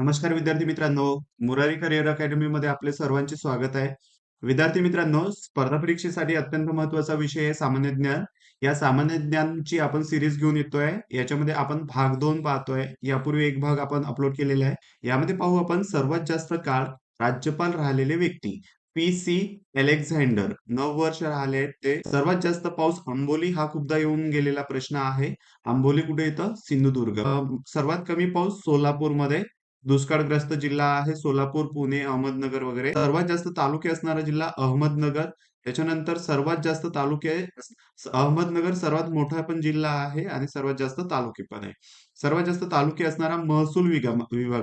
नमस्कार विद्यार्थी मित्रांनो. मुरारी करिअर अकॅडमी मध्ये आपले सर्वांचे स्वागत आहे. विद्यार्थी मित्रांनो, स्पर्धा परीक्षेसाठी अत्यंत महत्वाचा विषय आहे सामान्य ज्ञान. या सामान्य ज्ञानची आपण सिरीज घेऊन येतोय. याच्यामध्ये आपण भाग 2 पाहतोय. यापूर्वी एक भाग आपण अपलोड केलेला आहे. यामध्ये पाहू आपण सर्वात जास्त काळ राज्यपाल राहिलेले व्यक्ती. पी.सी. अलेक्झांडर 9 वर्ष राहिले आहेत ते. सर्वात जास्त पाऊस आंबोली हा खूपदा येऊन गेलेला प्रश्न आहे. आंबोली कुठे येतं? सिंधुदुर्ग. सर्वात कमी पाऊस सोलापूरमध्ये. दुष्काळग्रस्त जिल्हा आहे सोलापूर, पुणे, अहमदनगर वगैरे. सर्वात जास्त तालुके असणारा जिल्हा अहमदनगर. त्याच्यानंतर सर्वात जास्त तालुके अहमदनगर सर्वात मोठा पण जिल्हा आहे आणि सर्वात जास्त तालुके पण आहे. सर्वात जास्त तालुके असणारा महसूल विभाग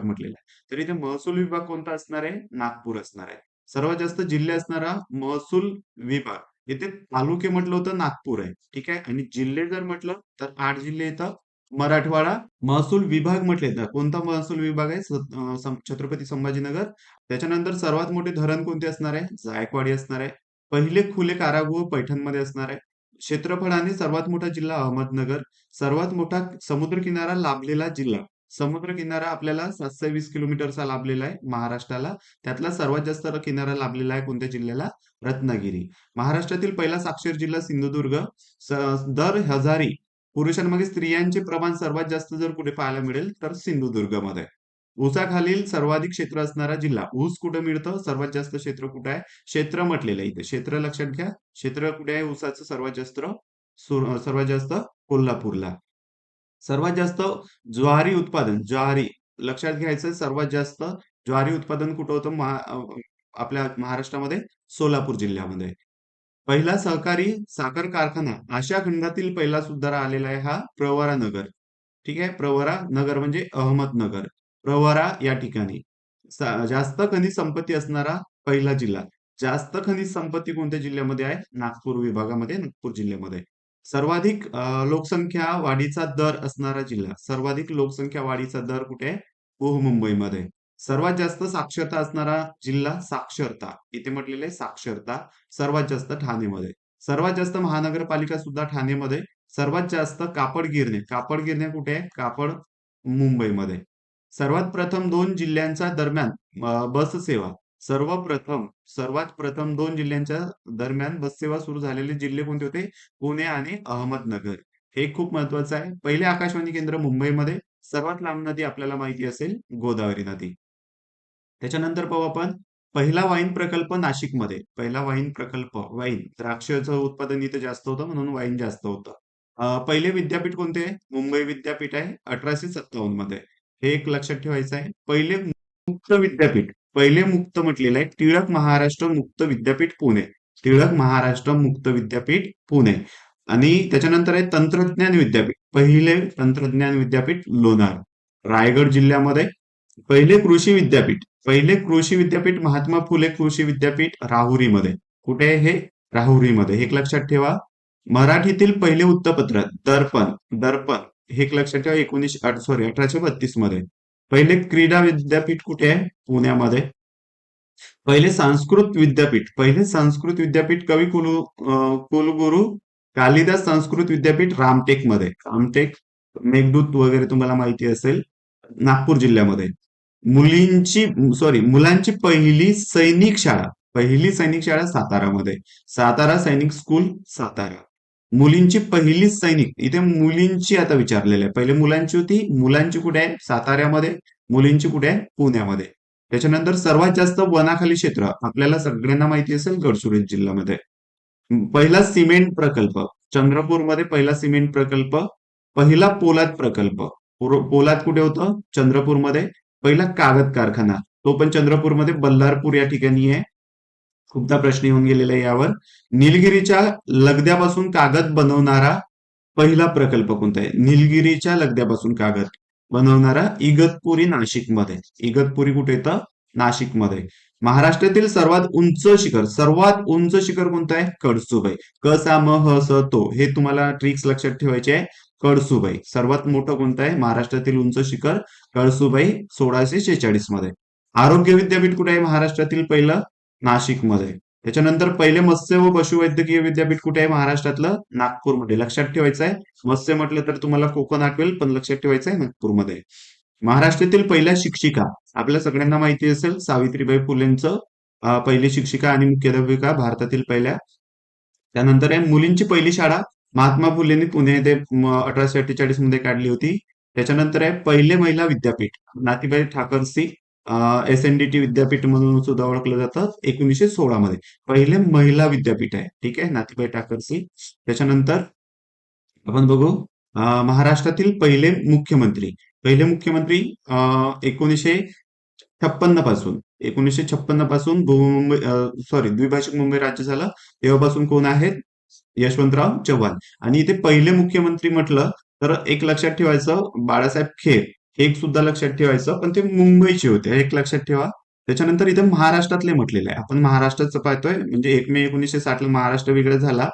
म्हटलेला आहे. तर इथे महसूल विभाग कोणता असणार आहे? नागपूर असणार आहे. सर्वात जास्त जिल्हे असणारा महसूल विभाग. इथे तालुके म्हटलं होतं नागपूर आहे. ठीक आहे. आणि जिल्हे जर म्हटलं तर 8 जिल्हे येतात. मराठवाडा महसूल विभाग म्हटले तर कोणता महसूल विभाग आहे? छत्रपती संभाजीनगर. त्याच्यानंतर सर्वात मोठे धरण कोणते असणार आहे? जायकवाडी असणार आहे. पहिले खुले कारागृह पैठणमध्ये असणार आहे. क्षेत्रफळाने सर्वात मोठा जिल्हा अहमदनगर. सर्वात मोठा समुद्र किनारा लाभलेला जिल्हा. समुद्र किनारा आपल्याला 720 किलोमीटरचा लाभलेला आहे महाराष्ट्राला. त्यातला सर्वात जास्त किनारा लाभलेला आहे कोणत्या जिल्ह्याला? रत्नागिरी. महाराष्ट्रातील पहिला साक्षर जिल्हा सिंधुदुर्ग. दर हजारी पुरुषांमध्ये स्त्रियांचे प्रमाण सर्वात जास्त जर कुठे पाहायला मिळेल तर सिंधुदुर्गमध्ये. ऊसाखालील सर्वाधिक क्षेत्र असणारा जिल्हा. ऊस कुठे मिळतं? सर्वात जास्त क्षेत्र कुठे आहे? क्षेत्र म्हटलेलं आहे इथे. क्षेत्र लक्षात घ्या. क्षेत्र कुठे आहे ऊसाचं सर्वात जास्त? सर्वात जास्त कोल्हापूरला. सर्वात जास्त ज्वारी उत्पादन. ज्वारी लक्षात घ्यायचं, सर्वात जास्त ज्वारी उत्पादन कुठं होतं? आपल्या महाराष्ट्रामध्ये सोलापूर जिल्ह्यामध्ये. पहिला सहकारी साखर कारखाना आशिया खंडातील पहिला सुद्धा आलेला आहे हा प्रवरा नगर. ठीक आहे. प्रवरा नगर म्हणजे अहमदनगर. प्रवरा या ठिकाणी जास्त खनिज संपत्ती असणारा पहिला जिल्हा. जास्त खनिज संपत्ती कोणत्या जिल्ह्यामध्ये आहे? नागपूर विभागामध्ये, नागपूर जिल्ह्यामध्ये. सर्वाधिक लोकसंख्या वाढीचा दर असणारा जिल्हा. सर्वाधिक लोकसंख्या वाढीचा दर कुठे आहे? मुंबईमध्ये. सर्वात जास्त साक्षरता असणारा जिल्हा. साक्षरता इथे म्हटलेले आहे साक्षरता सर्वात जास्त ठाणेमध्ये. सर्वात जास्त महानगरपालिका सुद्धा ठाणेमध्ये. सर्वात जास्त कापड गिरण्या कुठे आहे? कापड मुंबईमध्ये. सर्वात प्रथम 2 जिल्ह्यांच्या दरम्यान बस सेवा. सर्वात प्रथम 2 जिल्ह्यांच्या दरम्यान बस सेवा सुरू झालेले जिल्हे कोणते होते? पुणे आणि अहमदनगर. हे खूप महत्वाचं आहे. पहिले आकाशवाणी केंद्र मुंबईमध्ये. सर्वात लांब नदी आपल्याला माहिती असेल गोदावरी नदी. त्याच्यानंतर पाहू आपण पहिला वाईन प्रकल्प नाशिकमध्ये. पहिला वाईन प्रकल्प. वाईन द्राक्षाचं उत्पादन इथे जास्त होतं म्हणून वाईन जास्त होतं. पहिले विद्यापीठ कोणते आहे? मुंबई विद्यापीठ आहे 1857 मध्ये. हे एक लक्षात ठेवायचं आहे. पहिले मुक्त म्हटलेलं आहे टिळक महाराष्ट्र मुक्त विद्यापीठ पुणे. टिळक महाराष्ट्र मुक्त विद्यापीठ पुणे. आणि त्याच्यानंतर आहे तंत्रज्ञान विद्यापीठ. पहिले तंत्रज्ञान विद्यापीठ लोणार रायगड जिल्ह्यामध्ये. पहिले कृषी विद्यापीठ महात्मा फुले कृषी विद्यापीठ राहुरीमध्ये. कुठे आहे हे? राहुरीमध्ये. हे एक लक्षात ठेवा. मराठीतील पहिले वृत्तपत्र दर्पण हे एक लक्षात ठेवा. 1832 मध्ये. पहिले क्रीडा विद्यापीठ कुठे आहे? पुण्यामध्ये. पहिले संस्कृत विद्यापीठ कुलगुरू कालिदास संस्कृत विद्यापीठ रामटेक मध्ये. रामटेक मेघदूत वगैरे तुम्हाला माहिती असेल नागपूर जिल्ह्यामध्ये. मुलांची पहिली सैनिक शाळा सातारामध्ये. सातारा सैनिक स्कूल सातारा. मुलींची पहिली सैनिक. इथे मुलींची आता विचारलेलं आहे. पहिले मुलांची होती. मुलांची कुठे आहे? साताऱ्यामध्ये. मुलींची कुठे आहे? पुण्यामध्ये. त्याच्यानंतर सर्वात जास्त वनाखाली क्षेत्र आपल्याला सगळ्यांना माहिती असेल गडचिरोली जिल्ह्यामध्ये. पहिला सिमेंट प्रकल्प चंद्रपूरमध्ये. पहिला सिमेंट प्रकल्प. पहिला पोलाद प्रकल्प. पोलाद कुठे होतं? चंद्रपूरमध्ये. पहिला कागद कारखाना तो पण चंद्रपूरमध्ये बल्लारपूर या ठिकाणी आहे. खूपदा प्रश्न येऊन गेलेला आहे यावर. निलगिरीच्या लगद्यापासून कागद बनवणारा पहिला प्रकल्प कोणता आहे? निलगिरीच्या लगद्यापासून कागद बनवणारा इगतपुरी नाशिकमध्ये. इगतपुरी कुठे येतं? नाशिकमध्ये. महाराष्ट्रातील सर्वात उंच शिखर कोणतं आहे? कळसुबाई. क सा म ह स तो हे तुम्हाला ट्रिक्स लक्षात ठेवायचे आहे. कळसुबाई सर्वात मोठं कोणतं आहे? महाराष्ट्रातील उंच शिखर कळसुबाई 1646 मध्ये. आरोग्य विद्यापीठ कुठे आहे? महाराष्ट्रातील पहिलं नाशिकमध्ये. त्याच्यानंतर पहिले मत्स्य व पशुवैद्यकीय विद्यापीठ कुठे आहे? महाराष्ट्रातलं नागपूरमध्ये. लक्षात ठेवायचं आहे. मत्स्य म्हटलं तर तुम्हाला कोकण आठवेल पण लक्षात ठेवायचं आहे नागपूरमध्ये. महाराष्ट्रातील पहिल्या शिक्षिका आपल्या सगळ्यांना माहिती असेल सावित्रीबाई फुलेंचं पहिली शिक्षिका आणि मुख्याध्यापिका भारतातील पहिल्या. त्यानंतर आहे मुलींची पहिली शाळा महात्मा फुलेंनी पुणे येथे 1848 मध्ये काढली होती. त्याच्यानंतर आहे पहिले महिला विद्यापीठ नाथीबाई ठाकरसी SNDT विद्यापीठ म्हणून सुद्धा ओळखलं जातं 1916 मध्ये पहिले महिला विद्यापीठ आहे. ठीक आहे, नाथीबाई ठाकरसी. त्याच्यानंतर आपण बघू महाराष्ट्रातील पहिले मुख्यमंत्री 1956 पासून मुंबई द्विभाषिक मुंबई राज्य झालं तेव्हापासून कोण आहेत? यशवंतराव चव्हाण. आणि इथे पहिले मुख्यमंत्री म्हटलं तर एक लक्षात ठेवायचं बाळासाहेब खेर, एक सुद्धा लक्षात ठेवायचं, पण ते मुंबईचे होते, एक लक्षात ठेवा. त्याच्यानंतर इथे महाराष्ट्रातले म्हटलेलं आहे, आपण महाराष्ट्राचं पाहतोय म्हणजे 1 मे 1960 ला महाराष्ट्र वेगळं झाला.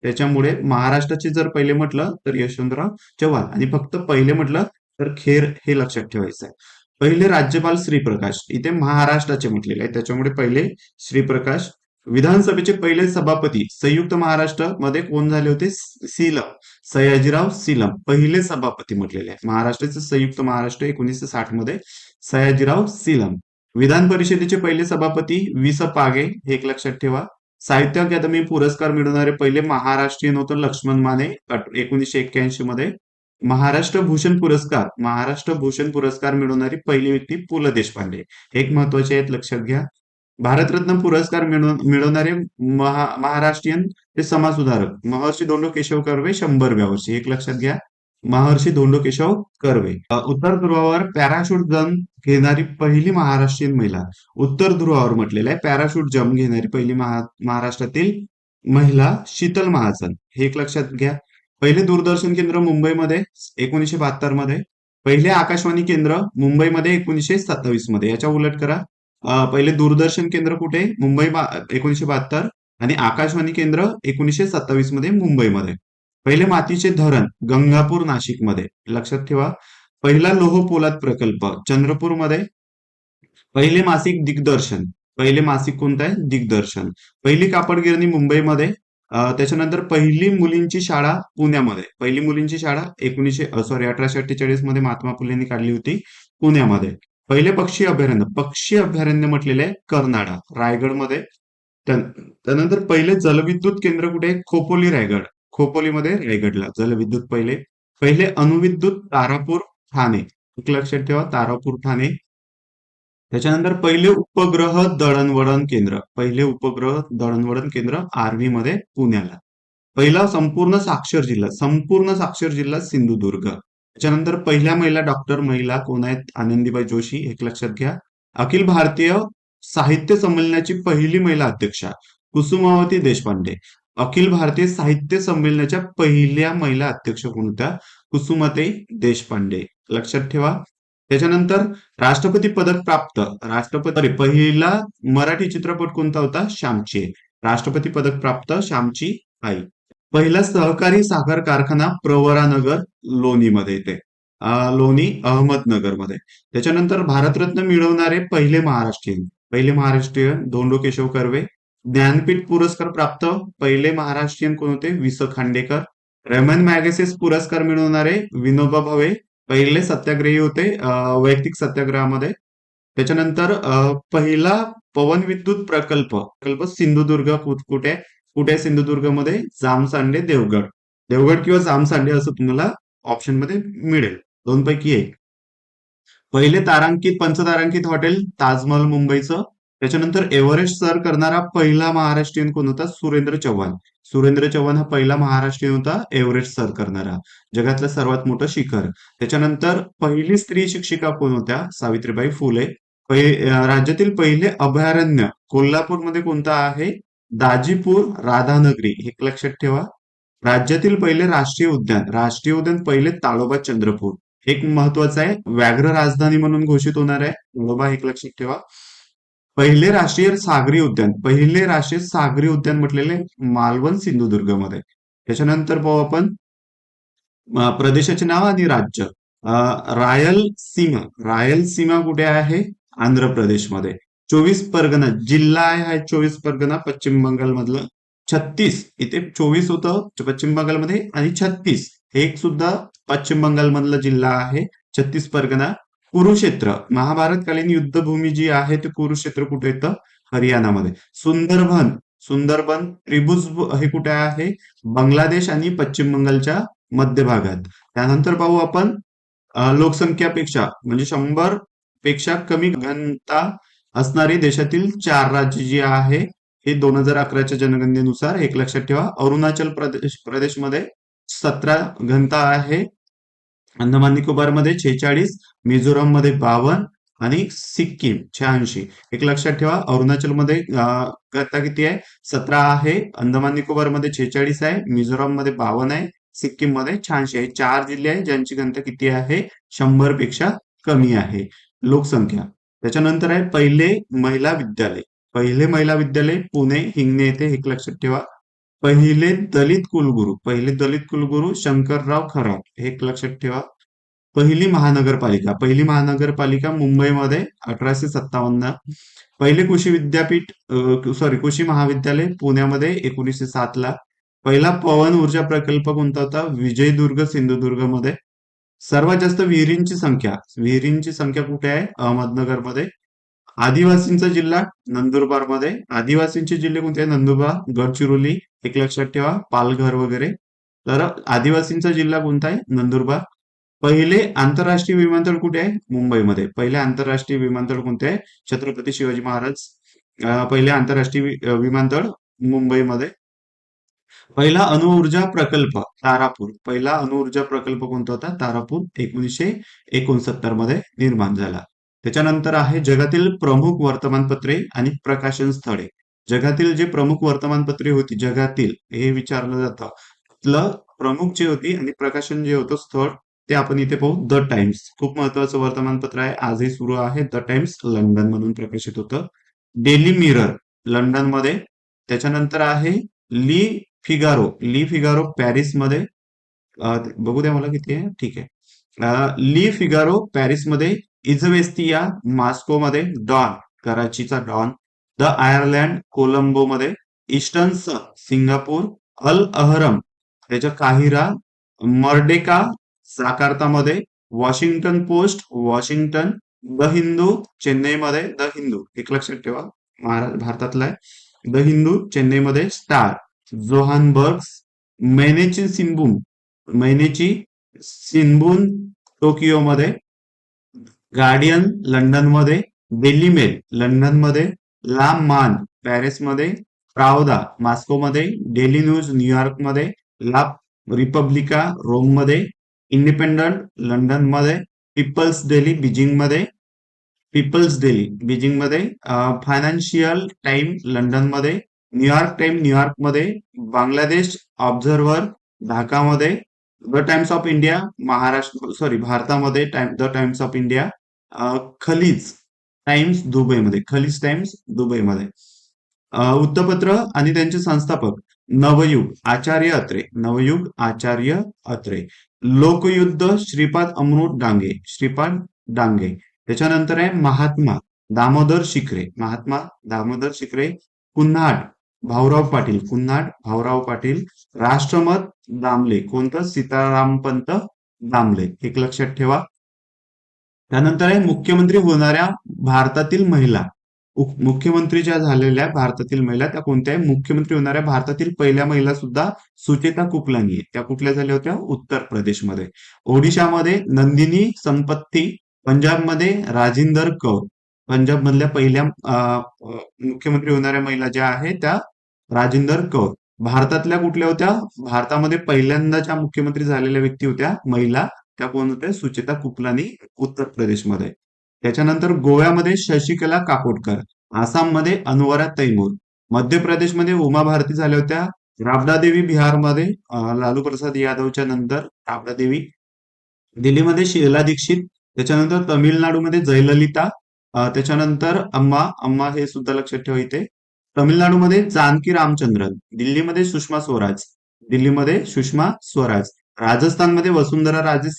त्याच्यामुळे महाराष्ट्राचे जर पहिले म्हटलं तर यशवंतराव चव्हाण आणि फक्त पहिले म्हटलं तर खेर, हे लक्षात ठेवायचं आहे. पहिले राज्यपाल श्रीप्रकाश इथे महाराष्ट्राचे म्हटलेले आहे, त्याच्यामुळे पहिले श्रीप्रकाश. विधानसभेचे पहिले सभापती संयुक्त महाराष्ट्र मध्ये कोण झाले होते? सीलम, सयाजीराव सीलम पहिले सभापती म्हटलेले आहे. महाराष्ट्राचे संयुक्त महाराष्ट्र 1960 मध्ये सयाजीराव सीलम. विधान परिषदेचे पहिले सभापती वि.स. पागे, हे एक लक्षात ठेवा. साहित्य अकादमी पुरस्कार मिळवणारे पहिले महाराष्ट्रीयन होतं लक्ष्मण माने 1981 मध्ये. महाराष्ट्र भूषण पुरस्कार मिळवणारी पहिली व्यक्ती पु ल देशपांडे, एक महत्वाचे आहेत, लक्षात घ्या. भारतरत्न पुरस्कार मिळवणारे महाराष्ट्रीयन ते समाजसुधारक महर्षी धोंडो केशव कर्वे 100व्या वर्षी, एक लक्षात घ्या. महर्षी धोंडो केशव कर्वे. उत्तर ध्रुवावर पॅराशूट जंप घेणारी पहिली महाराष्ट्रीयन महिला, उत्तर ध्रुवावर म्हटलेलं आहे पॅराशूट जंप घेणारी पहिली महाराष्ट्रातील महिला शीतल महाजन, हे एक लक्षात घ्या. पहिले दूरदर्शन केंद्र मुंबईमध्ये 1972 मध्ये. पहिले आकाशवाणी केंद्र मुंबईमध्ये 1927 मध्ये. याच्या उलट करा, पहिले दूरदर्शन केंद्र कुठे? मुंबई 1972 आणि आकाशवाणी केंद्र 1927 मध्ये मुंबईमध्ये. पहिले मातीचे धरण गंगापूर नाशिकमध्ये, लक्षात ठेवा. पहिला लोह पोलाद प्रकल्प चंद्रपूरमध्ये. पहिले मासिक दिग्दर्शन, पहिले मासिक कोणतं आहे? दिग्दर्शन. पहिली कापड गिरणी मुंबईमध्ये. त्याच्यानंतर पहिली मुलींची शाळा पुण्यामध्ये, पहिली मुलींची शाळा 1848 मध्ये महात्मा फुलेंनी काढली होती पुण्यामध्ये. पहिले पक्षी अभयारण्य म्हटलेले आहे कर्नाडा रायगडमध्ये. त्यानंतर पहिले जलविद्युत केंद्र कुठे? खोपोली रायगड, खोपोलीमध्ये रायगडला जलविद्युत पहिले. पहिले अणुविद्युत तारापूर ठाणे, एक लक्षात ठेवा तारापूर ठाणे. त्याच्यानंतर पहिले उपग्रह दळणवळण केंद्र आर्वी मध्ये पुण्याला. पहिला संपूर्ण साक्षर जिल्हा सिंधुदुर्ग. त्याच्यानंतर पहिल्या महिला कोण आहेत? आनंदीबाई जोशी, एक लक्षात घ्या. अखिल भारतीय साहित्य संमेलनाची पहिली महिला अध्यक्षा कुसुमावती देशपांडे. अखिल भारतीय साहित्य संमेलनाच्या पहिल्या महिला अध्यक्ष कोणत्या? कुसुमाताई देशपांडे, लक्षात ठेवा. त्याच्यानंतर राष्ट्रपती पदक प्राप्त पहिला मराठी चित्रपट कोणता होता? श्यामची आई. राष्ट्रपती पदक प्राप्त श्यामची आई. पहिला सहकारी साखर कारखाना प्रवरानगर लोणीमध्ये येते, लोणी अहमदनगरमध्ये. त्याच्यानंतर भारतरत्न मिळवणारे पहिले महाराष्ट्रीयन धोंडो केशव कर्वे. ज्ञानपीठ पुरस्कार प्राप्त पहिले महाराष्ट्रीयन कोण होते? वि.स. खांडेकर. रेमन मॅगसेस पुरस्कार मिळवणारे विनोबा भावे, पहिले सत्याग्रही होते वैयक्तिक सत्याग्रहामध्ये. त्याच्यानंतर पहिला पवन विद्युत प्रकल्प सिंधुदुर्ग कुठे आहे? सिंधुदुर्गमध्ये जामसांडे देवगड किंवा जामसांडे असं तुम्हाला ऑप्शन मध्ये मिळेल, दोन पैकी एक. पहिले पंचतारांकित हॉटेल ताजमहल मुंबईचं. त्याच्यानंतर एव्हरेस्ट सर करणारा पहिला महाराष्ट्रीयन कोण होता? सुरेंद्र चव्हाण हा पहिला महाराष्ट्रीयन होता एव्हरेस्ट सर करणारा, जगातलं सर्वात मोठं शिखर. त्याच्यानंतर पहिली स्त्री शिक्षिका कोण होत्या? सावित्रीबाई फुले. राज्यातील पहिले अभयारण्य कोल्हापूरमध्ये कोणतं आहे? दाजीपूर राधानगरी, हे लक्षात ठेवा. राज्यातील पहिले राष्ट्रीय उद्यान पहिले ताडोबा चंद्रपूर, एक महत्वाचं आहे, व्याघ्र राजधानी म्हणून घोषित होणार आहे ताडोबा, एक लक्षात ठेवा. पहिले राष्ट्रीय सागरी उद्यान म्हटलेले मालवण सिंधुदुर्गमध्ये. त्याच्यानंतर पाहू आपण प्रदेशाचे नाव आणि राज्य. रायलसीमा कुठे आहे? आंध्र प्रदेशमध्ये. 24 परगणा जिल्हा आहे 24 परगणा पश्चिम बंगाल मधलं. 36 इथे 24 होतं पश्चिम बंगालमध्ये आणि 36 एक सुद्धा पश्चिम बंगाल मधला जिल्हा आहे 36 परगणा. कुरुक्षेत्र महाभारतकालीन युद्धभूमी जी आहे ती कुरुक्षेत्र कुठे येतं? हरियाणामध्ये. सुंदरबन सुंदरबन त्रिभुज हे कुठे आहे? बांगलादेश आणि पश्चिम बंगालच्या मध्य भागात. त्यानंतर पाहू आपण लोकसंख्यापेक्षा म्हणजे 100 पेक्षा कमी घनता असणारी देशातील 4 राज्य जी आहे हे 2011च्या जनगणनेनुसार एक लक्षात ठेवा. अरुणाचल प्रदेशमध्ये 17 घनता आहे. अंदमान निकोबार मध्ये 46, मिझोराम मध्ये 52 आणि सिक्कीम 86. एक लक्षात ठेवा, अरुणाचल मध्ये घनता किती आहे? 17 आहे. अंदमान निकोबार मध्ये 46 आहे. मिझोराम मध्ये 52 आहे. सिक्कीम मध्ये 86 आहे. 4 जिल्हे आहेत ज्यांची घनता किती आहे? 100 पेक्षा कमी आहे लोकसंख्या. त्याच्यानंतर आहे पहिले महिला विद्यालय. पहिले महिला विद्यालय पुणे हिंगणे येथे. एक लक्षात ठेवा. पहिले दलित कुलगुरू शंकरराव खरात. हे एक लक्षात ठेवा. पहिली महानगरपालिका मुंबईमध्ये 1857. पहिले कृषी विद्यापीठ कृषी महाविद्यालय पुण्यामध्ये 1907 ला. पहिला पवन ऊर्जा प्रकल्प कोणता होता? विजयदुर्ग सिंधुदुर्ग मध्ये. सर्वात जास्त विहिरींची संख्या कुठे आहे? अहमदनगरमध्ये. आदिवासींचा जिल्हा नंदुरबारमध्ये. आदिवासींचे जिल्हे कोणते आहे? नंदुरबार, गडचिरोली. एक लक्षात ठेवा, पालघर वगैरे. तर आदिवासींचा जिल्हा कोणता आहे? नंदुरबार. पहिले आंतरराष्ट्रीय विमानतळ कुठे आहे? मुंबईमध्ये. पहिले आंतरराष्ट्रीय विमानतळ कोणते आहे? छत्रपती शिवाजी महाराज. पहिले आंतरराष्ट्रीय विमानतळ मुंबईमध्ये. पहिला अणुऊर्जा प्रकल्प तारापूर. पहिला अणुऊर्जा प्रकल्प कोणता होता? तारापूर. 1969 मध्ये निर्माण झाला. त्याच्यानंतर आहे जगातील प्रमुख वर्तमानपत्रे आणि प्रकाशन स्थळे. जगातील जे प्रमुख वर्तमानपत्रे होती जगातील हे विचारलं जातं. त्यातलं प्रमुख जे होती आणि प्रकाशन जे होतं स्थळ ते आपण इथे पाहू. द टाइम्स खूप महत्वाचं वर्तमानपत्र आहे, आजही सुरू आहे. द टाइम्स लंडन मधून प्रकाशित होतं. डेली मिरर लंडन मध्ये. त्याच्यानंतर आहे ली ली फिगारो पॅरिसमध्ये. बघू द्या मला किती आहे. ठीक आहे. ली फिगारो पॅरिसमध्ये. इझवेस्तिया मॉस्कोमध्ये. डॉन कराचीचा डॉन. द आयर्लंड कोलंबोमध्ये. Eastern Sun Singapore. Al Ahram त्याच्या काहिरा. मर्डेका जाकार्तामध्ये. Washington Post Washington. The Hindu चेन्नईमध्ये. द हिंदू एक लक्षात ठेवा, भारतातला आहे. द हिंदू चेन्नईमध्ये. स्टार जोहानबर्ग. मैनेची सिन्बून टोकियोमध्ये. गार्डियन लंडनमध्ये. डेली मेल लंडनमध्ये. ला मान पॅरिसमध्ये. प्रावदा मॉस्कोमध्ये. डेली न्यूज न्यूयॉर्कमध्ये. ला रिपब्लिका रोममध्ये. इंडिपेंडंट लंडनमध्ये. पीपल्स डेली बीजिंगमध्ये. फायनान्शियल टाइम लंडनमध्ये. न्यूयॉर्क टाइम न्यूयॉर्कमध्ये. बांगलादेश ऑब्झर्व्हर ढाकामध्ये. द टाइम्स ऑफ इंडिया भारतामध्ये. The Times of India. Khaleej Times दुबईमध्ये. वृत्तपत्र आणि त्यांचे संस्थापक नवयुग आचार्य अत्रे. लोकयुद्ध श्रीपाद अमृत डांगे. त्याच्यानंतर आहे महात्मा दामोदर शिकरे. कुन्हाड भाऊराव पाटील. राष्ट्रमत दामले. कोणतं? सीतारामपंत दामले. एक लक्षात ठेवा. त्यानंतर आहे मुख्यमंत्री होणाऱ्या भारतातील महिला. मुख्यमंत्री ज्या झालेल्या भारतातील महिला त्या कोणत्या आहे? मुख्यमंत्री होणाऱ्या भारतातील पहिल्या महिला सुद्धा सुचेता कुकलानी आहे. त्या कुठल्या झाल्या होत्या? उत्तर प्रदेशमध्ये. ओडिशामध्ये नंदिनी संपत्ती. पंजाबमध्ये राजिंदर कौर. पंजाब मधल्या पहिल्या मुख्यमंत्री होणाऱ्या महिला ज्या आहेत त्या राजिंदर कौर. भारतातल्या कुठल्या होत्या? भारतामध्ये पहिल्यांदा ज्या मुख्यमंत्री झालेल्या व्यक्ती होत्या महिला त्या कोण होत्या? सुचेता कुकलानी उत्तर प्रदेशमध्ये. त्याच्यानंतर गोव्यामध्ये शशिकला काकोडकर. आसाममध्ये अनवरा तैमूर. मध्य प्रदेशमध्ये उमा भारती झाल्या होत्या. राबडा देवी बिहारमध्ये. लालू प्रसाद यादवच्या नंतर राबडा देवी. दिल्लीमध्ये शीला दीक्षित. त्याच्यानंतर तमिळनाडूमध्ये जयललिता. त्याच्यानंतर अम्मा हे सुद्धा लक्षात ठेवा इथे. तमिळनाडूमध्ये जानकी रामचंद्रन. दिल्लीमध्ये सुषमा स्वराज. राजस्थानमध्ये वसुंधरा राजे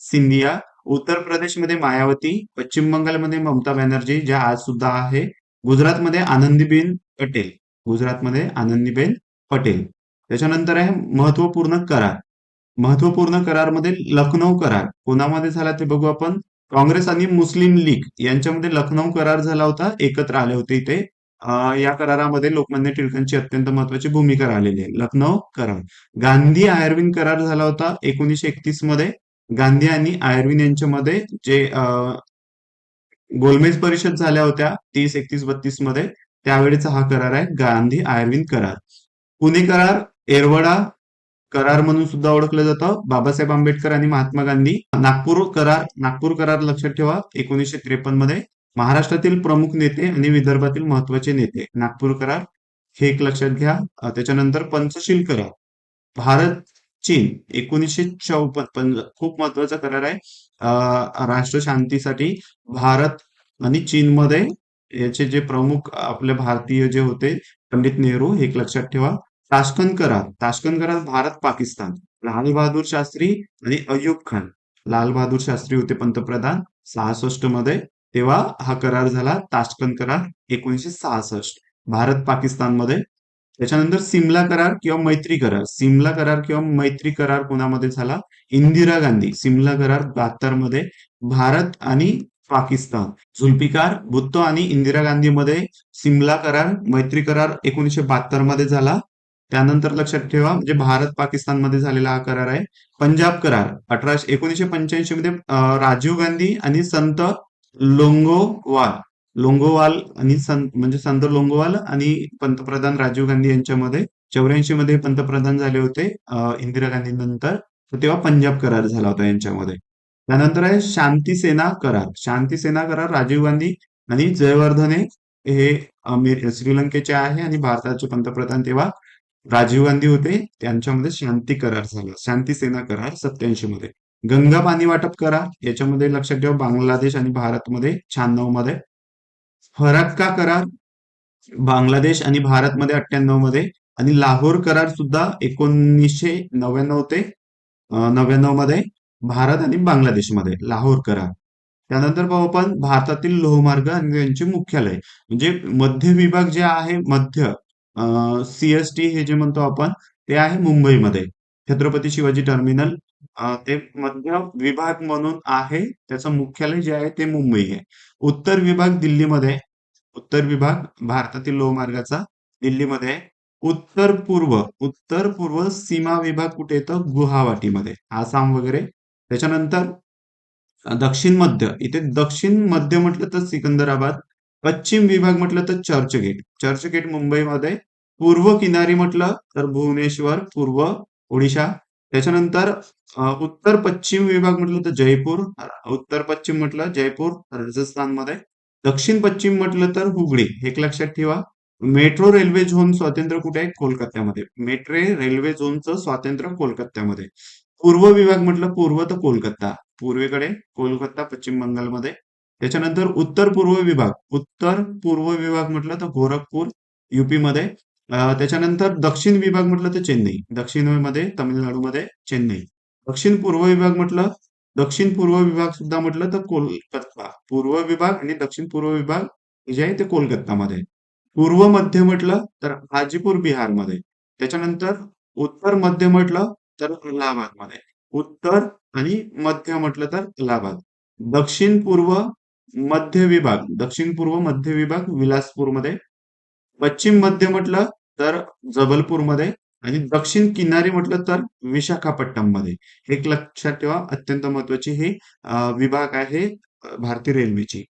सिंधिया. उत्तर प्रदेशमध्ये मायावती. पश्चिम बंगालमध्ये ममता बॅनर्जी ज्या आज सुद्धा आहे. गुजरातमध्ये आनंदीबेन पटेल. त्याच्यानंतर आहे महत्वपूर्ण करार. महत्वपूर्ण करारमध्ये लखनौ करार कोणामध्ये झाला ते बघू आपण. काँग्रेस आणि मुस्लिम लीग यांच्यामध्ये लखनौ करार झाला होता, एकत्र आले होते इथे. या करारामध्ये लोकमान्य टिळकांची अत्यंत महत्वाची भूमिका राहिलेली आहे. लखनौ करार. गांधी आयर्विन करार झाला होता 1931 मध्ये. गांधी आणि आयर्विन यांच्यामध्ये जे गोलमेज परिषद झाल्या होत्या 30, 31, 32 मध्ये, त्यावेळेचा हा करार आहे गांधी आयर्विन करार. पुणे करार, येरवडा करार म्हणून सुद्धा ओळखलं जातं. बाबासाहेब आंबेडकर आणि महात्मा गांधी. नागपूर करार लक्षात ठेवा 1953 मध्ये. महाराष्ट्रातील प्रमुख नेते आणि विदर्भातील महत्वाचे नेते, नागपूर करार हे एक लक्षात घ्या. त्याच्यानंतर पंचशील करार, भारत चीन 1954, खूप महत्वाचा करार आहे राष्ट्र शांतीसाठी. भारत आणि चीन मध्ये याचे जे प्रमुख आपले भारतीय जे होते पंडित नेहरू, हे एक लक्षात ठेवा. ताश्कंद करार भारत पाकिस्तान, लाल बहादूर शास्त्री आणि अय्यूब खान. लाल बहादूर शास्त्री होते पंतप्रधान 66 मध्ये, तेव्हा हा करार झाला ताश्कंद करार 1966 भारत पाकिस्तान मध्ये. त्याच्यानंतर सिमला करार किंवा मैत्री करार कोणामध्ये झाला? इंदिरा गांधी. सिमला करार 72 मध्ये, भारत आणि पाकिस्तान. जुल्फिकार भुत्तो आणि इंदिरा गांधी मध्ये सिमला करार, मैत्री करार 1972 मध्ये झाला. त्यानंतर लक्षात ठेवा, म्हणजे भारत पाकिस्तान मध्ये झालेला हा करार आहे. पंजाब करार 1985 मध्ये राजीव गांधी आणि संत लोंगोवाल लोंगोवाल आणि संत लोंगोवाल आणि पंतप्रधान राजीव गांधी यांच्यामध्ये 84 मध्ये पंतप्रधान झाले होते इंदिरा गांधी नंतर. तर तेव्हा पंजाब करार झाला होता यांच्यामध्ये. त्यानंतर आहे शांती सेना करार राजीव गांधी आणि जयवर्धने हे श्रीलंकेचे आहे आणि भारताचे पंतप्रधान तेव्हा राजीव गांधी होते. त्यांच्यामध्ये शांती करार झाला, शांती सेना करार 87 मध्ये. गंगा पाणी वाटप करार याच्यामध्ये लक्षात ठेवा बांगलादेश आणि भारतमध्ये 96 मध्ये. फरक्का करार बांगलादेश आणि भारतमध्ये 98 मध्ये. आणि लाहोर करार सुद्धा 1999 ते 99 मध्ये भारत आणि बांगलादेशमध्ये लाहोर करार. त्यानंतर पाहू आपण भारतातील लोहमार्ग आणि त्यांचे मुख्यालय, म्हणजे मध्य विभाग जे आहे मध्य सीएसटी हे जे म्हणतो आपण, ते आहे मुंबईमध्ये. छत्रपती शिवाजी टर्मिनल ते मध्य विभाग म्हणून आहे. त्याचं मुख्यालय जे आहे ते मुंबई आहे. उत्तर विभाग दिल्लीमध्ये. उत्तर विभाग भारतातील लोहमार्गाचा दिल्लीमध्ये आहे. उत्तर पूर्व सीमा विभाग कुठे येतं? गुवाहाटीमध्ये, आसाम वगैरे. त्याच्यानंतर दक्षिण मध्य, इथे दक्षिण मध्य म्हटलं तर सिकंदराबाद. पश्चिम विभाग म्हटलं तर चर्चगेट मुंबईमध्ये. पूर्व किनारी म्हटलं तर भुवनेश्वर, पूर्व ओडिशा. त्याच्यानंतर उत्तर पश्चिम विभाग म्हटलं तर जयपूर, उत्तर पश्चिम म्हटलं जयपूर राजस्थानमध्ये. दक्षिण पश्चिम म्हटलं तर हुगळी, हे एक लक्षात ठेवा. मेट्रो रेल्वे झोन स्वातंत्र्य कुठे आहे? कोलकात्यामध्ये. मेट्रो रेल्वे झोनचं स्वातंत्र्य कोलकात्यामध्ये. पूर्व विभाग म्हटलं पूर्व तर कोलकाता, पूर्वेकडे कोलकाता पश्चिम बंगालमध्ये. त्याच्यानंतर उत्तर पूर्व विभाग म्हटलं तर गोरखपूर युपी मध्ये. त्याच्यानंतर दक्षिण विभाग म्हटलं तर चेन्नई, दक्षिणमध्ये तामिळनाडूमध्ये चेन्नई. दक्षिण पूर्व विभाग सुद्धा म्हटलं तर कोलकाता. पूर्व विभाग आणि दक्षिण पूर्व विभाग जे आहे ते कोलकातामध्ये. पूर्व मध्य म्हटलं तर हाजीपूर बिहारमध्ये. त्याच्यानंतर उत्तर मध्य म्हटलं तर अलाहाबादमध्ये. उत्तर आणि मध्य म्हटलं तर अलाहाबाद. दक्षिण पूर्व मध्य विभाग विलासपूरमध्ये. पश्चिम मध्य म्हटलं तर जबलपूरमध्ये. आणि दक्षिण किनारी म्हटलं तर विशाखापट्टणम मध्ये. एक लक्षात ठेवा, अत्यंत महत्वाची ही विभाग आहे भारतीय रेल्वेची.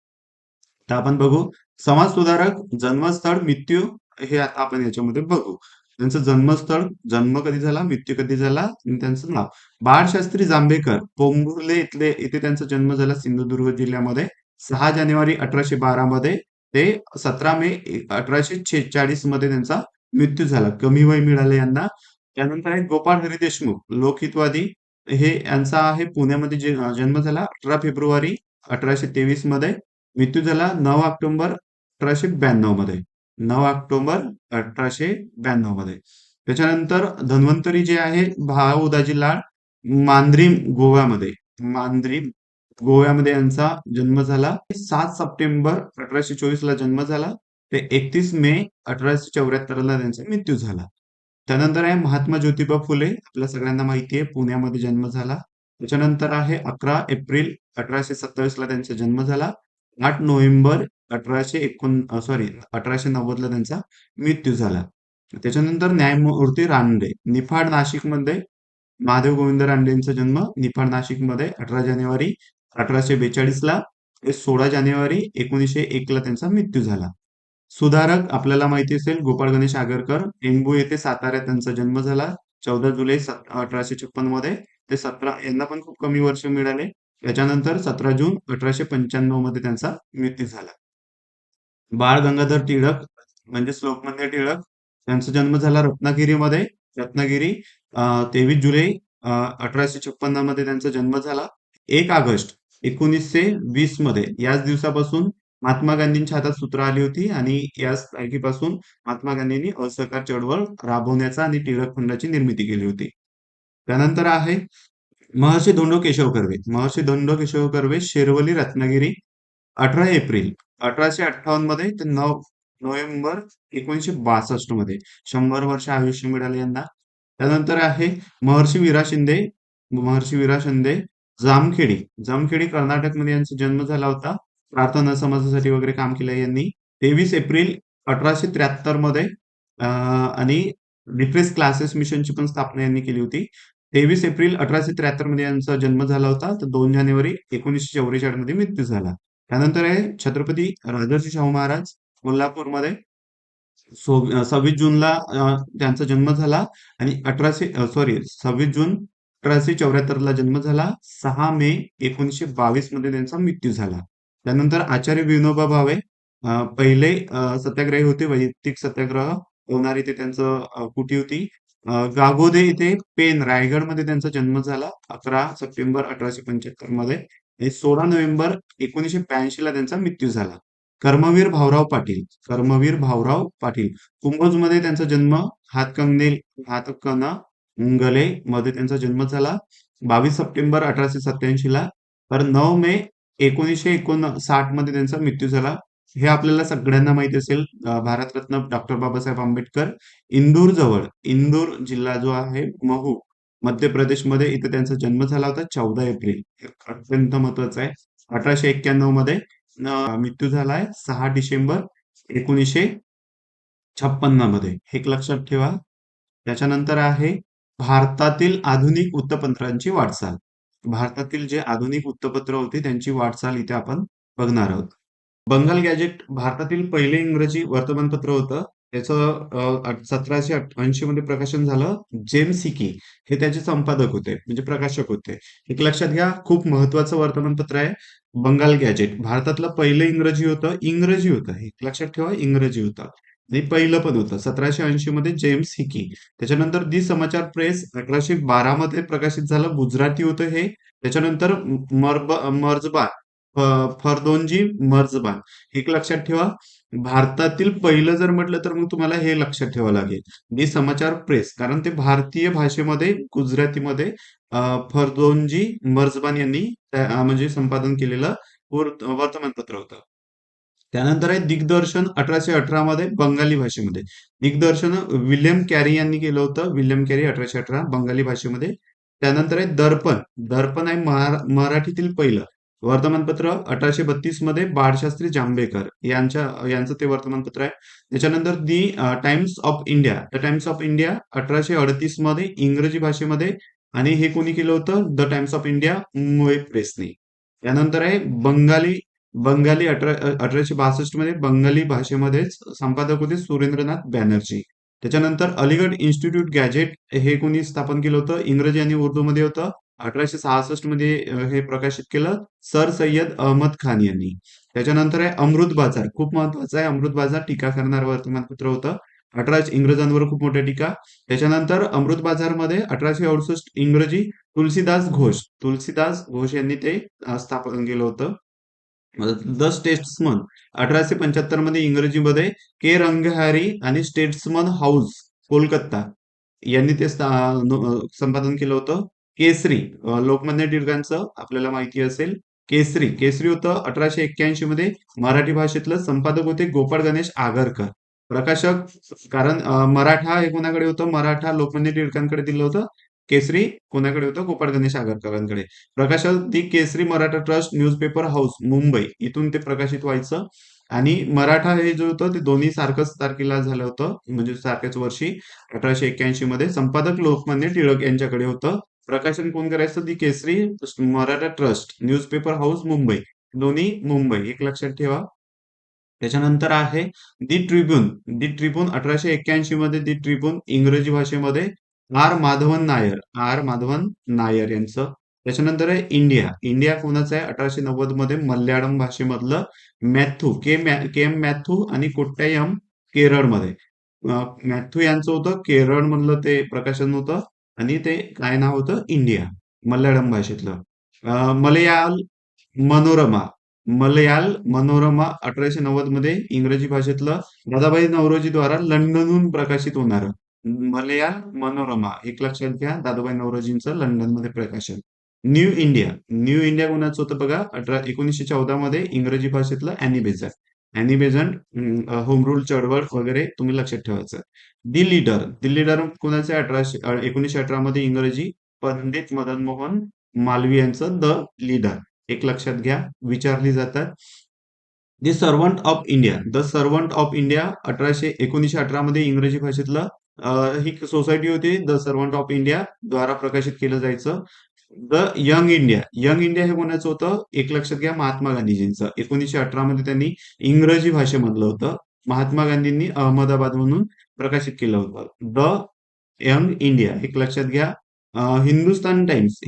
तर आपण बघू समाज सुधारक, जन्मस्थळ, मृत्यू, हे आता आपण याच्यामध्ये बघू. त्यांचं जन्मस्थळ, जन्म कधी झाला, मृत्यू कधी झाला आणि त्यांचं नाव. बाळशास्त्री जांभेकर पोंभुर्ले इथे त्यांचा जन्म झाला सिंधुदुर्ग जिल्ह्यामध्ये 6 जानेवारी 1812 मध्ये ते 17 मे 1846 मध्ये त्यांचा मृत्यू झाला. कमी वय मिळालं यांना. त्यानंतर आहे गोपाळ हरी देशमुख, लोकहितवादी. हे यांचा आहे पुण्यामध्ये जन्म झाला 18 फेब्रुवारी 1823 मध्ये. मृत्यू झाला 9 ऑक्टोबर 1892 मध्ये. 9 ऑक्टोबर 1892 मध्ये. त्याच्यानंतर धन्वंतरी जे आहे भाऊ उदाजी लाड, मांद्रीम गोव्यामध्ये यांचा जन्म झाला. 7 सप्टेंबर 1824 ला जन्म झाला ते 31 मे 1874 ला त्यांचा मृत्यू झाला. त्यानंतर आहे महात्मा ज्योतिबा फुले, आपल्या सगळ्यांना माहिती आहे, पुण्यामध्ये जन्म झाला. त्याच्यानंतर आहे 11 एप्रिल 1827 ला त्यांचा जन्म झाला. 8 नोव्हेंबर 1890 ला त्यांचा मृत्यू झाला. त्याच्यानंतर न्यायमूर्ती रानडे, निफाड नाशिकमध्ये महादेव गोविंद रानडे यांचा जन्म निफाड नाशिकमध्ये 18 जानेवारी 1842 ला. 16 जानेवारी 1901 ला त्यांचा मृत्यू झाला. सुधारक आपल्याला माहिती असेल गोपाळ गणेश आगरकर, टेंभू येथे साताऱ्यात त्यांचा जन्म झाला. 14 जुलै 1856 मध्ये. ते 17 यांना पण खूप कमी वर्ष मिळाले. त्याच्यानंतर 17 जून 1895 मध्ये त्यांचा मृत्यू झाला. बाळ गंगाधर टिळक म्हणजे लोकमान्य टिळक, त्यांचा जन्म झाला रत्नागिरीमध्ये. रत्नागिरी 23 जुलै 1856 मध्ये त्यांचा जन्म झाला. 1 ऑगस्ट 1920 मध्ये याच दिवसापासून महात्मा गांधींच्या हातात सूत्र आली होती आणि याच तारखेपासून महात्मा गांधींनी असहकार चळवळ राबवण्याचा आणि टिळक फंडाची निर्मिती केली होती. त्यानंतर आहे महर्षी धोंडो केशव कर्वे. महर्षी धोंडो केशव कर्वे, शिरवली, रत्नागिरी. 18 एप्रिल 1858 मध्ये ते 9 नोव्हेंबर 1962 मध्ये. 100 वर्ष आयुष्य मिळाले यांना. त्यानंतर आहे महर्षी वीरा शिंदे. महर्षी वीरा शिंदे, जामखेडी. जामखेडी कर्नाटकमध्ये यांचा जन्म झाला होता. प्रार्थना समाजासाठी वगैरे काम केलं यांनी. 23 एप्रिल 1873 मध्ये आणि डिप्रेस क्लासेस मिशनची पण स्थापना यांनी केली होती. 23 एप्रिल 1873 मध्ये यांचा जन्म झाला होता. तर 2 जानेवारी 1944 मध्ये मृत्यू झाला. त्यानंतर आहे छत्रपती राजर्षी शाहू महाराज, कोल्हापूरमध्ये. 26 जूनला त्यांचा जन्म झाला आणि 26 जून 1874 ला जन्म झाला. 6 मे 1922 मध्ये त्यांचा मृत्यू झाला. त्यानंतर आचार्य विनोबा भावे, पहिले सत्याग्रही होते, वैयक्तिक सत्याग्रह होणार इथे त्यांचं कुटी होती. गागोदे इथे पेन, रायगडमध्ये त्यांचा जन्म झाला. 11 सप्टेंबर 1875 मध्ये आणि 16 नोव्हेंबर 1982 ला त्यांचा मृत्यू झाला. कर्मवीर भाऊराव पाटील. कर्मवीर भाऊराव पाटील, कुंभोजमध्ये त्यांचा जन्म. हातकणंगले मध्ये त्यांचा जन्म झाला 22 सप्टेंबर 1887 ला. तर 9 मे 1959 मध्ये त्यांचा मृत्यू झाला. हे आपल्याला सगळ्यांना माहिती असेल, भारतरत्न डॉक्टर बाबासाहेब आंबेडकर. इंदूर जवळ, इंदूर जिल्हा जो आहे महू, मध्य प्रदेशमध्ये, इथे त्यांचा जन्म झाला होता. 14 एप्रिल, अत्यंत महत्वाचं आहे. 1891 मध्ये मृत्यू झालाय. 6 डिसेंबर 1956 मध्ये. हे एक लक्षात ठेवा. त्याच्यानंतर आहे भारतातील आधुनिक वृत्तपत्रांची वाटचाल. भारतातील जे आधुनिक वृत्तपत्र होते त्यांची वाटचाल इथे आपण बघणार आहोत. बंगाल गॅजेट भारतातील पहिले इंग्रजी वर्तमानपत्र होतं. त्याचं 1780 मध्ये प्रकाशन झालं. जेम्स हिकी हे त्याचे संपादक होते, म्हणजे प्रकाशक होते. एक लक्षात घ्या, खूप महत्वाचं वर्तमानपत्र आहे बंगाल गॅजेट. भारतातलं पहिलं इंग्रजी होतं. इंग्रजी होतं, हे लक्षात ठेवा, इंग्रजी होतं आणि पहिलं पण होतं 1780 मध्ये जेम्स हिकी. त्याच्यानंतर दी समाचार प्रेस 1812 मध्ये प्रकाशित झालं. गुजराती होतं हे. त्याच्यानंतर मर्जबान, फरदोनजी मर्जबान. एक लक्षात ठेवा, भारतातील पहिलं जर म्हटलं तर मग तुम्हाला हे लक्षात ठेवावं लागेल, दी समाचार प्रेस, कारण ते भारतीय भाषेमध्ये गुजरातीमध्ये फरदोनजी मर्जबान यांनी म्हणजे संपादन केलेलं वर्तमानपत्र होतं. त्यानंतर आहे दिग्दर्शन 1818 मध्ये बंगाली भाषेमध्ये. दिग्दर्शन विल्यम कॅरी यांनी केलं होतं. विल्यम कॅरी 1818 बंगाली भाषेमध्ये. त्यानंतर आहे दर्पण. दर्पण आहे मराठीतील पहिलं वर्तमानपत्र. 1832 मध्ये बाळशास्त्री जांभेकर यांचं ते वर्तमानपत्र आहे. त्याच्यानंतर the Times of India. The Times of India 1838 मध्ये इंग्रजी भाषेमध्ये, आणि हे कोणी केलं होतं? The Times of India, Mumbai प्रेसने. त्यानंतर आहे बंगाली 1862 मध्ये बंगाली भाषेमध्येच संपादक होते सुरेंद्रनाथ बॅनर्जी. त्याच्यानंतर अलीगढ इन्स्टिट्यूट गॅजेट हे कोणी स्थापन केलं होतं? इंग्रजी आणि उर्दू मध्ये होतं. 1866 मध्ये हे प्रकाशित केलं सर सय्यद अहमद खान यांनी. त्याच्यानंतर आहे अमृत बाजार, खूप महत्वाचं आहे. अमृत बाजार टीका करणारं वर्तमानपत्र होतं. इंग्रजांवर खूप मोठ्या टीका. त्याच्यानंतर अमृत बाजार मध्ये 1868 इंग्रजी तुलसीदास घोष यांनी ते स्थापन केलं होतं. द स्टेट्समन 1875 मध्ये इंग्रजीमध्ये के रंगहारी आणि स्टेट्समन हाऊस कोलकाता यांनी ते संपादन केलं होतं. केसरी लोकमान्य टिळकांचं आपल्याला माहिती असेल. केसरी होतं 1881 मध्ये. मराठी भाषेतलं संपादक होते गोपाळ गणेश आगरकर. प्रकाशक, कारण मराठा हे कोणाकडे होतं? मराठा लोकमान्य टिळकांकडे दिलं होतं. केसरी कोणाकडे होतं? गोपाळ गणेश आगरकरांकडे. प्रकाशक the Kesari Maratha Trust Newspaper House Mumbai इथून ते प्रकाशित व्हायचं. आणि मराठा हे जे होतं ते दोन्ही सारखंच तारखेला झालं होतं, म्हणजे सारख्याच वर्षी 1881 मध्ये. संपादक लोकमान्य टिळक यांच्याकडे होतं. प्रकाशन कोण करायचं? The Kesari Maratha Trust Newspaper House Mumbai, दोन्ही मुंबई, एक लक्षात ठेवा. त्याच्यानंतर आहे दी ट्रिब्यून. दी ट्रिब्यून 1881 मध्ये दी ट्रिब्यून इंग्रजी भाषेमध्ये आर माधवन नायर यांचं. त्याच्यानंतर आहे इंडिया. इंडिया कोणाचं आहे? 1890 मध्ये मल्याळम भाषेमधलं मॅथ्यू के एम मॅथ्यू आणि कोट्टायम केरळमध्ये. मॅथ्यू यांचं होतं केरळ मधलं ते प्रकाशन होतं. आणि ते काय नाव होतं? इंडिया, मल्याळम भाषेतलं. मलयाळ मनोरमा. मलयाळ मनोरमा 1890 मध्ये इंग्रजी भाषेतलं दादाभाई नौरोजी द्वारा लंडनहून प्रकाशित होणारं मलयाळ मनोरमा, एक लक्षात घ्या. दादाभाई नौरोजींचं लंडन मध्ये प्रकाशन. New India. न्यू इंडिया कोणाचं होतं बघा? 1914 मध्ये इंग्रजी भाषेतलं अॅनी बेझंट होम रूल चळवळ वगैरे तुम्ही लक्षात ठेवायचं. दी लीडर कोणाचं आहे? 1918 मध्ये इंग्रजी पंडित मदन मोहन मालवीय यांचं द लीडर, एक लक्षात घ्या. विचारली जातात. The Servant of India. The Servant of India 1918 मध्ये इंग्रजी भाषेतलं ही सोसायटी होती. द सर्वंट ऑफ इंडिया द्वारा प्रकाशित केलं जायचं. The Young India. Young India हे कोणाचं होतं? एक लक्षात घ्या, महात्मा गांधीजींचं. 1918 मध्ये त्यांनी इंग्रजी भाषेमधलं होतं. महात्मा गांधींनी अहमदाबाद म्हणून प्रकाशित केलं होतं. द यंग इंडिया, एक लक्षात घ्या. हिंदुस्तान टाइम्स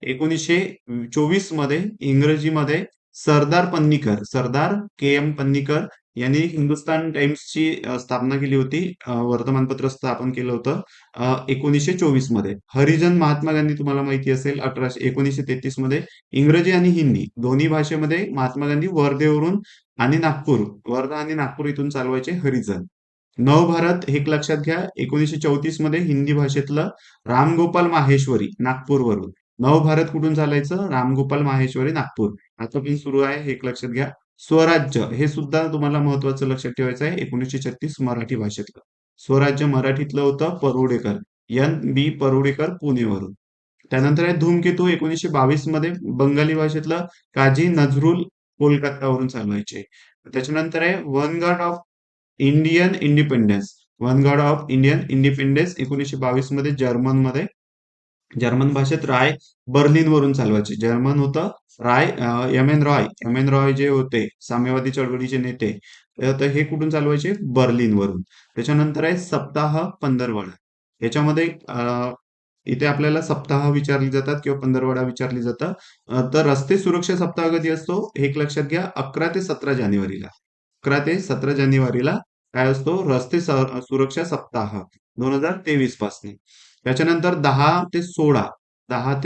1924 मध्ये इंग्रजीमध्ये सरदार के एम पन्नीकर यांनी हिंदुस्तान टाइम्सची स्थापना केली होती. वर्तमानपत्र स्थापन केलं होतं 1924 मध्ये. हरिजन महात्मा गांधी तुम्हाला माहिती असेल, 1933 मध्ये. इंग्रजी आणि हिंदी दोन्ही भाषेमध्ये महात्मा गांधी वर्धा आणि नागपूर इथून चालवायचे हरिजन. नवभारत हे एक लक्षात घ्या. 1934 मध्ये हिंदी भाषेतलं रामगोपाल माहेश्वरी नागपूरवरून. नवभारत कुठून चालायचं? रामगोपाल माहेश्वरी नागपूर. आता पण सुरू आहे, हे एक लक्षात घ्या. स्वराज्य हे सुद्धा तुम्हाला महत्वाचं लक्षात ठेवायचं आहे. 1936 मराठी भाषेतलं. स्वराज्य मराठीतलं होतं परुडेकर, NB परुडेकर पुणेवरून. त्यानंतर आहे धूमकेतू 1922 मध्ये बंगाली भाषेतलं काझी नजरुल कोलकातावरून चालवायचे. त्याच्यानंतर आहे वनगार्ड ऑफ इंडियन इंडिपेंडन्स 1922 मध्ये जर्मन भाषेत राय बर्लिन वरून चालवायचे. जर्मन होतं राय एम एन रॉय जे होते साम्यवादी चळवळीचे नेते, तर हे कुठून चालवायचे? बर्लिन वरून. त्याच्यानंतर आहे सप्ताह पंधरवडा. याच्यामध्ये इथे आपल्याला सप्ताह विचारली जातात किंवा पंधरवडा विचारली जातात. तर रस्ते सुरक्षा सप्ताह कधी असतो? हे एक लक्षात घ्या. 11 ते 17 जानेवारीला. 11 ते 17 जानेवारीला काय असतो? रस्ते सुरक्षा सप्ताह 2023 पासून. त्याच्यानंतर 10 ते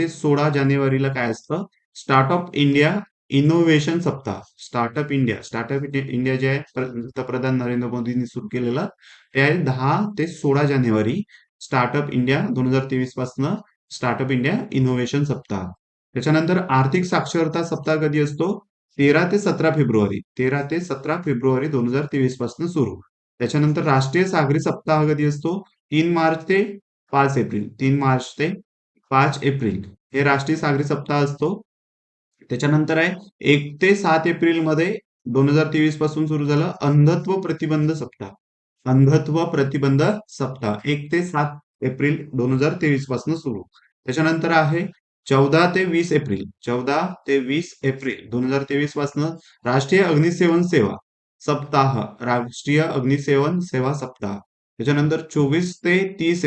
16 जानेवारीला काय असतं? स्टार्टअप इंडिया इनोव्हेशन सप्ताह. स्टार्टअप इंडिया जे आहे पंतप्रधान नरेंद्र मोदींनी सुरू केलेलं, ते आहे 10 ते 16 जानेवारी. स्टार्टअप इंडिया 2023 पासून स्टार्टअप इंडिया इनोव्हेशन सप्ताह. त्याच्यानंतर आर्थिक साक्षरता सप्ताह कधी असतो? 13 ते 17 फेब्रुवारी 2023 पासून सुरू. त्याच्यानंतर राष्ट्रीय सागरी सप्ताह कधी असतो? 3 मार्च ते 5 एप्रिल हे राष्ट्रीय सागरी सप्ताह असतो. त्याच्यानंतर आहे 1 ते 7 एप्रिल मध्ये 2023 पासून सुरू झालं अंधत्व प्रतिबंध सप्ताह 1 ते 7 एप्रिल 2023 पासून सुरू. त्याच्यानंतर आहे 14 ते 20 एप्रिल 2023 पासून राष्ट्रीय अग्निसेवन सेवा सप्ताह. त्याच्यानंतर 24 ते 30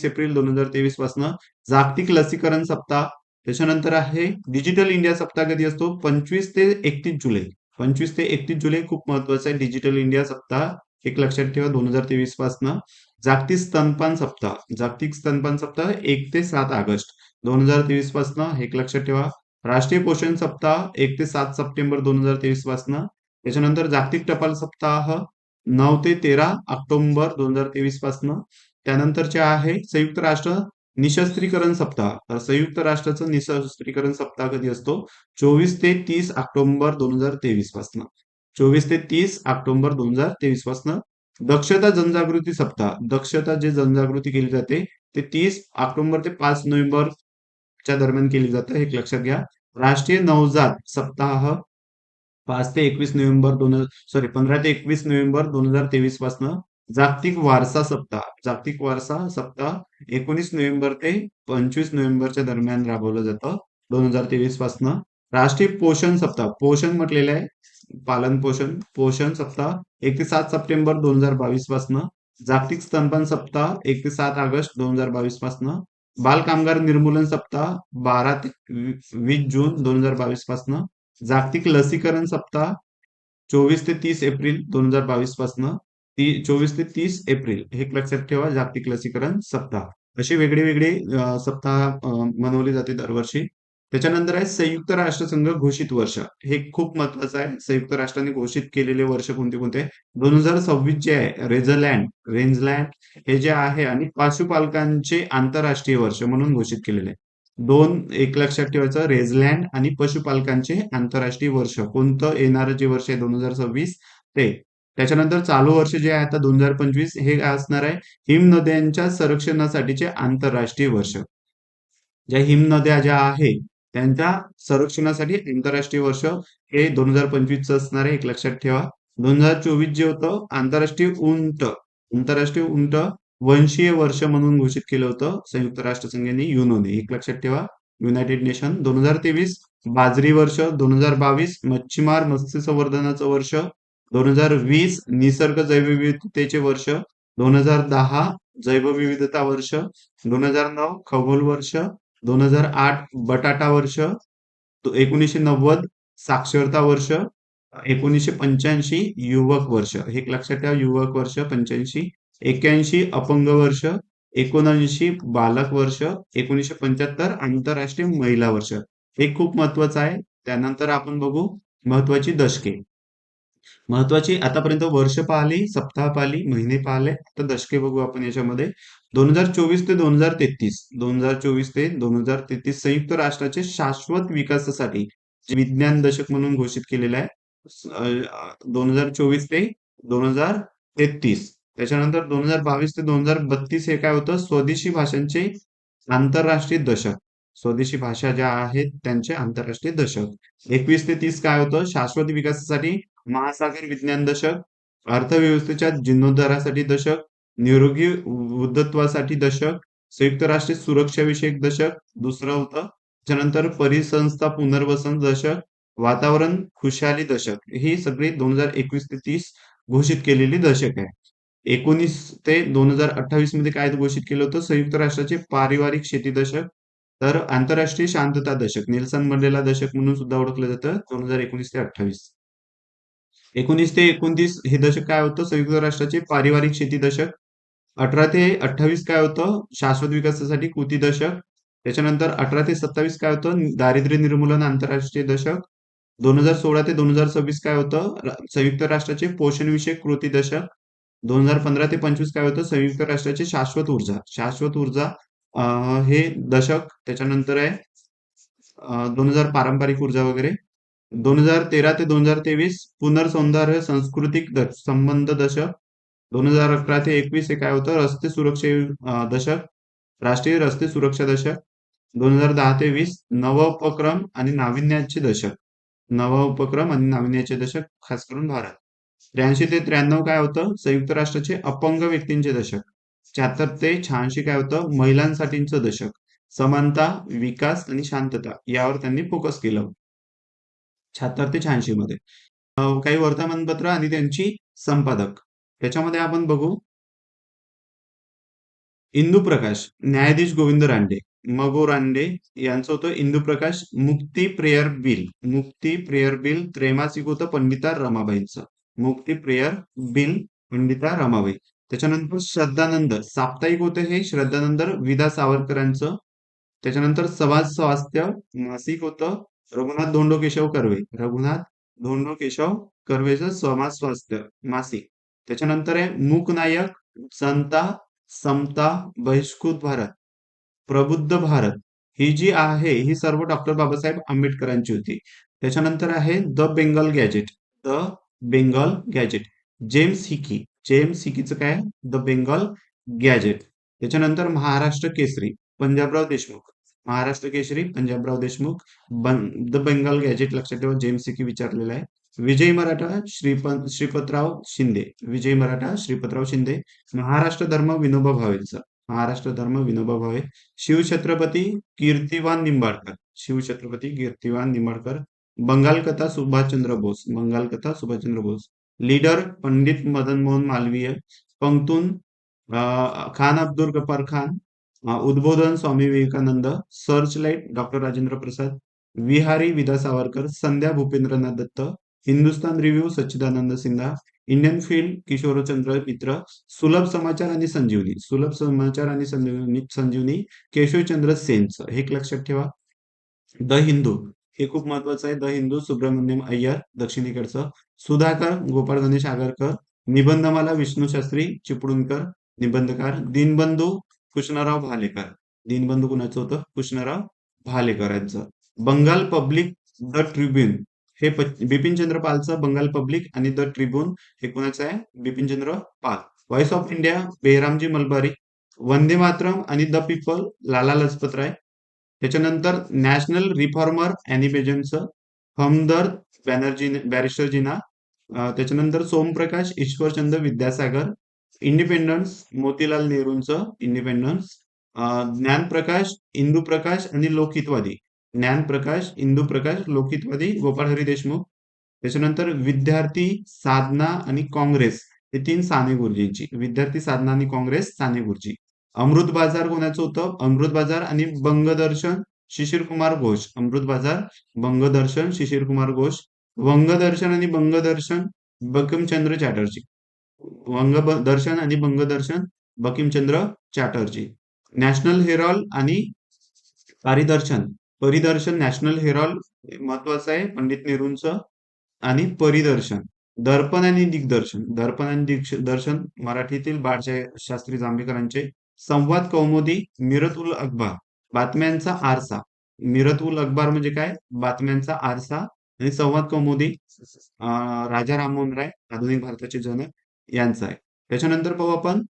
एप्रिल 2023 पासून जागतिक लसीकरण सप्ताह. त्याच्यानंतर आहे डिजिटल इंडिया सप्ताह कधी असतो? 25 ते 31 जुलै खूप महत्वाचा आहे डिजिटल इंडिया सप्ताह, एक लक्षात ठेवा. 2023 पासून जागतिक स्तनपान सप्ताह 1 ते 7 ऑगस्ट 2023 पासून, एक लक्षात ठेवा. राष्ट्रीय पोषण सप्ताह 1 ते 7 सप्टेंबर 2023 पासून. त्याच्यानंतर जागतिक टपाल सप्ताह 9 ते 13 ऑक्टोबर 2023 पासून. त्यानंतरचे आहे संयुक्त राष्ट्र निशस्त्रीकरण सप्ताह. तर संयुक्त राष्ट्राचं निशस्त्रीकरण सप्ताह कधी असतो? 24 ते 30 ऑक्टोबर 2023 पासून. 24 ते 30 ऑक्टोबर 2023 पासून. दक्षता जनजागृती सप्ताह, दक्षता जे जनजागृती केली जाते ते 30 ऑक्टोबर ते 5 नोव्हेंबरच्या दरम्यान केली जाते, हे एक लक्षात घ्या. राष्ट्रीय नवजात सप्ताह 15 ते 21 नोव्हेंबर 2023 पासून. जागतिक वारसा सप्ताह, जागतिक वारसा सप्ताह 19 नोव्हेंबर ते 25 नोव्हेंबरच्या दरम्यान राबवलं जातं 2023 पासून. राष्ट्रीय पोषण सप्ताह, पोषण म्हटलेलं आहे, पालन पोषण, पोषण सप्ताह 1 ते 7 सप्टेंबर 2022 पासून. जागतिक स्तनपान सप्ताह 1 ते 7 ऑगस्ट 2022 पासून. बाल कामगार निर्मूलन सप्ताह 12 ते 20 जून 2022 पासून. जागतिक लसीकरण सप्ताह 24 ते 30 एप्रिल 2022 पासून. 24 ते 30 एप्रिल हे एक लक्षात ठेवा, जागतिक लसीकरण सप्ताह. असे वेगळे वेगळे सप्ताह मनवले जाते दरवर्षी. त्याच्यानंतर आहे संयुक्त राष्ट्रसंघ घोषित वर्ष. हे खूप महत्वाचं आहे. संयुक्त राष्ट्राने घोषित केलेले वर्ष कोणते कोणते? 2026 जे आहे रेंजलँड हे जे आहे, आणि पशुपालकांचे आंतरराष्ट्रीय वर्ष म्हणून घोषित केलेले आहे. एक लक्षात ठेवायचं, रेझलँड आणि पशुपालकांचे आंतरराष्ट्रीय वर्ष कोणतं येणारं जे वर्ष आहे 2026 ते. त्याच्यानंतर चालू वर्ष जे आहे आता 2025 हे काय असणार आहे? हिम नद्यांच्या संरक्षणासाठीचे आंतरराष्ट्रीय वर्ष. ज्या हिमनद्या ज्या आहेत त्यांच्या संरक्षणासाठी आंतरराष्ट्रीय वर्ष हे 2025 असणार आहे, एक लक्षात ठेवा. 2024 जे होतं आंतरराष्ट्रीय उंट वंशीय वर्ष म्हणून घोषित केलं होतं संयुक्त राष्ट्रसंघाने, युनोने, एक लक्षात ठेवा, युनायटेड नेशन. 2023 बाजरी वर्ष. 2022 मच्छीमार मत्स्य संवर्धनाचं वर्ष. 2020 निसर्ग जैवविविधतेचे वर्ष. 2010 जैवविविधता वर्ष. 2009 खगोल वर्ष. 2008 बटाटा वर्ष. 1990 साक्षरता वर्ष. 1985 युवक वर्ष, हे एक लक्षात ठेवा, युवक वर्ष 85. 81 अपंग वर्ष. 79 बालक वर्ष. 1975 आंतरराष्ट्रीय महिला वर्ष. हे खूप महत्वाचं आहे. त्यानंतर आपण बघू महत्वाची दशके. महत्वाची आतापर्यंत वर्ष पाहिली, सप्ताह पाहिली, महिने पाहिले, तर दशके बघू आपण याच्यामध्ये. 2024 ते 2033, 2024 ते 2033 संयुक्त राष्ट्राचे शाश्वत विकासासाठी विज्ञान दशक म्हणून घोषित केलेलं आहे. 2024 ते 2033. त्याच्यानंतर 2022 ते 2032 हे काय होतं? स्वदेशी भाषांचे आंतरराष्ट्रीय दशक. स्वदेशी भाषा ज्या आहेत त्यांचे आंतरराष्ट्रीय दशक. 21 ते 30 काय होतं? शाश्वत विकासासाठी महासागर विज्ञान दशक. अर्थव्यवस्थेच्या जीर्णोद्धारासाठी दशक. निरोगी वृद्धत्वासाठी दशक. संयुक्त राष्ट्र सुरक्षा विषयक दशक दुसरं होतं. त्याच्यानंतर परिसंस्था पुनर्वसन दशक. वातावरण खुशाली दशक. ही सगळी 2021 ते 30 घोषित केलेली दशक आहे. 19 ते 2028 मध्ये काय घोषित केलं होतं? संयुक्त राष्ट्राचे पारिवारिक शेती दशक. तर आंतरराष्ट्रीय शांतता दशक, नेल्सन मंडेला दशक म्हणून सुद्धा ओळखलं जातं, 2019 ते 28. 19 ते 29 हे दशक काय होतं? संयुक्त राष्ट्राचे पारिवारिक शेती दशक. 18 ते 28 काय होतं? शाश्वत विकासासाठी कृती दशक. त्याच्यानंतर 18 ते 27 काय होतं? दारिद्र्य निर्मूलन आंतरराष्ट्रीय दशक. 2016 ते 2026 काय होतं? संयुक्त राष्ट्राचे पोषण विषयक कृती दशक. 2015 ते 25 काय होतं? संयुक्त राष्ट्राचे शाश्वत ऊर्जा हे दशक. त्याच्यानंतर आहे 2000 पारंपरिक ऊर्जा वगैरे. 2013 ते 2023 पुनर्सौंदर्य सांस्कृतिक संबंध दशक. 2011 ते 21 हे काय होतं? रस्ते सुरक्षे दशक, राष्ट्रीय रस्ते सुरक्षा दशक. 2010 ते 20 नवोपक्रम आणि नाविन्याचे दशक, दशक, खास करून भारत. 83 ते 93 काय होतं? संयुक्त राष्ट्राचे अपंग व्यक्तींचे दशक. 74 ते 86 काय होतं? महिलांसाठीचं दशक. समानता, विकास आणि शांतता यावर त्यांनी फोकस केलं 76 ते 86 मध्ये. काही वर्तमानपत्र आणि त्यांची संपादक. त्याच्यामध्ये आपण बघू इंदुप्रकाश, न्यायाधीश गोविंद रानडे, मगो रानडे यांचं होतं इंदुप्रकाश. मुक्ती प्रेयर बिल त्रैमासिक होतं पंडिता रमाबाईंचं. मुक्ती प्रेयर बिल पंडिता रमाबाई. त्याच्यानंतर श्रद्धानंद साप्ताहिक होतं हे श्रद्धानंद विदा सावरकरांचं. त्याच्यानंतर समाज स्वास्थ्य मासिक होतं रघुनाथ धोंडो केशव कर्वेचं समाज स्वास्थ्य मासिक. त्याच्यानंतर आहे मूकनायक, जनता, समता, बहिष्कृत भारत, प्रबुद्ध भारत. ही जी आहे ही सर्व डॉक्टर बाबासाहेब आंबेडकरांची होती. त्याच्यानंतर आहे the Bengal Gazette, Bengal Gazette. James हिकीचं काय? The Bengal Gazette. त्याच्यानंतर महाराष्ट्र केसरी पंजाबराव देशमुख. महाराष्ट्र केसरी पंजाबराव देशमुख. द बेंगॉल गॅजेट लक्षात ठेवा, जेम्स हिकी विचारलेला आहे. विजयी मराठा श्रीपतराव शिंदे. विजयी मराठा श्रीपतराव शिंदे. महाराष्ट्र धर्म विनोबा भावेंचा. महाराष्ट्र धर्म विनोबा भावे. शिवछत्रपती कीर्तिवान निंबाळकर. शिवछत्रपती कीर्तिवान निंबाळकर. बंगाल कथा सुभाषचंद्र बोस. बंगाल कथा सुभाषचंद्र बोस. लीडर पंडित मदन मोहन मालवीय. पंक्तून खान अब्दुल गफ्फार खान. उद्बोधन स्वामी विवेकानंद. सर्चलाइट डॉक्टर राजेंद्र प्रसाद. विहारी विदा सावरकर. संध्या भूपेंद्रनाथ दत्त. हिंदुस्तान रिव्ह्यू सच्चिदानंद सिन्हा. इंडियन फील्ड किशोरचंद्र मित्र. सुलभ समाचार आणि संजीवनी. सुलभ समाचार आणि संजीवनी केशवचंद्र सेनचं. हे एक लक्षात ठेवा. द हिंदू हे खूप महत्वाचं आहे. द हिंदू सुब्रमण्यम अय्यर दक्षिणेकडचं. सुधाकर गोपाळ गणेश आगरकर. निबंधमाला विष्णू शास्त्री चिपळूणकर निबंधकार. दीनबंधू कृष्णराव भालेकर. दीनबंधू कुणाचं होतं? कृष्णराव भालेकर यांचं. बंगाल पब्लिक द ट्रिब्यून हे बिपिनचंद्र पालचं. बंगाल पब्लिक आणि द ट्रिब्यून हे कुणाचं आहे? Bipinchandra Pal. Voice of India Behramji Malabari. Vande Mataram आणि द पीपल लाला लजपत राय. त्याच्यानंतर नॅशनल रिफॉर्मर अॅनी बेजंटचं. हमदर्द बॅरिस्टर जिना. त्याच्यानंतर सोमप्रकाश ईश्वरचंद्र विद्यासागर. इंडिपेंडन्स मोतीलाल नेहरूंचं इंडिपेंडन्स. ज्ञानप्रकाश इंदुप्रकाश आणि लोकहितवादी. ज्ञानप्रकाश इंदुप्रकाश लोकहितवादी गोपाळहरी देशमुख. त्याच्यानंतर विद्यार्थी साधना आणि काँग्रेस हे 3 साने गुरुजींची. विद्यार्थी साधना आणि काँग्रेस साने गुरुजी. अमृत बाजार कोणाचं होतं? अमृत बाजार आणि बंगदर्शन शिशिर कुमार घोष. अमृत बाजार बंगदर्शन शिशिर कुमार घोष. वंगदर्शन आणि बंगदर्शन बंकिमचंद्र चॅटर्जी. वंगदर्शन आणि बंगदर्शन बंकिमचंद्र चॅटर्जी. नॅशनल हेरॉल्ड आणि परिदर्शन. परिदर्शन नॅशनल हेरॉल्ड महत्वाचं आहे पंडित नेहरूंचं. आणि परिदर्शन. दर्पण आणि दिग्दर्शन. दर्पण आणि दिग्दर्शन मराठीतील बाळशास्त्री जांभेकरांचे. संवाद कौमुदी मिरत उल अखबार बातम्यांचा आरसा. मिरत उल अखबार म्हणजे काय? बातम्यांचा आरसा. आणि संवाद कौमुदी राजा राममोहन राय आधुनिक भारताचे जनक यांचा आहे. त्याच्यानंतर पाहू आपण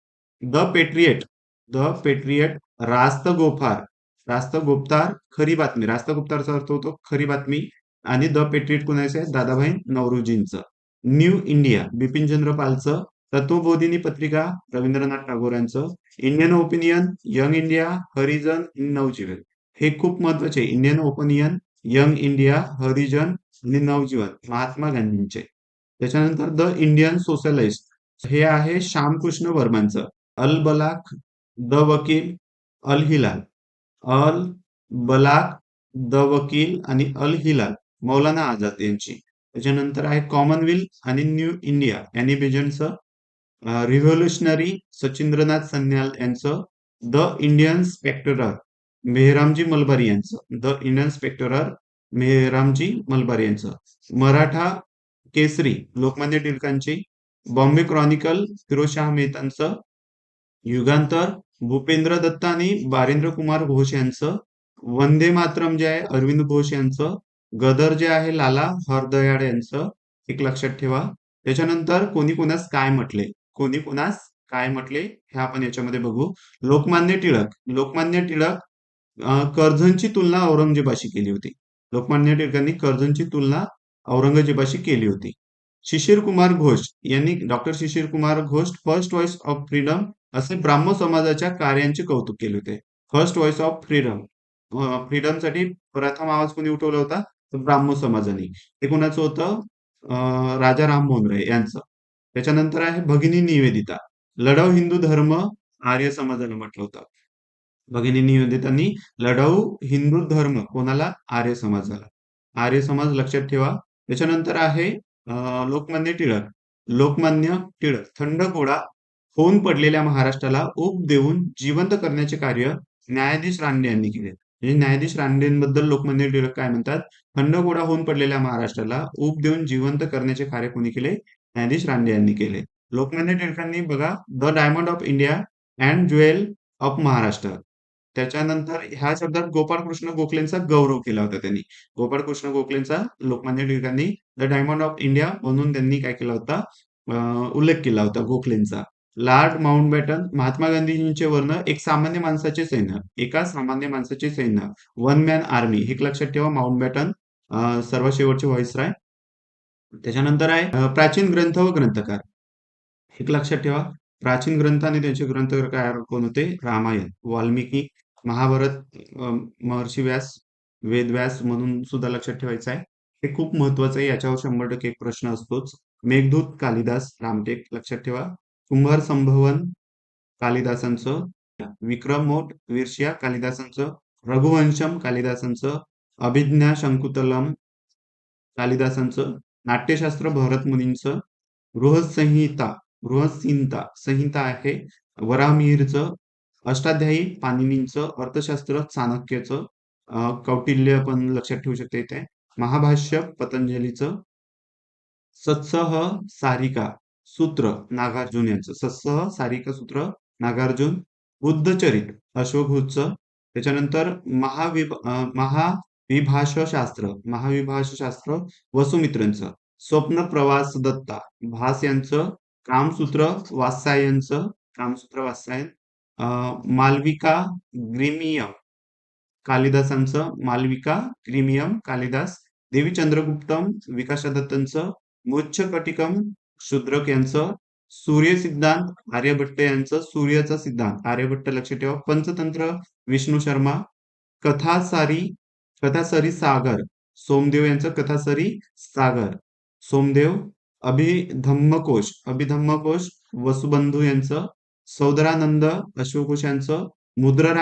द पेट्रियट. द पेट्रियट रास्त गोफार. रास्त गुप्तार खरी बातमी. रास्त गुप्तारचा अर्थ होतो खरी बातमी. आणि द पेट्रियट कुणाचं आहे? दादाभाई नौरोजींचं. न्यू इंडिया बिपिनचंद्र पालचं. तत्वबोधिनी पत्रिका रवींद्रनाथ टागोर यांचं. Indian Opinion Young India Harijan Navjivan. हे खूप महत्वाचे. Indian Opinion Young India Harijan आणि नवजीवन महात्मा गांधींचे. त्याच्यानंतर द इंडियन सोशलिस्ट हे आहे श्यामकृष्ण वर्मांचं. अल बलाक द वकील अल हिलाल. अल बलाक द वकील आणि अल हिलाल मौलाना आझाद यांची. त्याच्यानंतर आहे कॉमनवेल्थ आणि न्यू इंडिया अॅनी बेजंटचं. रिव्होल्युशनरी सचिंद्रनाथ सन्याल यांचं. The Indian Spectator Behramji Malabari यांचं. The Indian Spectator Behramji Malabari यांचं. मराठा केसरी लोकमान्य टिळकांची. बॉम्बे क्रॉनिकल फिरोजशाह मेहतांचं. युगांतर भूपेंद्र दत्त आणि बारेंद्र कुमार घोष यांचं. वंदे मातरम जे आहे अरविंद घोष यांचं. गदर जे आहे लाला हरदयाळ यांचं. एक लक्षात ठेवा. त्याच्यानंतर कोणी कोणास काय म्हटले. कोणी कोणास काय म्हटले हे आपण याच्यामध्ये बघू. लोकमान्य टिळक. लोकमान्य टिळक कर्झनची तुलना औरंगजेबाशी केली होती. लोकमान्य टिळकांनी कर्झनची तुलना औरंगजेबाशी केली होती. शिशिर कुमार घोष यांनी doctor Shishir Kumar Ghosh First Voice of Freedom असे ब्राह्मण समाजाच्या कार्यांचे कौतुक केले होते. First Voice of Freedom. फ्रीडमसाठी प्रथम आवाज कोणी उठवला होता? तर ब्राह्मण समाजाने. ते कोणाचं होतं? राजा राममोहन राय यांचं. त्याच्यानंतर आहे भगिनी निवेदिता. लढाऊ हिंदू धर्म आर्य समाजाला म्हटलं होतं. भगिनी निवेदितांनी लढाऊ हिंदू धर्म कोणाला? आर्य समाजाला. आर्य समाज लक्षात ठेवा. त्याच्यानंतर आहे लोकमान्य टिळक. लोकमान्य टिळक थंड गोळा होऊन पडलेल्या महाराष्ट्राला ऊब देऊन जिवंत करण्याचे कार्य न्यायाधीश रानडे यांनी केले. म्हणजे न्यायाधीश रानडेंबद्दल लोकमान्य टिळक काय म्हणतात? थंड गोळा होऊन पडलेल्या महाराष्ट्राला ऊब देऊन जिवंत करण्याचे कार्य कोणी केले? न्यायाधीश रानडे यांनी केले. लोकमान्य टिळकांनी बघा the diamond of India and jewel of Maharashtra. त्याच्यानंतर ह्या शब्दात गोपाळकृष्ण गोखलेंचा गौरव केला होता त्यांनी. गोपाळकृष्ण गोखलेंचा लोकमान्य टिळकांनी द डायमंड ऑफ इंडिया म्हणून त्यांनी काय केला होता, उल्लेख केला होता गोखलेंचा. लॉर्ड माउंटबॅटन, महात्मा गांधीजींचे वर्ण एक सामान्य माणसाचे सैन्य, एका सामान्य माणसाचे सैन्य, वन मॅन आर्मी. हे लक्षात ठेवा. माउंटबॅटन सर्वात शेवटचे व्हाईसराय. त्याच्यानंतर आहे प्राचीन ग्रंथ व ग्रंथकार. एक लक्षात ठेवा. प्राचीन ग्रंथ आणि त्यांचे ग्रंथकार कोण होते? रामायण, वाल्मिकी, महाभारत, महर्षी व्यास, वेदव्यास म्हणून सुद्धा लक्षात ठेवायचं आहे. हे खूप महत्वाचं आहे. याच्यावर 100% एक प्रश्न असतोच. मेघदूत कालिदास, रामटेक लक्षात ठेवा. कुंभार संभवन कालिदासांचं, विक्रमोट वीरशिया कालिदासांचं, रघुवंशम कालिदासांचं, अभिज्ञा शंकुतलम कालिदासांचं, नाट्यशास्त्र भरत मुनींचं, बृहत्संहिता संहिता आहे वराहमिहिरचं, अष्टाध्यायी पाणिनींचं, अर्थशास्त्र चाणक्यचं, कौटिल्य पण लक्षात ठेवू शकते इथे, महाभाष्य पतंजलीचं, सत्सह सारिका सूत्र नागार्जुन यांचं, सत्सह सारिका सूत्र नागार्जुन, बुद्धचरित अश्वघोषचं, त्याच्यानंतर महाविभाषशास्त्र वसुमित्रांचं, स्वप्न प्रवास दत्ता भास यांचं, कामसूत्र वात्स्यायन, मालविका ग्रीमियम कालिदासांचं, मालविका ग्रीमियम कालिदास, देवी चंद्रगुप्तम विकासदत्तांचं, मृच्छकटिकम शूद्रक यांचं, सूर्य सिद्धांत आर्यभट्ट यांचं, सूर्याचा सिद्धांत आर्यभट्ट लक्षात ठेवा. पंचतंत्र विष्णू शर्मा, कथासरी सागर सोमदेव यांचं, कथासरी सागर सोमदेव, अभिधम्मकोश वसुबंधू यांचं, सौदरानंद अश्वघोष यांचं, मुद्रा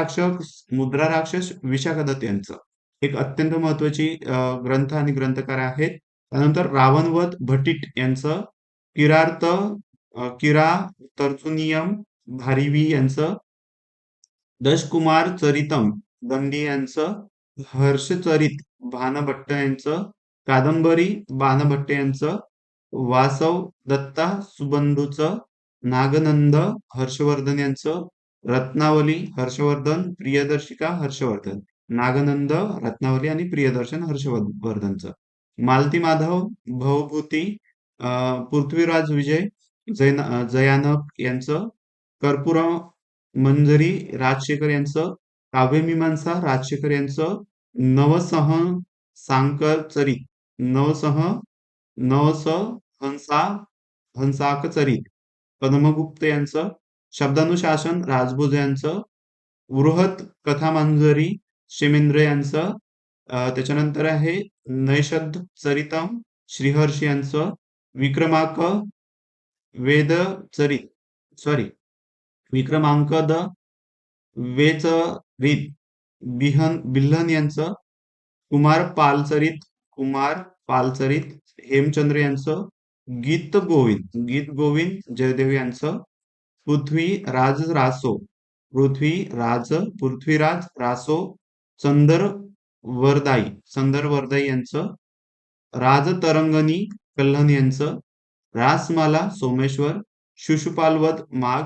राक्षस विशाखदत्त यांचं. एक अत्यंत महत्वाची ग्रंथ आणि ग्रंथकार आहेत. त्यानंतर रावणवध भट्टिट यांचं, किरा तर्जुनियम भारिवी यांचं, दशकुमार चरितम दंडी यांचं, हर्षचरित भानभट्ट यांचं, कादंबरी बाणभट्ट यांचं, वासव दत्ता सुबंधूचं, नागनंद हर्षवर्धन यांचं, रत्नावली हर्षवर्धन, प्रियदर्शिका हर्षवर्धन, नागनंद रत्नावली आणि प्रियदर्शन हर्षवर्धनचं, मालती माधव भवभूती, पृथ्वीराज विजय जयानक यांचं, कर्पूर मंजरी राजशेखर यांचं, काव्यमीमांसा राजशेखर यांचं, हंसाकचरित पद्मगुप्त यांचं, शब्दानुशासन राजभोज यांचं, बृहत कथामंजरी शेमेंद्र यांचं, त्याच्यानंतर आहे नैषध चरितम श्रीहर्ष यांचं, विक्रमांकद वेचरित बिल्हन यांचं, कुमार पालचरित हेमचंद्र यांचं, गीत गोविंद जयदेव यांचं, पृथ्वीराज रासो संदरवरदाई यांचं, राजतरंगणी कल्हण यांचं, रासमाला सोमेश्वर, शिशुपालवध माघ,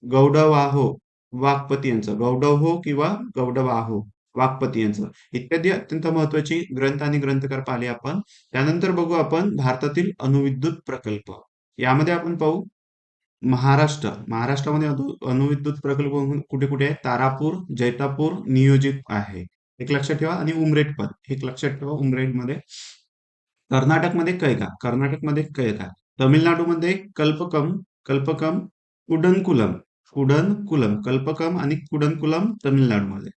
गौडवाहो वाघपती यांचं, गौडवाहो वाघपती यांचं, इत्यादी अत्यंत महत्वाची ग्रंथ आणि ग्रंथकार पाहिले आपण. त्यानंतर बघू आपण भारतातील अणुविद्युत प्रकल्प. यामध्ये आपण पाहू महाराष्ट्रामध्ये अणुविद्युत प्रकल्प कुठे कुठे आहे? तारापूर, जैतापूर नियोजित आहे, एक लक्षात ठेवा. आणि उमरेड पण एक लक्षात ठेवा. उमरेड मध्ये. कर्नाटकमध्ये कैगा, तमिळनाडूमध्ये कल्पकम, कुडनकुलम, कल्पकम आणि कुडनकुलम तमिळनाडूमध्ये,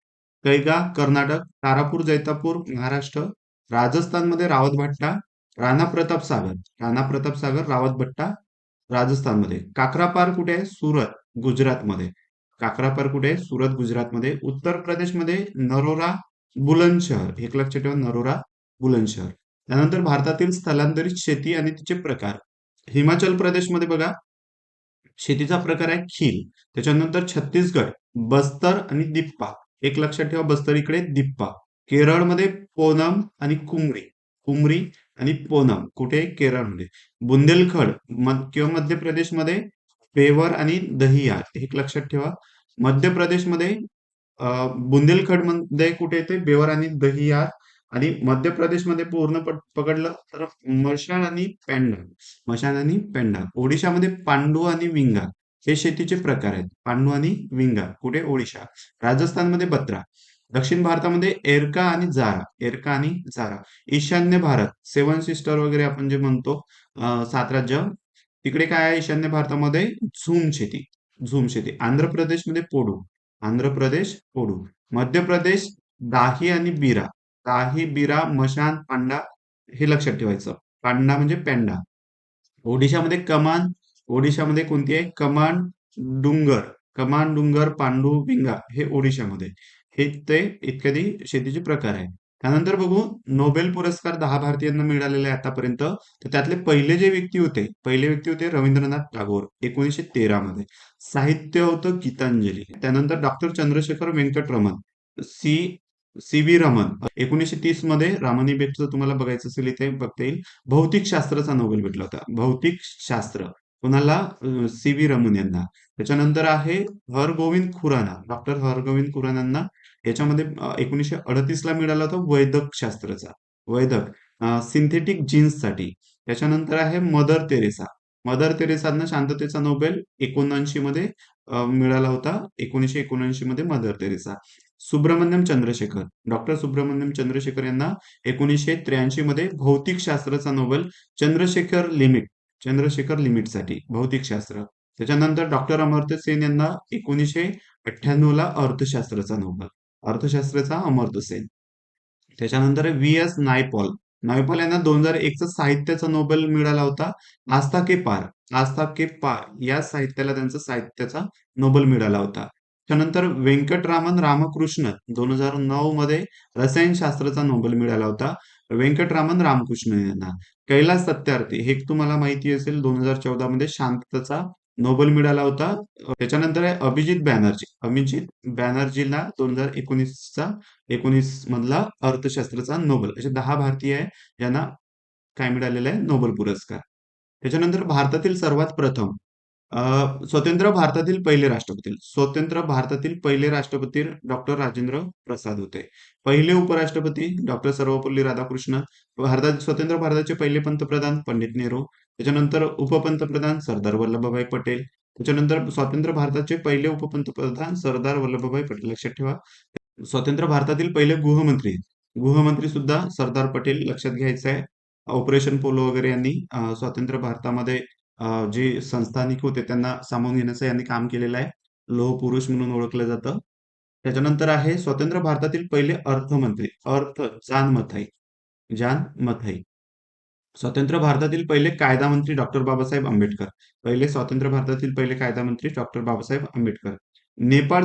कैगा कर्नाटक, तारापूर जैतापूर महाराष्ट्र, राजस्थानमध्ये रावतभट्टा, राणा प्रताप सागर रावतभट्टा राजस्थानमध्ये, काकरापार कुठे आहे? सुरत गुजरातमध्ये, उत्तर प्रदेशमध्ये नरोरा बुलंदशहर, एक लक्षात ठेवा, नरोरा बुलंदशहर. त्यानंतर भारतातील स्थलांतरित शेती आणि तिचे प्रकार. हिमाचल प्रदेशमध्ये बघा शेतीचा प्रकार आहे खील. त्याच्यानंतर छत्तीसगड बस्तर आणि दिप्पा, एक लक्षात ठेवा, बस्तर इकडे, दिप्पा. केरळमध्ये पोनम आणि कुमरी आणि पोनम, कुठे? केरळमध्ये. बुंदेलखंड किंवा मध्य प्रदेशमध्ये पेवर आणि दहिया, एक लक्षात ठेवा. मध्य प्रदेशमध्ये बुंदेलखंड मध्ये कुठे येते बेवर आणि दहियार, आणि मध्य प्रदेशमध्ये पूर्ण पकडलं तर मशाण आणि पेंडा. मशाण आणि पेंडा. ओडिशामध्ये पांडू आणि विंगा हे शेतीचे प्रकार आहेत. पांडू आणि विंगा कुठे? ओडिशा. राजस्थानमध्ये बत्रा. दक्षिण भारतामध्ये एरका आणि जारा. एरका आणि जारा. ईशान्य भारत, सेवन सिस्टर वगैरे आपण जे म्हणतो, सात राज्य, तिकडे काय आहे ईशान्य भारतामध्ये? झूम शेती. झूम शेती. आंध्र प्रदेशमध्ये पोडू. आंध्र प्रदेश पोडू. मध्य प्रदेश दाही आणि बिरा. दाही, बिरा, मशान, पांडा हे लक्षात ठेवायचं. पांडा म्हणजे पेंडा. ओडिशामध्ये कमान. ओडिशामध्ये कोणती आहे? कमान, डुंगर. कमान, डुंगर, पांडू, विंगा हे ओडिशामध्ये. हे ते इत्यादी शेतीचे प्रकार आहे. त्यानंतर बघू, नोबेल पुरस्कार 10 भारतीयांना मिळालेले आहे आतापर्यंत. तर त्यातले पहिले व्यक्ती होते रवींद्रनाथ टागोर 1913 मध्ये. साहित्य होतं गीतांजली. त्यानंतर doctor Chandrashekhar Venkataraman, C C V Raman, 1930 मध्ये रामनी बेटचं तुम्हाला बघायचं असेल इथे बघता येईल. भौतिक शास्त्राचा नोबेल भेटला होता. भौतिक शास्त्र कोणाला? सी व्ही रमन यांना. त्याच्यानंतर आहे हरगोविंद खुराना. डॉक्टर हरगोविंद खुरानांना याच्यामध्ये 1938 ला मिळाला होता वैद्यक शास्त्राचा. वैद्यक सिंथेटिक जीन्ससाठी. त्याच्यानंतर आहे मदर तेरेसा. मदर तेरेसांना शांततेचा नोबेल 79 मध्ये मिळाला होता. 1979 मध्ये Mother Teresa. Subrahmanyan Chandrasekhar. Doctor Subrahmanyan Chandrasekhar यांना 1983 मध्ये भौतिक शास्त्राचा नोबेल चंद्रशेखर लिमिटसाठी भौतिकशास्त्र. त्याच्यानंतर डॉक्टर अमर्त्य सेन यांना 1998 ला अर्थशास्त्राचा नोबेल. अर्थशास्त्राचा अमर्त्य सेन. त्याच्यानंतर व्ही एस नायपॉल. नायपॉल यांना 2001 चा साहित्याचा नोबेल मिळाला होता. आस्था के पार. आस्था के पार या साहित्याला त्यांचा साहित्याचा नोबेल मिळाला होता. त्यानंतर व्यंकटरामन रामकृष्ण 2009 मध्ये रसायनशास्त्राचा नोबेल मिळाला होता. व्यंकटरामन रामकृष्ण यांना. कैलास सत्यार्थी हे तुम्हाला माहिती असेल 2014 मध्ये शांततेचा नोबेल मिळाला होता. त्याच्यानंतर आहे अभिजित बॅनर्जी. अभिजित बॅनर्जीला 2019 मधला अर्थशास्त्राचा नोबेल. असे 10 भारतीय आहे ज्यांना काय मिळालेला आहे? नोबेल पुरस्कार. त्याच्यानंतर भारतातील सर्वात प्रथम स्वतंत्र भारतातील पहिले राष्ट्रपती डॉक्टर राजेंद्र प्रसाद होते. पहिले उपराष्ट्रपती डॉक्टर सर्वपल्ली राधाकृष्ण. स्वतंत्र भारताचे पहिले पंतप्रधान पंडित नेहरू. त्याच्यानंतर उपपंतप्रधान सरदार वल्लभभाई पटेल. त्याच्यानंतर स्वतंत्र भारताचे पहिले उपपंतप्रधान सरदार वल्लभभाई पटेल. लक्षात ठेवा. स्वतंत्र भारतातील पहिले गृहमंत्री सुद्धा सरदार पटेल. लक्षात घ्यायचं आहे. ऑपरेशन पोलो वगैरे यांनी स्वतंत्र भारतामध्ये जे संस्थानिक होते त्यांना सामावून घेण्याचं यांनी काम केलेलं आहे. लोह पुरुष म्हणून ओळखलं जातं. त्याच्यानंतर आहे स्वतंत्र भारतातील पहिले अर्थमंत्री जान मथाई. स्वतंत्र भारतातील पहिले कायदा मंत्री डॉक्टर बाबासाहेब आंबेडकर. स्वतंत्र भारतातील पहिले कायदा मंत्री डॉक्टर बाबासाहेब आंबेडकर. नेपाळ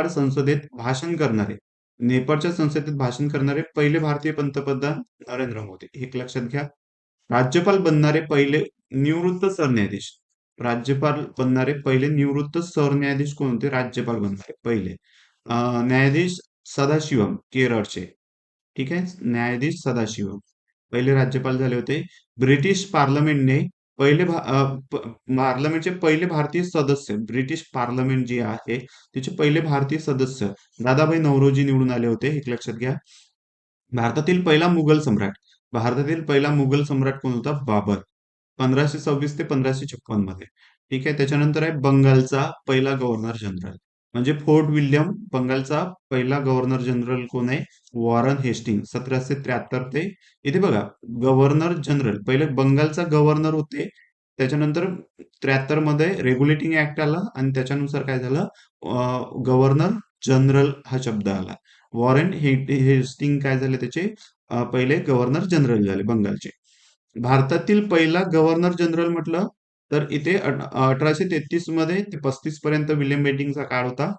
संसदेत भाषण करणारे नेपाळच्या संसदेत भाषण करणारे पहिले भारतीय पंतप्रधान नरेंद्र मोदी. हे लक्षात घ्या. राज्यपाल बनणारे पहिले निवृत्त सरन्यायाधीश. राज्यपाल बनणारे पहिले निवृत्त सरन्यायाधीश कोण होते? राज्यपाल बनणारे पहिले न्यायाधीश सदाशिवम केरळचे. ठीक आहे. न्यायाधीश सदाशिवम पहिले राज्यपाल झाले होते. ब्रिटिश पार्लमेंटने पार्लमेंटचे पहिले भारतीय सदस्य, ब्रिटिश पार्लमेंट जे आहे त्याचे पहिले भारतीय सदस्य दादाभाई नौरोजी निवडून आले होते. हे लक्षात घ्या. भारतातील पहिला मुघल सम्राट कोण होता? बाबर. 1526 ते 1556 मध्ये. ठीक आहे. त्याच्यानंतर आहे बंगालचा पहिला गव्हर्नर जनरल म्हणजे फोर्ट विल्यम. बंगालचा पहिला गव्हर्नर जनरल कोण आहे? Warren Hasting. 1773 ते इथे बघा गव्हर्नर जनरल. पहिले बंगालचा गव्हर्नर होते. त्याच्यानंतर 73 मध्ये रेग्युलेटिंग ऍक्ट आला आणि त्याच्यानुसार काय झालं? गव्हर्नर जनरल हा शब्द आला. वॉरन हेस्टिंग काय झाले? त्याचे पहिले गव्हर्नर जनरल झाले बंगालचे. भारतातील पहिला गव्हर्नर जनरल म्हटलं तर इथे 1833 मध्ये ते 35 पर्यंत विल्यम बेंटिंकचा काळ होता.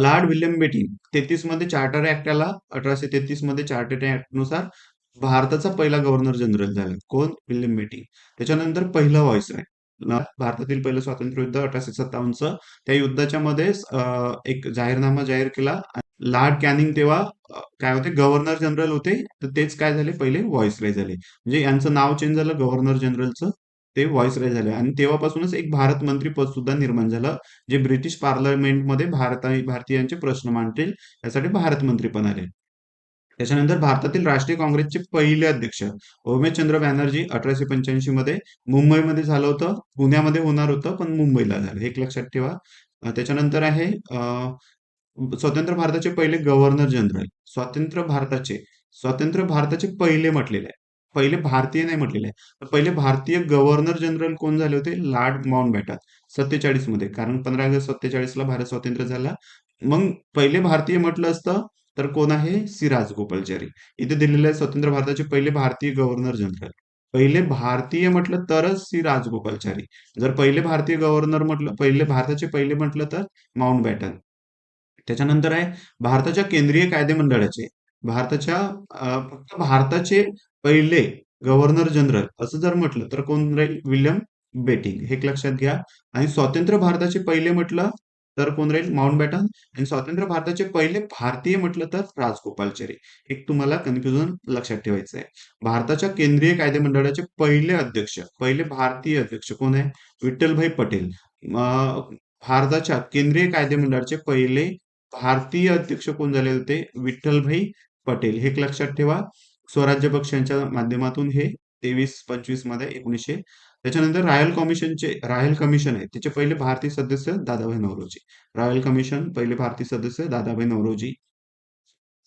लॉर्ड विल्यम बेंटिंक 33 मध्ये चार्टर ऍक्ट आला. 1833 मध्ये चार्टर ऍक्ट नुसार भारताचा पहिला गव्हर्नर जनरल झाला. कोण? William Bentinck. त्याच्यानंतर पहिला व्हॉइसरॉय. भारतातील पहिलं स्वातंत्र्य युद्ध 1857चं. त्या युद्धाच्या मध्ये एक जाहीरनामा जाहीर केला. लॉर्ड कॅनिंग तेव्हा काय होते? गव्हर्नर जनरल होते. तर तेच काय झाले? पहिले व्हॉइसरॉय झाले. म्हणजे यांचं नाव चेंज झालं गव्हर्नर जनरलचं. ते व्हाईसरॉय झाले आणि तेव्हापासूनच एक भारत मंत्री पद सुद्धा निर्माण झालं, जे ब्रिटिश पार्लमेंटमध्ये भारतीयांचे प्रश्न मांडतील यासाठी भारत मंत्री पण आले. त्याच्यानंतर भारतातील राष्ट्रीय काँग्रेसचे पहिले अध्यक्ष उमेशचंद्र बॅनर्जी 1885 मध्ये मुंबईमध्ये झालं होतं. पुण्यामध्ये होणार होतं पण मुंबईला झालं, हे एक लक्षात ठेवा. त्याच्यानंतर आहे स्वतंत्र भारताचे पहिले गव्हर्नर जनरल. स्वतंत्र भारताचे पहिले म्हटलेले आहे, पहिले भारतीय नाही म्हटलेले आहे. तर पहिले भारतीय गव्हर्नर जनरल कोण झाले होते? लॉर्ड माउंटबॅटन 47 मध्ये, कारण 15 ऑगस्ट 47 ला भारत स्वतंत्र झाला. मग पहिले भारतीय म्हटलं असतं तर कोण आहे? सी राजगोपालचारी. इथे दिलेलं आहे स्वतंत्र भारताचे पहिले भारतीय गव्हर्नर जनरल. पहिले भारतीय म्हटलं तरच सी राजगोपालचारी. जर पहिले भारतीय गव्हर्नर म्हटलं, पहिले भारताचे पहिले म्हटलं तर माउंटबॅटन. त्याच्यानंतर आहे भारताच्या केंद्रीय कायदेमंडळाचे, फक्त भारताचे पहिले गव्हर्नर जनरल असं जर म्हटलं तर कोण राहील? विल्यम बेटिंक, हे एक लक्षात घ्या. आणि स्वतंत्र भारताचे पहिले म्हटलं तर कोण राहील? माउंटबॅटन. आणि स्वतंत्र भारताचे पहिले भारतीय म्हटलं तर राजगोपालचारी. एक तुम्हाला कन्फ्युजन लक्षात ठेवायचं आहे. भारताच्या केंद्रीय कायदेमंडळाचे पहिले भारतीय अध्यक्ष कोण आहे? विठ्ठलभाई पटेल. भारताच्या केंद्रीय कायदेमंडळाचे पहिले भारतीय अध्यक्ष कोण झाले होते? विठ्ठलभाई पटेल, हे एक लक्षात ठेवा. स्वराज्य पक्षांच्या माध्यमातून हे 23-25 मध्ये 1900. त्याच्यानंतर रॉयल कमिशन आहे, त्याचे पहिले भारतीय सदस्य दादाभाई नौरोजी. रॉयल कमिशन पहिले भारतीय सदस्य दादाभाई नौरोजी.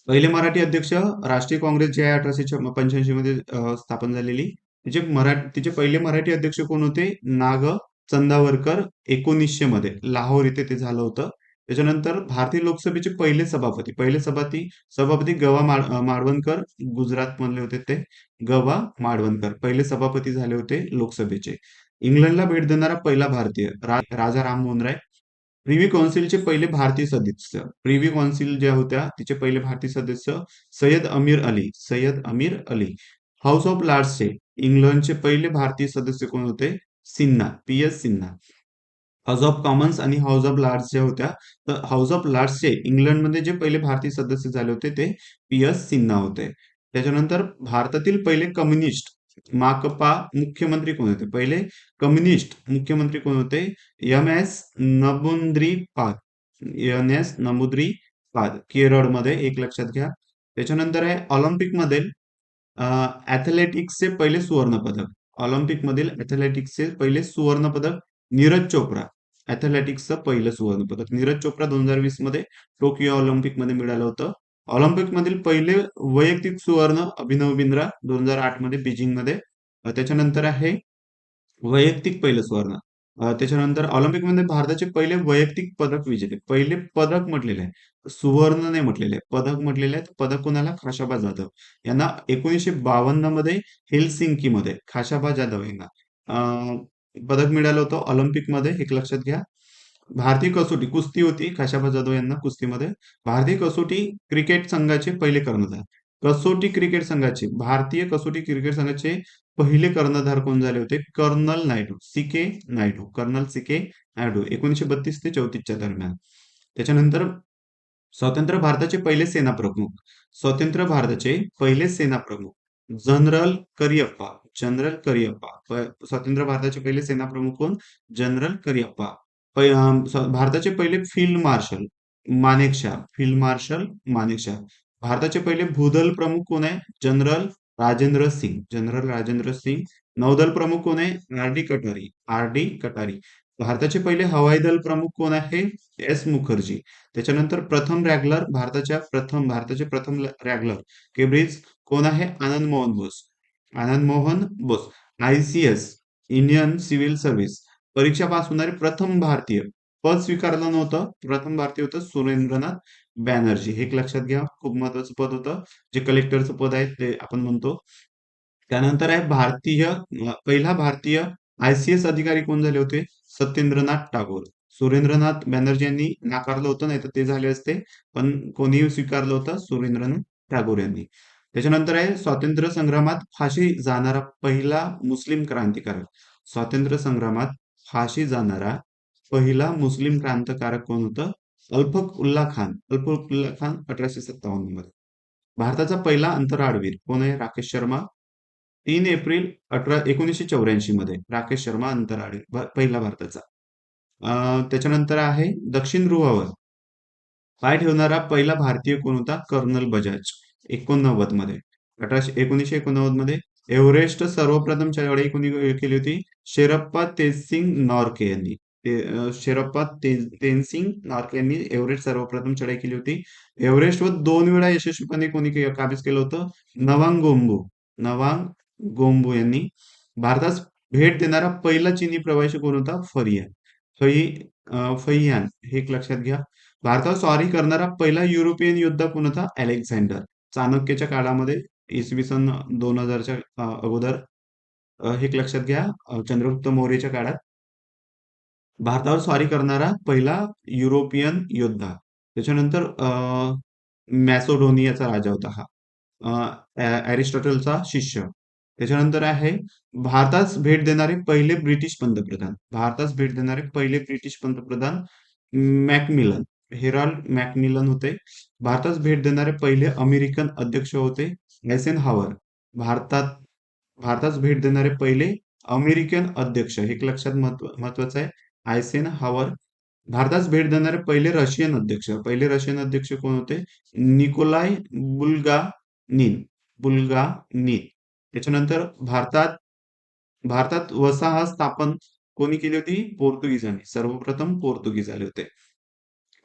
पहिले मराठी अध्यक्ष राष्ट्रीय काँग्रेस जे आहे 1885 मध्ये स्थापन झालेली. तिचे पहिले मराठी अध्यक्ष कोण होते? चंदावरकर. 1900 मध्ये लाहोर इथे ते झालं होतं. त्याच्यानंतर भारतीय लोकसभेचे पहिले सभापती माडवणकर, गुजरात मधले होते ते. गवा माडवणकर पहिले सभापती झाले होते लोकसभेचे. इंग्लंडला भेट देणारा पहिला भारतीय राजा राममोहन राय. प्रिव्ही कौन्सिल ज्या होत्या तिचे पहिले भारतीय सदस्य सय्यद अमीर अली. हाऊस ऑफ लॉर्ड्सचे इंग्लंडचे पहिले भारतीय सदस्य कोण होते? P S Sinha. House of Commons आणि हाऊस ऑफ लॉर्ड्स ज्या होत्या, तर हाऊस ऑफ लॉर्ड्सचे इंग्लंडमध्ये जे पहिले भारतीय सदस्य झाले होते ते पी.एस. सिन्हा होते. त्याच्यानंतर भारतातील पहिले कम्युनिस्ट माकपा मुख्यमंत्री कोण होते? पहिले कम्युनिस्ट मुख्यमंत्री कोण होते? एम एस नमुद्रीपाद, केरळमध्ये, एक लक्षात घ्या. त्याच्यानंतर आहे ऍथलेटिक्सचे पहिले सुवर्ण पदक. ऑलिम्पिकमधील ऍथलेटिक्सचे पहिले सुवर्ण पदक नीरज चोप्रा. ऍथलेटिक्सचं पहिलं सुवर्ण पदक नीरज चोप्रा 2020 मध्ये टोकियो ऑलिम्पिक मध्ये मिळालं होतं. ऑलिम्पिक मधील पहिले वैयक्तिक सुवर्ण अभिनव बिंद्रा 2008 मध्ये बीजिंग मध्ये. त्याच्यानंतर आहे वैयक्तिक पहिलं सुवर्ण. त्याच्यानंतर ऑलिम्पिकमध्ये भारताचे पहिले वैयक्तिक पदक विजेते. पहिले पदक म्हटलेले आहे, सुवर्ण नाही म्हटलेले आहे, पदक म्हटलेले आहे. पदक कोणाला? खाशाबा जाधव यांना 1952 मध्ये हेलसिंकीमध्ये खाशाबा जाधव यांना पदक मिळालं होतं ऑलिम्पिकमध्ये, एक लक्षात घ्या. भारतीय कसोटी कुस्ती होती, खाशाबा जाधव यांना कुस्तीमध्ये. भारतीय कसोटी क्रिकेट संघाचे पहिले कर्णधार. भारतीय कसोटी क्रिकेट संघाचे पहिले कर्णधार कोण झाले होते? कर्नल सी के नायडू 1932 ते 34च्या दरम्यान. त्याच्यानंतर स्वतंत्र भारताचे पहिले सेनाप्रमुख जनरल करियप्पा. स्वतंत्र भारताचे पहिले सेनाप्रमुख कोण? जनरल करियप्पा. भारताचे पहिले फील्ड मार्शल मानेकशॉ. भारताचे पहिले भूदल प्रमुख कोण आहे? जनरल राजेंद्र सिंग. नौदल प्रमुख कोण आहे? आर डी कटारी. भारताचे पहिले हवाई दल प्रमुख कोण आहे? एस मुखर्जी. त्याच्यानंतर भारताचे प्रथम रॅगलर केब्रिज कोण आहे? Anand Mohan Bose. ICS Indian Civil Service परीक्षा पास होणारे प्रथम भारतीय. पद स्वीकारलं नव्हतं, प्रथम भारतीय होतं सुरेंद्रनाथ बॅनर्जी, हे एक लक्षात घ्या. खूप महत्वाचं पद होतं, जे कलेक्टरचं पद आहे ते आपण म्हणतो. त्यानंतर आहे पहिला भारतीय ICS अधिकारी कोण झाले होते? सत्येंद्रनाथ टागोर. सुरेंद्रनाथ बॅनर्जी यांनी नाकारलं होतं, नाही तर ते झाले असते, पण कोणीही स्वीकारलं होतं? सुरेंद्रनाथ टागोर यांनी. त्याच्यानंतर आहे स्वातंत्र्य संग्रामात फाशी जाणारा पहिला मुस्लिम क्रांतिकारक. स्वातंत्र्य संग्रामात फाशी जाणारा पहिला मुस्लिम क्रांतिकारक कोण होतं? अल्फक उल्ला खान 1857 मध्ये. भारताचा पहिला अंतराळवीर कोण आहे? राकेश शर्मा. 3 एप्रिल 1984 मध्ये राकेश शर्मा अंतराळ पहिला भारताचा. त्याच्यानंतर आहे दक्षिण ध्रुवावर पाय ठेवणारा पहिला भारतीय कोण होता? कर्नल बजाज 89 मध्ये. 1989 मध्ये एव्हरेस्ट सर्वप्रथम चढाई कोणी केली होती? शेरप्पा तेनसिंग नॉर्के यांनी. शेरप्पा तेनसिंग नॉर्के यांनी एव्हरेस्ट सर्वप्रथम चढाई केली होती. एव्हरेस्टवर 2 वेळा यशस्वीपणे कोणी काबीज केलं होतं? नवांग गोम्बू यांनी. भारतास भेट देणारा पहिला चीनी प्रवासी कोण होता? फहियान. हे एक लक्षात घ्या. भारतावर स्वारी करणारा पहिला युरोपियन योद्धा कोण होता? अलेक्झांडर. चाणक्याच्या काळामध्ये इसवी सन 2000च्या अगोदर. हे एक लक्षात घ्या. चंद्रगुप्त मौर्याच्या काळात भारतावर स्वारी करणारा पहिला युरोपियन योद्धा. त्याच्यानंतर मॅसेडोनियाचा राजा होता हा. अरिस्टॉटलचा शिष्य. त्याच्यानंतर आहे भारतास भेट देणारे पहिले ब्रिटिश पंतप्रधान मॅकमिलन. हेराल्ड मॅकमिलन होते. भारतास भेट देणारे पहिले अमेरिकन अध्यक्ष होते हावर. भारतात भारतास भेट देणारे पहिले अमेरिकन अध्यक्ष, हे एक लक्षात महत्वाचं आहे, हावर. भारतास भेट देणारे पहिले रशियन अध्यक्ष कोण होते? Nikolai Bulganin. त्याच्यानंतर भारतात भारतात वसाहत स्थापन कोणी केली होती? पोर्तुगीजांनी. सर्वप्रथम पोर्तुगीज आले होते.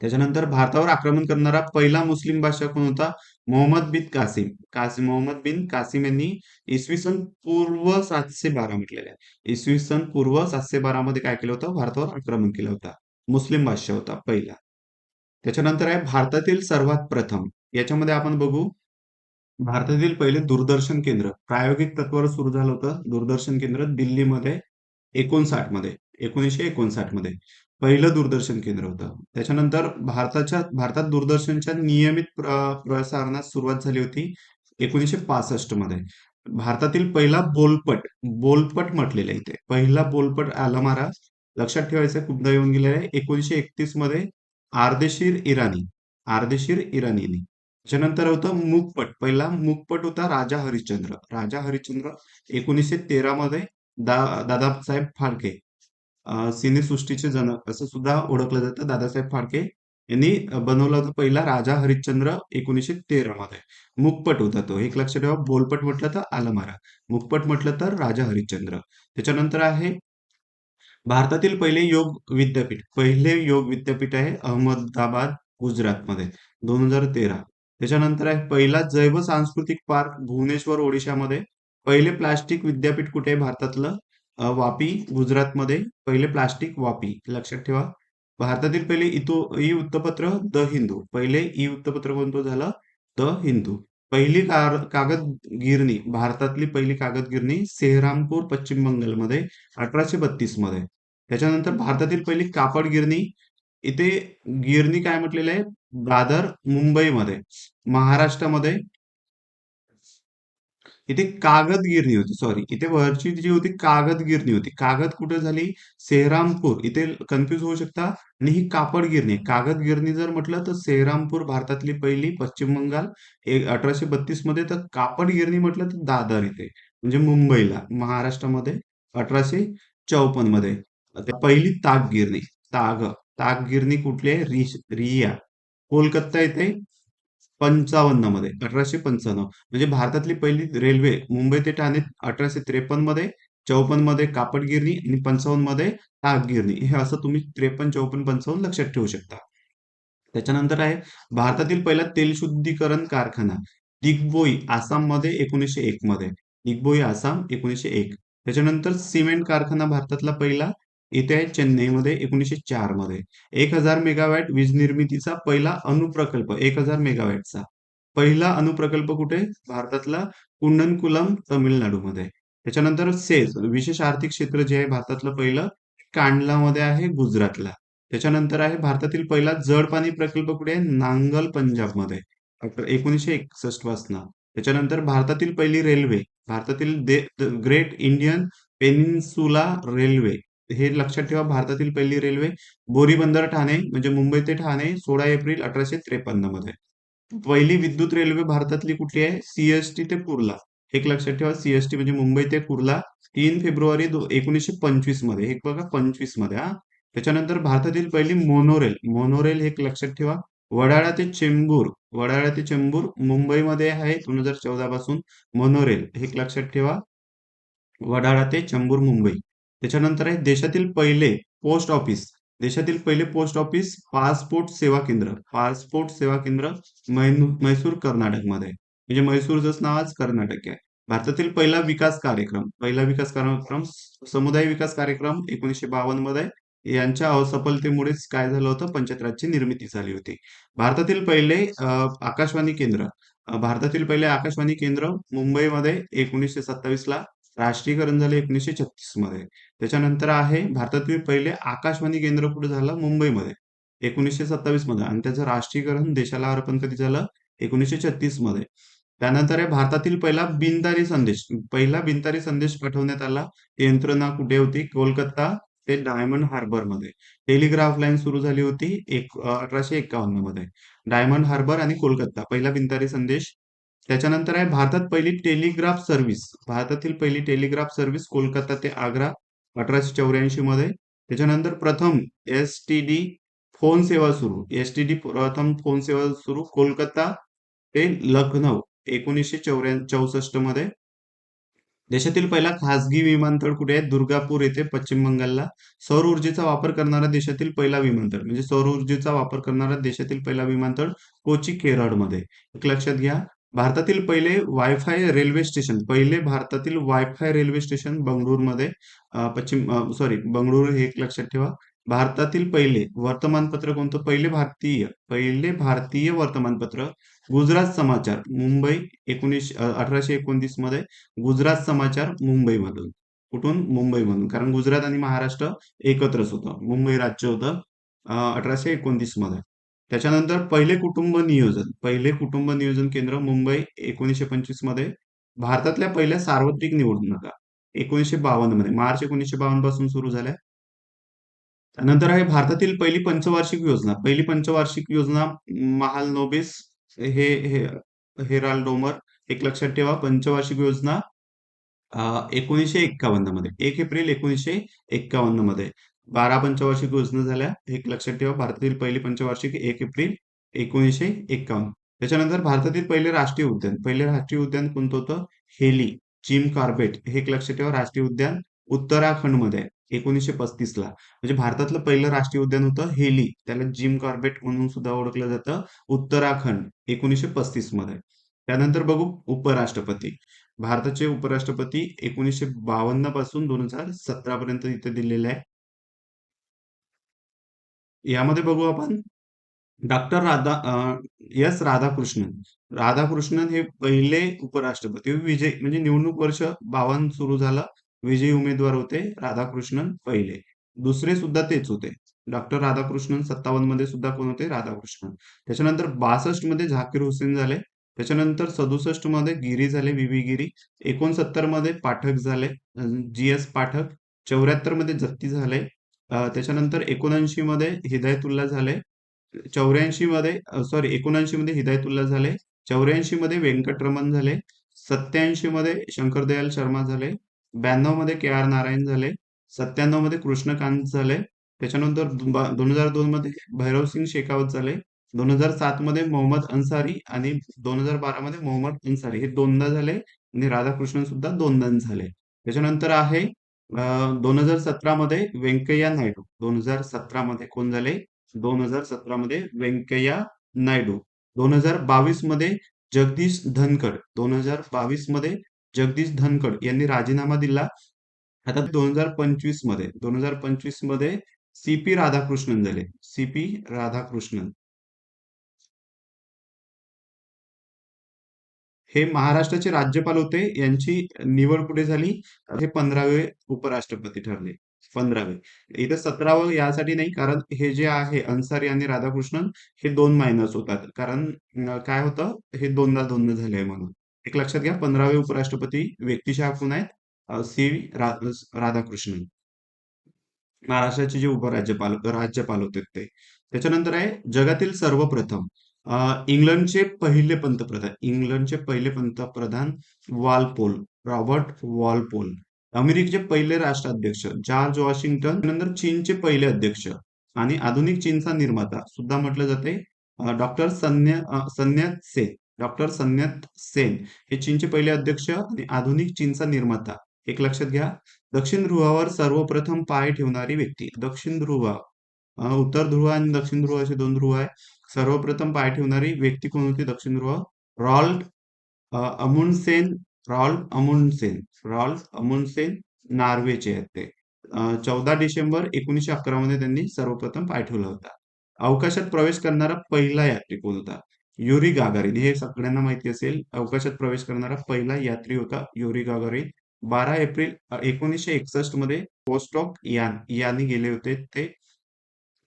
त्याच्यानंतर भारतावर आक्रमण करणारा पहिला मुस्लिम बादशाह कोण होता? मोहम्मद बिन कासिम यांनी इसवी सन पूर्व 712 म्हटलेलं आहे. इसवी सन पूर्व 712 मध्ये काय केलं होतं? भारतावर आक्रमण केलं होतं. मुस्लिम बादशाह होता पहिला. त्याच्यानंतर आहे भारतातील सर्वात प्रथम. याच्यामध्ये आपण बघू, भारतातील पहिले दूरदर्शन केंद्र प्रायोगिक तत्वावर सुरू झालं होतं. दूरदर्शन केंद्र दिल्लीमध्ये 1959 मध्ये पहिलं दूरदर्शन केंद्र होतं. त्याच्यानंतर भारतात दूरदर्शनच्या नियमित प्रसारणास सुरुवात झाली होती 1965 मध्ये. भारतातील पहिला बोलपट म्हटलेला इथे पहिला बोलपट आलमारा लक्षात ठेवायचं, खूपदा येऊन गेलेला आहे. 1931 मध्ये आर्देशीर इराणीने. त्याच्यानंतर होतं मूकपट. पहिला मूकपट होता राजा हरिश्चंद्र 1913 मध्ये. दादासाहेब फाळके, सिनेसृष्टीचे जनक असं सुद्धा ओळखलं जातं. दादासाहेब फाळके यांनी बनवला होता पहिला राजा हरिश्चंद्र 1913 मध्ये. मूकपट होता तो, एक लक्षात ठेवा. बोलपट म्हटलं तर आलमारा, मूकपट म्हटलं तर राजा हरिश्चंद्र. त्याच्यानंतर आहे भारतातील पहिले योग विद्यापीठ आहे अहमदाबाद, गुजरातमध्ये 2013. त्याच्यानंतर आहे पहिला जैव सांस्कृतिक पार्क भुवनेश्वर, ओडिशामध्ये. पहिले प्लास्टिक विद्यापीठ कुठे आहे भारतातलं? वापी, गुजरातमध्ये. पहिले प्लास्टिक वापी, लक्षात ठेवा. भारतातील पहिले ई वृत्तपत्र द हिंदू. पहिले ई वृत्तपत्र कोणतं झालं? द हिंदू. भारतातली पहिली कागद गिरणी सेहरामपूर, पश्चिम बंगालमध्ये 1832 मध्ये. त्याच्यानंतर भारतातील पहिली कापड गिरणी, इथे गिरणी काय म्हटलेलं आहे? दादर, मुंबईमध्ये. महाराष्ट्रामध्ये इथे कागद गिरणी होती, सॉरी, इथे वरची जी होती कागद गिरणी होती. कागद कुठे झाली? सेहरामपूर. इथे कन्फ्युज होऊ शकता. आणि ही कापड गिरणी, कागद गिरणी जर म्हटलं तर सेहरामपूर भारतातली पहिली, पश्चिम बंगाल 1832 मध्ये. तर कापड गिरणी म्हटलं तर दादर इथे, म्हणजे मुंबईला, महाराष्ट्रामध्ये 1854 मध्ये. पहिली ताग गिरणी कुठली आहे? रिया, कोलकाता येथे 55 मध्ये, 1855. म्हणजे भारतातली पहिली रेल्वे मुंबई ते ठाणे 1853 मध्ये. 54 मध्ये कापड गिरणी आणि 55 मध्ये ताग गिरणी. हे असं तुम्ही 53, 54, 55 लक्षात ठेवू शकता. त्याच्यानंतर आहे भारतातील पहिला तेलशुद्धीकरण कारखाना दिग्बोई, आसाम मध्ये 1901 मध्ये. दिग्बोई, आसाम 1901. त्याच्यानंतर सिमेंट कारखाना भारतातला पहिला इथे आहे चेन्नईमध्ये 1904 मध्ये. 1000 मेगावॅट वीज निर्मितीचा पहिला अणुप्रकल्प, 1000 मेगावॅटचा पहिला अणुप्रकल्प कुठे? भारतातला कुंडनकुलम, तामिळनाडूमध्ये. त्याच्यानंतर सेज विशेष आर्थिक क्षेत्र जे आहे भारतातलं पहिलं कांडलामध्ये आहे, गुजरातला. त्याच्यानंतर आहे भारतातील पहिला जड पाणी प्रकल्प कुठे आहे? नांगल, पंजाबमध्ये 1961 पासून. त्याच्यानंतर भारतातील पहिली रेल्वे, भारतातील ग्रेट इंडियन पेनिन्सुला रेल्वे, हे लक्षात ठेवा. भारतातील पहिली रेल्वे बोरीबंदर, ठाणे, म्हणजे मुंबई ते ठाणे 16 एप्रिल 1853 मध्ये. पहिली विद्युत रेल्वे भारतातली कुठली आहे? सीएसटी ते कुर्ला, एक लक्षात ठेवा. सीएसटी म्हणजे मुंबई ते कुर्ला 3 फेब्रुवारी 1925 मध्ये. हे बघा 25 मध्ये हा. त्याच्यानंतर भारतातील पहिली मोनोरेल. मोनोरेल हे एक लक्षात ठेवा. वडाळा ते चेंबूर. वडाळा ते चेंबूर मुंबईमध्ये आहे 2014 पासून. मोनोरेल हे एक लक्षात ठेवा. वडाळा ते चेंबूर मुंबई. त्याच्यानंतर आहे देशातील पहिले पोस्ट ऑफिस. देशातील पहिले पोस्ट ऑफिस पासपोर्ट सेवा केंद्र. पासपोर्ट सेवा केंद्र म्हैसूर कर्नाटकमध्ये. म्हणजे म्हैसूरच नाव आज कर्नाटक आहे. भारतातील पहिला विकास कार्यक्रम. पहिला विकास कार्यक्रम समुदाय विकास कार्यक्रम 1952 मध्ये. यांच्या असफलतेमुळेच काय झालं होतं, पंचायत राजची निर्मिती झाली होती. भारतातील पहिले आकाशवाणी केंद्र. भारतातील पहिले आकाशवाणी केंद्र मुंबईमध्ये 1927 ला. राष्ट्रीयकरण झाले 1936 मध्ये. त्याच्यानंतर आहे भारतातील पहिले आकाशवाणी केंद्र कुठे झालं, मुंबईमध्ये 1927 मध्ये. आणि त्याचं राष्ट्रीयकरण देशाला अर्पण कधी झालं, 1936 मध्ये. त्यानंतर आहे भारतातील पहिला बिनतारी संदेश. पहिला बिनतारी संदेश पाठवण्यात आला. यंत्रणा कुठे होती, कोलकाता ते डायमंड हार्बर मध्ये. टेलिग्राफ लाईन सुरू झाली होती 1851 मध्ये. डायमंड हार्बर आणि कोलकाता पहिला बिनतारी संदेश. त्याच्यानंतर आहे भारतात पहिली टेलिग्राफ सर्व्हिस. भारतातील पहिली टेलिग्राफ सर्व्हिस कोलकाता ते आग्रा 1884 मध्ये. त्याच्यानंतर प्रथम एसटीडी फोन सेवा सुरू. एसटीडी प्रथम फोन सेवा सुरू कोलकाता ते लखनौ 1964 मध्ये. देशातील पहिला खासगी विमानतळ कुठे आहे, दुर्गापूर येथे पश्चिम बंगालला. सौर ऊर्जेचा वापर करणारा देशातील पहिला विमानतळ. म्हणजे सौर ऊर्जेचा वापर करणारा देशातील पहिला विमानतळ कोची केरळमध्ये. एक लक्षात घ्या. भारतातील पहिले वायफाय रेल्वे स्टेशन. पहिले भारतातील वायफाय रेल्वे स्टेशन बंगळुरूमध्ये. बंगळुरू हे एक लक्षात ठेवा. भारतातील पहिले वर्तमानपत्र कोणतं, पहिले भारतीय वर्तमानपत्र गुजरात समाचार मुंबई 1829 मध्ये. गुजरात समाचार मुंबईमधून. कुठून, मुंबईमधून. कारण गुजरात आणि महाराष्ट्र एकत्रच होतं, मुंबई राज्य होतं 1829 मध्ये. त्याच्यानंतर पहिले कुटुंब नियोजन केंद्र मुंबई 1925 मध्ये. भारतातल्या पहिल्या सार्वत्रिक निवडणुका 1952 मध्ये, मार्च 1952 पासून सुरू झाल्या. त्यानंतर आहे भारतातील पहिली पंचवार्षिक योजना. पहिली पंचवार्षिक योजना महालनोबिस हे हे हेराल्ड डोमर. एक लक्षात ठेवा. पंचवार्षिक योजना 1951 मध्ये, 1 एप्रिल 1951 मध्ये 12 पंचवार्षिक योजना झाल्या. एक लक्षात ठेवा. भारतातील पहिली पंचवार्षिक 1 एप्रिल 1951. त्याच्यानंतर भारतातील पहिले राष्ट्रीय उद्यान कोणतं होतं, हेली जिम कॉर्बेट. हे एक लक्षात ठेवा. राष्ट्रीय उद्यान उत्तराखंडमध्ये 1935 ला. म्हणजे भारतातलं पहिलं राष्ट्रीय उद्यान होतं हेली. त्याला जिम कॉर्बेट म्हणून सुद्धा ओळखलं जातं. उत्तराखंड 1935 मध्ये. त्यानंतर बघू उपराष्ट्रपती. भारताचे उपराष्ट्रपती 1952 पासून 2017 पर्यंत इथे दिलेले आहे. यामध्ये बघू आपण डॉक्टर एस राधाकृष्णन. राधाकृष्णन हे पहिले उपराष्ट्रपती. विजय म्हणजे निवडणूक वर्ष 52 सुरू झालं. विजयी उमेदवार होते राधाकृष्णन पहिले. दुसरे सुद्धा तेच होते. डॉक्टर राधाकृष्णन. 57 मध्ये सुद्धा कोण होते, राधाकृष्णन. त्याच्यानंतर 62 मध्ये झाकीर हुसेन झाले. त्याच्यानंतर 67 मध्ये गिरी झाले, व्ही गिरी. 69 मध्ये पाठक झाले, GS पाठक. 74 मध्ये जत्ती झाले. त्याच्यानंतर 79 मध्ये हिदायतुल्ला झाले. 79 मध्ये हिदायतुल्ला झाले. 84 मध्ये व्यंकटरमण झाले. 87 मध्ये शंकरदयाल शर्मा झाले. 92 मध्ये KR नारायण झाले. 97 मध्ये कृष्णकांत झाले. त्याच्यानंतर 2002 मध्ये भैरवसिंग शेखावत झाले. 2007 मध्ये मोहम्मद अन्सारी आणि 2012 मध्ये मोहम्मद अन्सारी हे दोनदा झाले. आणि राधाकृष्णन सुद्धा दोनदा झाले. त्याच्यानंतर आहे 2017 मध्ये व्यंकय्या नायडू. 2017 मध्ये कोण झाले, 2017 मध्ये व्यंकय्या नायडू. 2022 मध्ये जगदीश धनखड. 2022 मध्ये जगदीश धनखड यांनी राजीनामा दिला. आता 2025 मध्ये CP राधाकृष्णन झाले. CP राधाकृष्णन हे महाराष्ट्राचे राज्यपाल होते. यांची निवड कुठे झाली, हे 15वे उपराष्ट्रपती ठरले. 15वे. इथे 17वं यासाठी नाही, कारण हे जे आहे अन्सारी आणि राधाकृष्णन हे 2 मायनस होतात. कारण काय होतं, हे दोनदा दोनदा झाले म्हणून. एक लक्षात घ्या. 15वे उपराष्ट्रपती व्यक्तिशः कोण आहेत, राधाकृष्णन. महाराष्ट्राचे जे राज्यपाल होते ते. त्याच्यानंतर आहे जगातील सर्वप्रथम इंग्लंडचे पहिले पंतप्रधान वालपोल, रॉबर्ट वॉलपोल. अमेरिकेचे पहिले राष्ट्राध्यक्ष जॉर्ज वॉशिंग्टन. नंतर चीनचे पहिले अध्यक्ष आणि आधुनिक चीनचा निर्माता सुद्धा म्हटलं जाते डॉक्टर सन्यात सेन. डॉक्टर सन्यात सेन हे चीनचे पहिले अध्यक्ष आणि आधुनिक चीनचा निर्माता. एक लक्षात घ्या, दक्षिण ध्रुवावर सर्वप्रथम पाय ठेवणारी व्यक्ती. दक्षिण ध्रुव, उत्तर ध्रुव आणि दक्षिण ध्रुव असे दोन ध्रुव आहे. सर्वप्रथम पाय ठेवणारी व्यक्ती कोण होती दक्षिण ध्रुव? रॉल्ड अमुंडसेन. रॉल्फ अमुंडसेन नॉर्वेचे आहेत ते. 14 डिसेंबर 1911 मध्ये त्यांनी सर्वप्रथम पाय ठेवला होता. अवकाशात प्रवेश करणारा पहिला यात्री कोण होता? Yuri Gagarin. हे सगळ्यांना माहिती असेल. अवकाशात प्रवेश करणारा पहिला यात्री होता युरी गागारिन. 12 एप्रिल 1961 मध्ये पोस्टॉक यांनी गेले होते ते.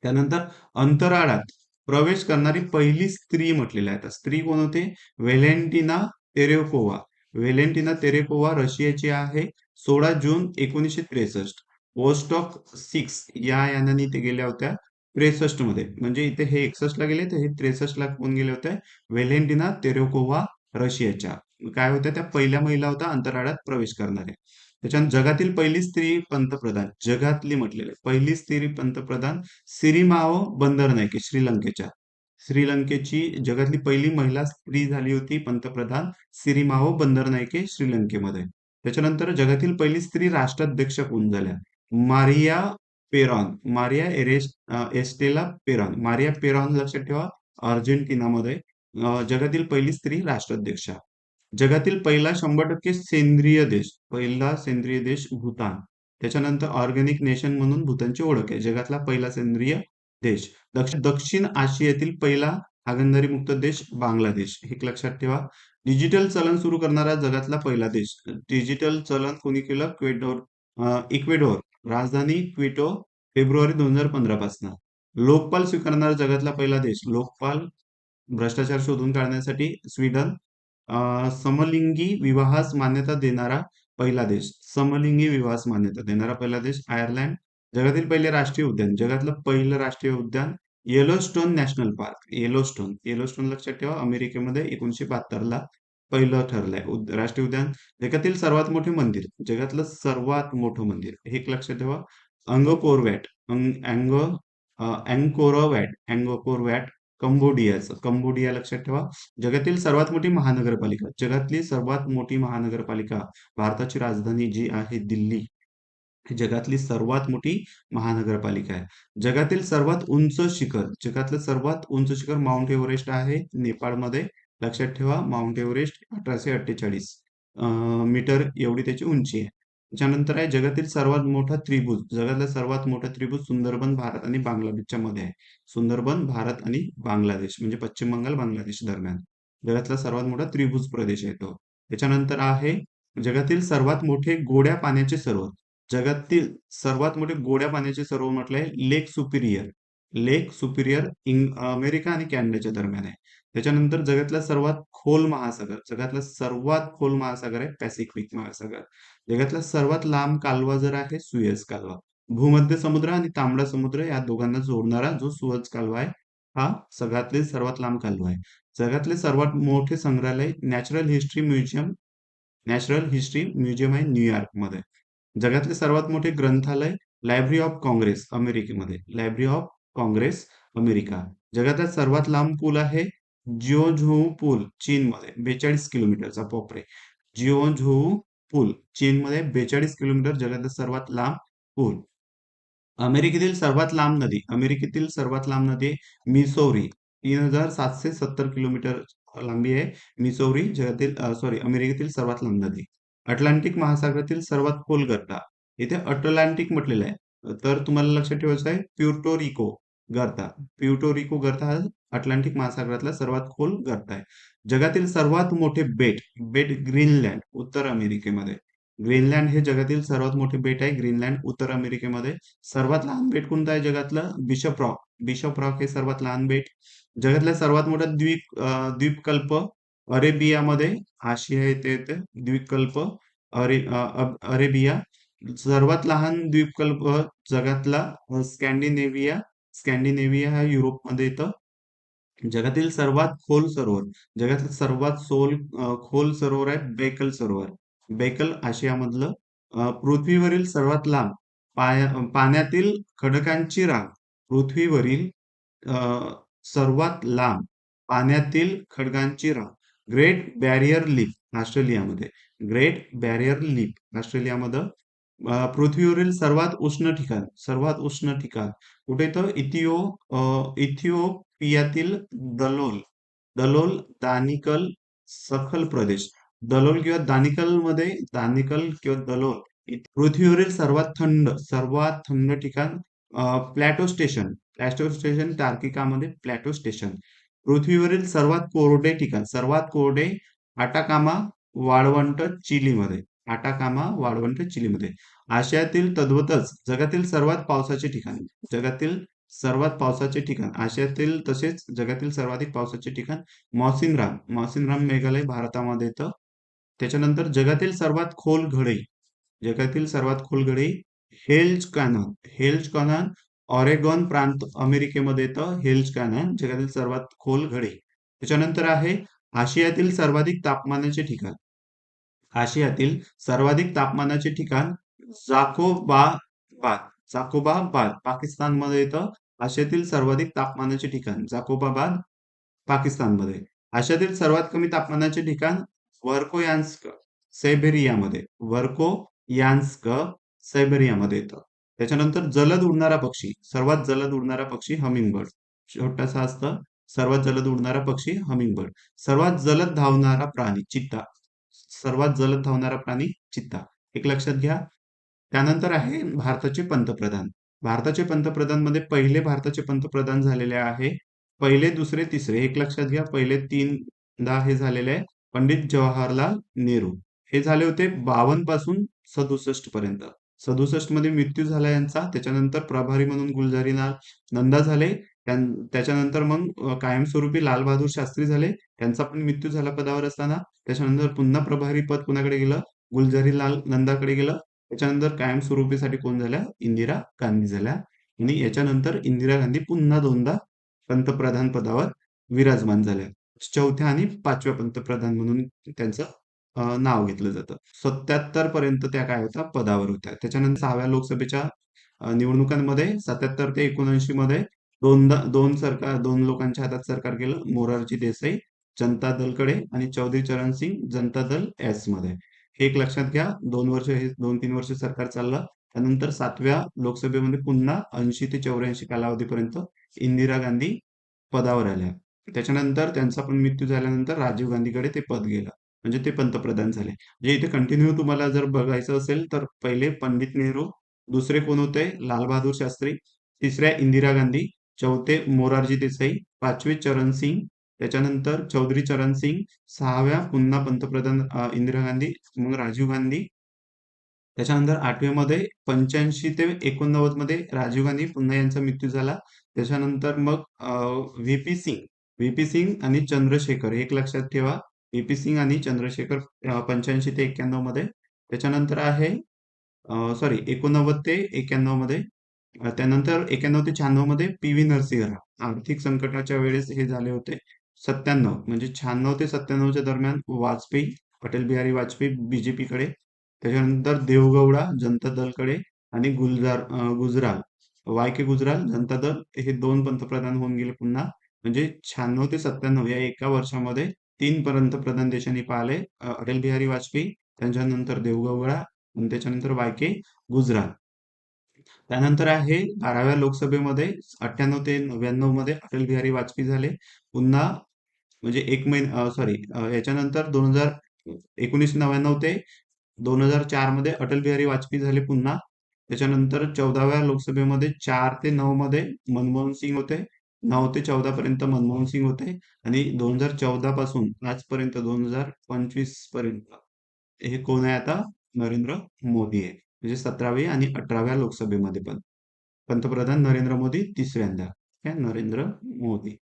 त्यानंतर अंतराळात प्रवेश करणारी पहिली स्त्री म्हटलेली आहे. स्त्री कोण होते? व्हॅलेंटिना तेरेकोवा. व्हॅलेंटिना तेरेकोवा रशियाची आहे. 16 जून 1963. वोस्टॉक 6 या यानाने ते गेल्या होत्या 63 मध्ये. म्हणजे इथे हे 61 ला गेले, तर हे 63 ला कोण गेले होते? व्हॅलेंटिना तेरेकोवा रशियाच्या काय होत्या? त्या पहिल्या महिला होत्या अंतराळात प्रवेश करणाऱ्या. त्याच्यानंतर जगातील पहिली स्त्री पंतप्रधान, जगातली म्हटलेले पहिली स्त्री पंतप्रधान सिरिमाओ बंदरनायके, श्रीलंकेची जगातली पहिली महिला स्त्री झाली होती पंतप्रधान सिरिमाओ बंदरनायके श्रीलंकेमध्ये. त्याच्यानंतर जगातील पहिली स्त्री राष्ट्राध्यक्ष कोण झाल्या? Maria Perón. Estella Perón. Maria Perón लक्षात ठेवा, अर्जेंटिनामध्ये. जगातील पहिली स्त्री राष्ट्राध्यक्ष. जगातील पहिला 100% सेंद्रिय देश, भूतान. त्याच्यानंतर ऑर्गॅनिक नेशन म्हणून भूतानची ओळख आहे. जगातला पहिला सेंद्रिय देश. दक्षिण आशियातील पहिला हागणदारी मुक्त देश बांगलादेश. हे लक्षात ठेवा. डिजिटल चलन सुरू करणारा जगातला पहिला देश. डिजिटल चलन कोणी केलं? इक्वेडोर. राजधानी क्विटो. फेब्रुवारी 2015 पासून. लोकपाल स्वीकारणारा जगातला पहिला देश. भ्रष्टाचार शोधून काढण्यासाठी स्वीडन. समलिंगी विवाहास मान्यता देणारा पहिला देश. समलिंगी विवाहास मान्यता देणारा पहिला देश आयर्लंड. जगातील पहिले राष्ट्रीय उद्यान. जगातलं पहिलं राष्ट्रीय उद्यान येलोस्टोन नॅशनल पार्क. येलोस्टोन लक्षात ठेवा, अमेरिकेमध्ये 1972 ला पहिलं ठरलंय राष्ट्रीय उद्यान. जगातील सर्वात मोठे मंदिर. जगातलं सर्वात मोठं मंदिर हे एक लक्षात ठेवा, अँकोरवॅट कंबोडिया लक्षात ठेवा. जगातील सर्वात मोठी महानगरपालिका. जगातली सर्वात मोठी महानगरपालिका, भारताची राजधानी जी आहे दिल्ली, ही जगातली सर्वात मोठी महानगरपालिका आहे. जगातील सर्वात उंच शिखर. जगातलं सर्वात उंच शिखर माउंट एव्हरेस्ट आहे नेपाळमध्ये. लक्षात ठेवा, माउंट एव्हरेस्ट 1848 मीटर एवढी त्याची उंची आहे. त्याच्यानंतर आहे जगातील सर्वात मोठा त्रिभुज. जगातला सर्वात मोठा त्रिभुज सुंदरबन भारत आणि बांगलादेशच्या मध्ये आहे. सुंदरबन भारत आणि बांगलादेश म्हणजे पश्चिम बंगाल बांगलादेश दरम्यान जगातला सर्वात मोठा त्रिभुज प्रदेश आहे तो. त्याच्यानंतर आहे जगातील सर्वात मोठे गोड्या पाण्याचे सरोवर. जगातील सर्वात मोठे गोड्या पाण्याचे सरोवर म्हटलंय लेक सुपिरियर. अमेरिका आणि कॅनडाच्या दरम्यान आहे. त्याच्यानंतर जगातला सर्वात खोल महासागर. जगातला सर्वात खोल महासागर आहे पॅसिफिक महासागर. जगातला सर्वात लांब कालवा जर आहे सुएझ कालवा. भूमध्य समुद्र आणि तांबडा समुद्र या दोघांना जोडणारा जो सुएझ कालवा आहे हा सगळ्यातले सर्वात लांब कालवा आहे. जगातले सर्वात मोठे संग्रहालय नॅचरल हिस्ट्री म्युझियम आहे न्यूयॉर्क मध्ये. जगातले सर्वात मोठे ग्रंथालय लायब्ररी ऑफ काँग्रेस अमेरिकेमध्ये. Library of Congress America. जगातला सर्वात लांब पूल आहे जिओझोऊ पूल चीनमध्ये 42 किलोमीटरचा. पोपरे जिओझोऊ पूल चीनमध्ये 42 किलोमीटर. जगातला सर्वात लांब पूल. अमेरिकेतील सर्वात लांब नदी मिसौरी 3770 किलोमीटर लांबी आहे. मिसौरी अमेरिकेतील सर्वात लांब नदी. अटलांटिक महासागरातील सर्वात खोल गर्ता. इथे अटलांटिक म्हटलेलं आहे, तर तुम्हाला लक्षात ठेवायचं आहे प्युर्टो रिको गर्ता हा अटलांटिक महासागरातला सर्वात खोल गर्ता आहे. जगातील सर्वात मोठे बेट ग्रीनलँड उत्तर अमेरिकेमध्ये. ग्रीनलँड हे जगातील सर्वात मोठे बेट आहे. ग्रीनलँड उत्तर अमेरिकेमध्ये. सर्वात लहान बेट कोणतं आहे जगातलं? बिशप रॉक हे सर्वात लहान बेट. जगातला सर्वात मोठा द्वीपकल्प अरेबियामध्ये. आशिया येथे द्वीपकल्प अरेबिया. सर्वात लहान द्वीपकल्प जगातला स्कॅन्डिनेव्हिया हा युरोपमध्ये येतं. जगातील सर्वात खोल सरोवर, जगातील सर्वात खोल सरोवर आहे बेकल सरोवर. बेकल आशियामधलं. पृथ्वीवरील सर्वात लांब पाण्यातील खडकांची रांग. पृथ्वीवरील अ, सर्वात लांब पाण्यातील खडकांची रांग. ग्रेट बॅरियर लीफ ऑस्ट्रेलियामध्ये. ग्रेट बॅरियर लीफ ऑस्ट्रेलियामध्ये. पृथ्वीवरील सर्वात उष्ण ठिकाण, सर्वात उष्ण ठिकाण कुठे तर इथिओपियातील दलोल. दलोल दानिकल सखल प्रदेश. दलोल किंवा दानिकल किंवा दलोल. पृथ्वीवरील सर्वात थंड ठिकाण प्लॅटो स्टेशन. प्लॅटो स्टेशन तार्किकामध्ये प्लॅटो स्टेशन. पृथ्वीवरील सर्वात कोरडे आटाकामा वाळवंट चिलीमध्ये. आटाकामा वाळवंट चिलीमध्ये. आशियातील तद्वतच जगातील सर्वात पावसाचे ठिकाण. जगातील सर्वात पावसाचे ठिकाण आशियातील तसेच जगातील सर्वाधिक पावसाचे ठिकाण मॉसिनराम. मॉसिनराम मेघालय भारतामध्ये येतं. त्याच्यानंतर जगातील सर्वात खोल घडई. जगातील सर्वात खोल घडई हेल्ज कॅनॉन. हेल्ज कॅनॉन ऑरेगॉन प्रांत अमेरिकेमध्ये येतं. हेल्ज कॅनॉन जगातील सर्वात खोल घडई. त्याच्यानंतर आहे आशियातील सर्वाधिक तापमानाचे ठिकाण. आशियातील सर्वाधिक तापमानाचे ठिकाण जाकोबाबाद. जाकोबाबाद पाकिस्तानमध्ये येतं. आशियातील सर्वाधिक तापमानाचे ठिकाण जाकोबाबाद पाकिस्तानमध्ये. आशियातील सर्वात कमी तापमानाचे ठिकाण वर्कोयान्स्क सायबेरियामध्ये. वर्कोयान्स्क सायबेरियामध्ये येतं. त्याच्यानंतर जलद उडणारा पक्षी, सर्वात जलद उडणारा पक्षी हमिंगबर्ड. छोटासा असतं. सर्वात जलद उडणारा पक्षी हमिंगबर्ड. सर्वात जलद धावणारा प्राणी चित्ता. सर्वात जलद धावणारा प्राणी चित्ता. एक लक्षात घ्या. त्यानंतर आहे भारताचे पंतप्रधान. भारताचे पंतप्रधान मध्ये पहिले भारताचे पंतप्रधान झालेले आहे. पहिले, दुसरे, तिसरे एक लक्षात घ्या. पहिले तीनदा हे झालेले आहे. पंडित जवाहरलाल नेहरू. हे झाले होते 52 पासून 67 पर्यंत. 67 मध्ये मृत्यू झाला यांचा. त्याच्यानंतर प्रभारी म्हणून गुलजारीलाल नंदा झाले. त्याच्यानंतर मग कायमस्वरूपी लालबहादूर शास्त्री झाले. त्यांचा पण मृत्यू झाला पदावर असताना. त्याच्यानंतर पुन्हा प्रभारी पद कुणाकडे गेलं? गुलजारीलाल नंदाकडे गेलं. त्याच्यानंतर कायमस्वरूपीसाठी कोण झाल्या? इंदिरा गांधी झाल्या. आणि याच्यानंतर इंदिरा गांधी पुन्हा दोनदा पंतप्रधान पदावर विराजमान झाल्या. चौथ्या आणि पाचव्या पंतप्रधान म्हणून त्यांचं नाव घेतलं जातं. 77 पर्यंत त्या काय होत्या? पदावर होत्या. त्याच्यानंतर 6व्या लोकसभेच्या निवडणुकांमध्ये 77 ते 79 मध्ये दोन लोकांच्या हातात सरकार गेलं. मोरारजी देसाई जनता दलकडे आणि चौधरी चरण सिंग जनता दल एस मध्ये. हे एक लक्षात घ्या. 2 वर्ष हे 2-3 वर्ष सरकार चाललं. त्यानंतर 7व्या लोकसभेमध्ये पुन्हा 80 ते 84 कालावधीपर्यंत इंदिरा गांधी पदावर आल्या. त्याच्यानंतर त्यांचा पण मृत्यू झाल्यानंतर राजीव गांधीकडे ते पद गेलं. म्हणजे ते पंतप्रधान झाले. म्हणजे इथे कंटिन्यू तुम्हाला जर बघायचं असेल तर पहिले पंडित नेहरू, दुसरे कोण होते? लालबहादूर शास्त्री, तिसऱ्या इंदिरा गांधी, चौथे मोरारजी देसाई, पाचवे चरण सिंग, त्याच्यानंतर चौधरी चरण सिंग, 6व्या पुन्हा पंतप्रधान इंदिरा गांधी, मग राजीव गांधी. त्याच्यानंतर 8व्या मध्ये 85 ते 89 मध्ये राजीव गांधी पुन्हा यांचा मृत्यू झाला. त्याच्यानंतर मग V P Singh, V P Singh आणि चंद्रशेखर एक लक्षात ठेवा. व्ही पी सिंग आणि चंद्रशेखर 85 ते 91 मध्ये. त्याच्यानंतर आहे सॉरी 89 ते 91 मध्ये. त्यानंतर 91 ते 96 मध्ये पी.व्ही. नरसिंहराव. आर्थिक संकटाच्या वेळेस हे झाले होते. 97 म्हणजे 96 ते 97च्या दरम्यान वाजपेयी, अटल बिहारी वाजपेयी बीजेपीकडे. त्याच्यानंतर देवगौडा जनता दलकडे आणि गुजराल, वाय के गुजराल जनता दल, हे दोन पंतप्रधान होऊन गेले पुन्हा. म्हणजे 96 ते 97 या एका वर्षामध्ये 3 पंतप्रधान देशांनी पाहिले. अटल बिहारी वाजपेयी, त्याच्यानंतर देवगौडा आणि त्याच्यानंतर वाय के गुजराल. त्यानंतर आहे 12व्या लोकसभेमध्ये 98 ते 99 मध्ये अटल बिहारी वाजपेयी झाले पुन्हा. म्हणजे एक महिना सॉरी याच्यानंतर 1999 ते 2004 मध्ये अटल बिहारी वाजपेयी झाले पुन्हा. त्याच्यानंतर 14व्या लोकसभेमध्ये 4 ते 9 मध्ये मनमोहन सिंग होते. 9 ते 14 पर्यंत मनमोहन सिंग होते. आणि 2014 पासून आजपर्यंत 2025 पर्यंत हे कोण आहे आता? नरेंद्र मोदी आहे. म्हणजे 17वी आणि 18व्या लोकसभेमध्ये पण पंतप्रधान नरेंद्र मोदी तिसऱ्यांदा. काय? नरेंद्र मोदी.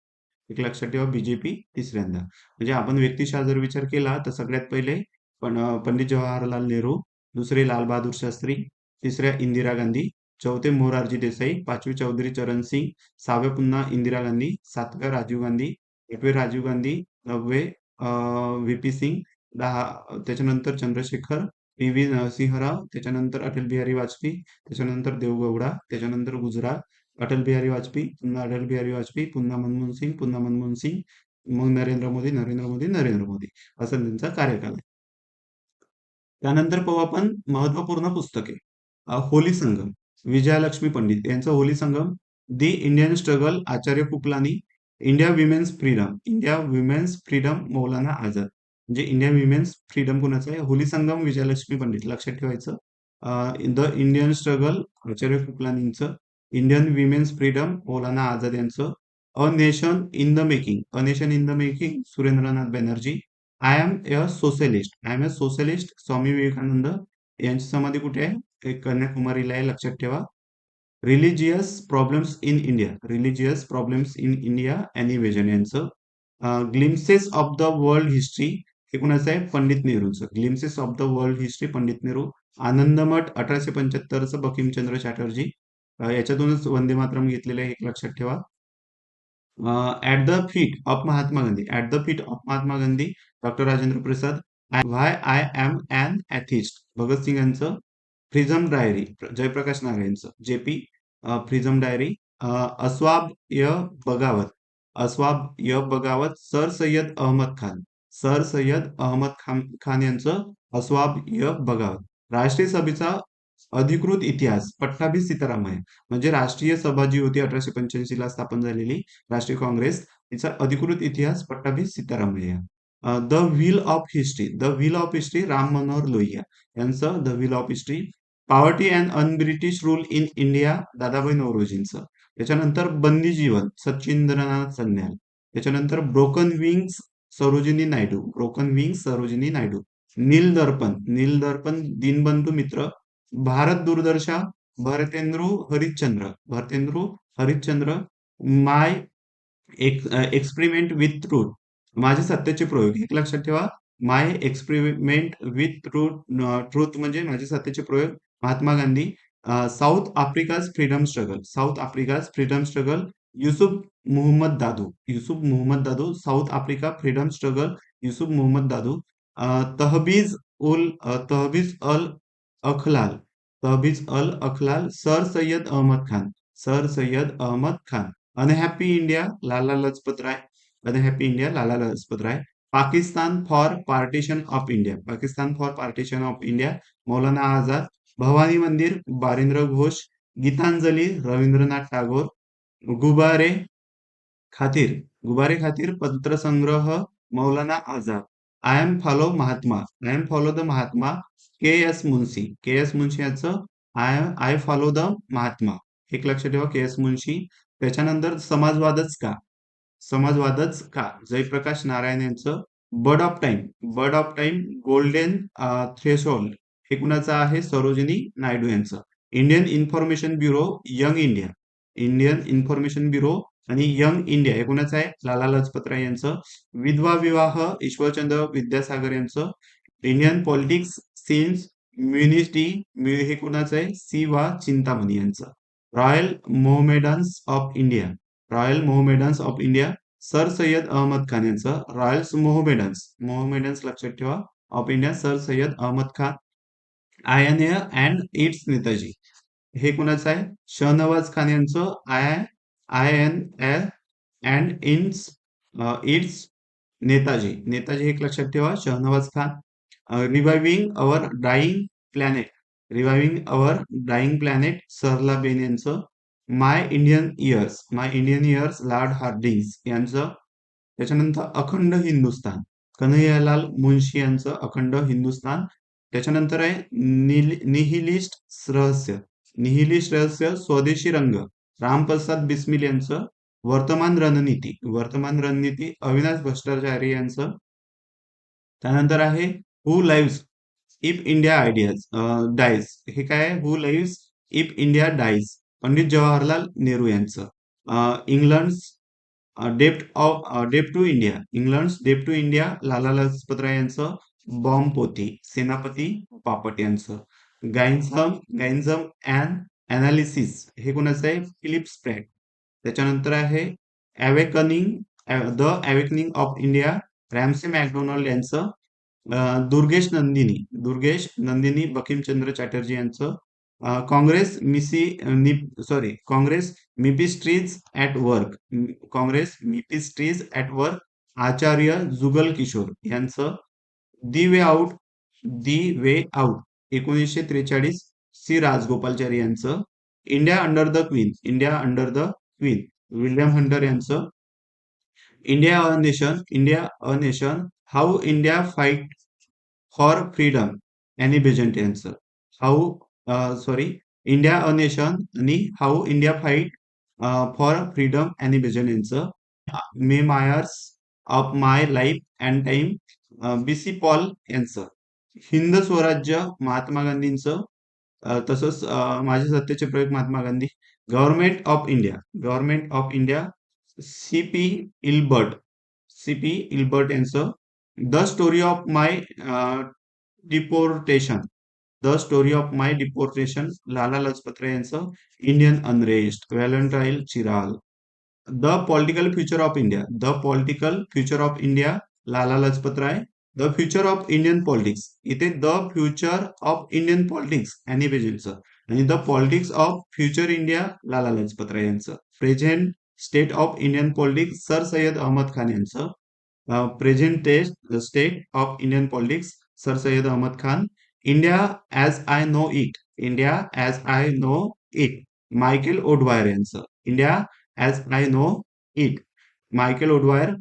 एक लक्षात ठेवा. बीजेपी तिसऱ्यांदा. म्हणजे आपण व्यक्तिशः जर विचार केला तर सगळ्यात पहिले पंडित जवाहरलाल नेहरू, दुसरे लालबहादूर शास्त्री, तिसऱ्या इंदिरा गांधी, चौथे मोरारजी देसाई, पाचवे चौधरी चरण सिंग, 6व्या पुन्हा इंदिरा गांधी, 7व्या राजीव गांधी, 8वे राजीव गांधी, 9वे व्ही.पी. सिंग, 10 त्याच्यानंतर चंद्रशेखर, पी.व्ही. नरसिंहराव, त्याच्यानंतर अटल बिहारी वाजपेयी, त्याच्यानंतर देवगौडा, त्याच्यानंतर गुजरात, अटल बिहारी वाजपेयी, पुन्हा अटल बिहारी वाजपेयी, पुन्हा मनमोहन सिंग, पुन्हा मनमोहन सिंग, मग नरेंद्र मोदी, नरेंद्र मोदी, नरेंद्र मोदी, असं त्यांचा कार्यकाल आहे. त्यानंतर पाहू आपण महत्वपूर्ण पुस्तके. होली संगम, विजयालक्ष्मी पंडित यांचं होली संगम, दी Indian Struggle Acharya Kripalani, India women's Freedom Maulana Azad. म्हणजे इंडिया विमेन्स फ्रीडम कुणाचं आहे? होली संगम विजयालक्ष्मी पंडित लक्षात ठेवायचं. द इंडियन स्ट्रगल आचार्य कृपलानींचं, Indian Women's Freedom Maulana Azad यांचं, A Nation in the Making, A Nation in the Making Surendranath Banerjee, I Am a Socialist Swami Vivekananda यांची समाधी कुठे आहे? हे कन्याकुमारीला आहे, लक्षात ठेवा. Religious Problems in India Annie Besant यांचं. Glimpses of the World History हे कुणाचं आहे? पंडित नेहरूंचं. Glimpses of the World History Pandit Nehru. Anandmath 1875चं बंकिमचंद्र चॅटर्जी. याच्यातूनच वंदे मातरम घेतलेलं आहे, हे लक्षात ठेवा. At the feet of Mahatma Gandhi, at the feet of Mahatma Gandhi, doctor Rajendra Prasad. Why I am an atheist, Bhagat Singh यांचं. फ्रीझम डायरी, जयप्रकाश नारायण यांचं. JP फ्रीझम diary. अस्वाब य बगावत, सर सय्यद अहमद खान, खान यांचं अस्वाब य बगावत. राष्ट्रीय सभेचा अधिकृत इतिहास पट्टाभी सीतारामय्या, म्हणजे राष्ट्रीय सभा जी होती 1885 ला स्थापन झालेली राष्ट्रीय काँग्रेस, तिचा अधिकृत इतिहास Pattabhi Sitaramayya. The Wheel of History, Ram Manohar Lohia यांचं the Wheel of History. Poverty and Unbritish Rule in India, Dadabhai नौरोजींचं. त्याच्यानंतर बंदी जीवन, सचिंद्रनाथ सन्याल. त्याच्यानंतर Broken Wings, Sarojini Naidu. Neel Darpan Dinabandhu Mitra. Bharat Durdarshan, Bharatendu Harishchandra. My Experiment with Truth, माझे सत्याचे प्रयोग, हे लक्षात ठेवा. माय एक्सपेरिमेंट विथ ट्रूथ म्हणजे माझे सत्याचे प्रयोग, Mahatma Gandhi. South Africa's Freedom Struggle, Yusuf Muhammad Dadoo, South Africa Freedom Struggle, Yusuf Muhammad Dadoo. तहबीज al Akhlaq, Sir Syed Ahmad Khan. Unhappy India, Lala Lajpat Rai. Pakistan for Partition of India, Maulana Azad. Bhawani Mandir, Barindra Ghosh. Gitanjali, Rabindranath Tagore. Ghubare Khatir पत्रसंग्रह, Maulana Azad. I am follow the Mahatma, K S. Munshi याचं आय फॉलो द महात्मा, एक लक्षात ठेवा, के.एस. मुन्शी. त्याच्यानंतर समाजवादच का, जयप्रकाश नारायण यांचं. Bird of time, golden threshold, हे कुणाचं आहे? सरोजिनी नायडू यांचं. इंडियन इन्फॉर्मेशन ब्युरो आणि यंग इंडिया हे कुणाचं आहे? लाला लजपत राय यांचं. विधवा विवाह, ईश्वरचंद्र विद्यासागर यांचं. इंडियन पॉलिटिक्स सिन्स म्युनिटी, हे कुणाचं आहे? सी.वा. चिंतामणी यांचं. Royal Mohammedans of India, Sir Syed Ahmad Khan यांचं. मोहमेडन्स लक्षात ठेवा, of India, Sir Syed Ahmad Khan. INA. And its Netaji, हे कुणाचं आहे? शहनवाज खान यांचं. आय.एन.ए. अँड इट्स नेताजी, हे एक लक्षात ठेवा, Shahnawaz Khan. Reviving Our Dying Planet, Sarla Ben यांचं. My Indian Years, Lord Hardinge's यांचं. त्याच्यानंतर अखंड हिंदुस्तान, कन्हैयालाल मुन्शी यांचं अखंड हिंदुस्तान. त्याच्यानंतर आहे निहिलिस्ट रहस्य, स्वदेशी रंग, रामप्रसाद बिस्मिल यांचं. वर्तमान रणनीती, अविनाश भट्टाचार्य यांचं. त्यानंतर आहे Who Lives If India Dies, हे काय आहे? Who Lives If India Dies, Pandit Jawaharlal Nehru यांचं. डेप्ट टू इंडिया, लाला लजपत राय यांचं. बॉम्ब पोथी, सेनापती बापट यांचं. गाइझम अँड अनालिसिस, हे कोणाचं आहे? Philip Spratt. त्याच्यानंतर आहे Awakening the Awakening of India, Ramsay MacDonald यांचं, दुर्गेश नंदिनी बंकिमचंद्र चॅटर्जी यांचं, Congress Ministries at Work, Acharya Jugal Kishore यांचं, the Way Out the Way Out 1943 C Rajagopalachari यांचं, India under the Queen William Hunter यांचं, India a Nation How India Fight for Freedom Annie Besant यांचं, sorry India a Nation आणि How India Fight for Freedom Annie Besant यांचं, मे Myers of My Life and Time B C. Pal यांचं, हिंद स्वराज्य महात्मा गांधींचं, तसंच माझे सत्तेचे प्रयोग Mahatma Gandhi, Government of India C P Ilbert यांचं, the Story of My Deportation Lala Lajpat Rai यांचं, Indian Unrest Valentine Chirol, the Political Future of India Lala Lajpat Rai, the Future of Indian Politics इथे the Future of Indian Politics Annie बेजंटचं, आणि the Politics of Future India Lala Lajpat Rai यांचं, Present State of Indian Politics Sir Syed Ahmad Khan यांचं, Present State of Indian Politics Sir Syed Ahmad Khan, India as I Know It Michael O'Dwyer यांचं, Michael O'Dwyer,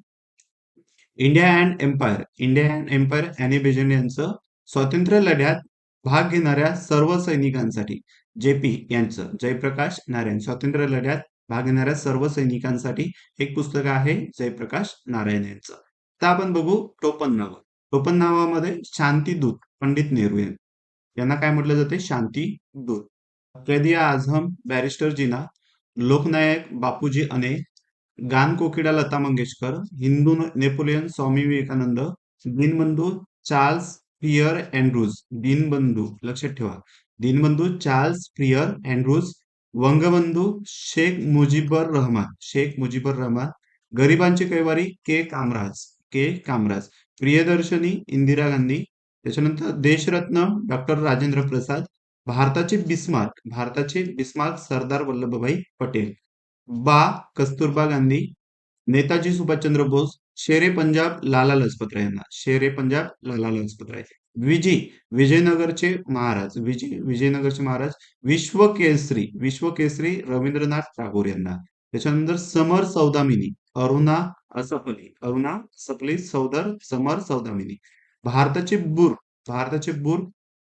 India and Empire Annie Besant यांचं, स्वातंत्र्य लढ्यात भाग घेणाऱ्या सर्व सैनिकांसाठी जेपी यांचं, जयप्रकाश नारायण, स्वातंत्र्य लढ्यात भाग घेणाऱ्या सर्व सैनिकांसाठी एक पुस्तक आहे जयप्रकाश नारायण यांचं. आता आपण बघू टोपण नावं. टोपण नावामध्ये शांतीदूत पंडित नेहरू यांना काय म्हटलं जाते, शांतीदूत. कैदी आझम बॅरिस्टर जिना, लोकनायक बापूजी अने, गान कोकिळा Lata Mangeshkar, Hindu Napoleon Swami Vivekananda, Deenbandhu Charles फ्रियर Andrews, लक्षात ठेवा, दीनबंधू चार्ल्स फ्रियर अँड्रूज, वंगबंधू शेख मुजीबर रहमान, गरिबांचे कैवारी के कामराज, प्रियदर्शनी इंदिरा गांधी, त्याच्यानंतर देशरत्न डॉक्टर राजेंद्र प्रसाद, भारताचे बिस्मार्क सरदार वल्लभभाई पटेल, बा कस्तुरबा गांधी, नेताजी सुभाषचंद्र बोस, शेरे पंजाब लाला लजपत राय, विजयनगरचे महाराज, विश्वकेसरी रवींद्रनाथ टागोर यांना, त्याच्यानंतर समर सौदामिनी अरुणा असफली समर सौदामिनी, भारताचे बुर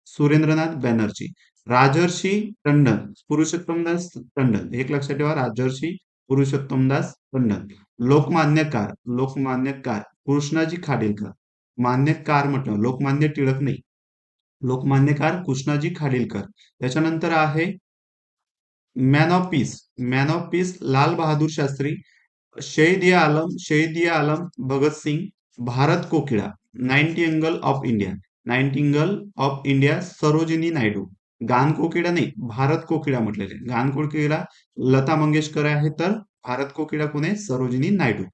सुरेंद्रनाथ बॅनर्जी, राजर्षी टंडन पुरुषोत्तमदास टंडन, एक लक्षात ठेवा, राजर्षी पुरुषोत्तमदास टंडन, लोकमान्यकार कृष्णाजी खाडिलकर, मान्यकार म्हटलं लोकमान्य टिळक नाही, लोकमान्यकार कृष्णाजी खाडिलकर, त्याच्यानंतर आहे मॅन ऑफ पीस लाल Bahadur Shastri, Shaheed e Azam Bhagat Singh, Bharat Kokila Nightingale of India Sarojini Naidu, Gaan Kokila नाही भारत कोकिळा म्हटलेले, गान कोकिळा लता मंगेशकर आहे, तर भारत कोकिळा कोण आहे, Sarojini Naidu,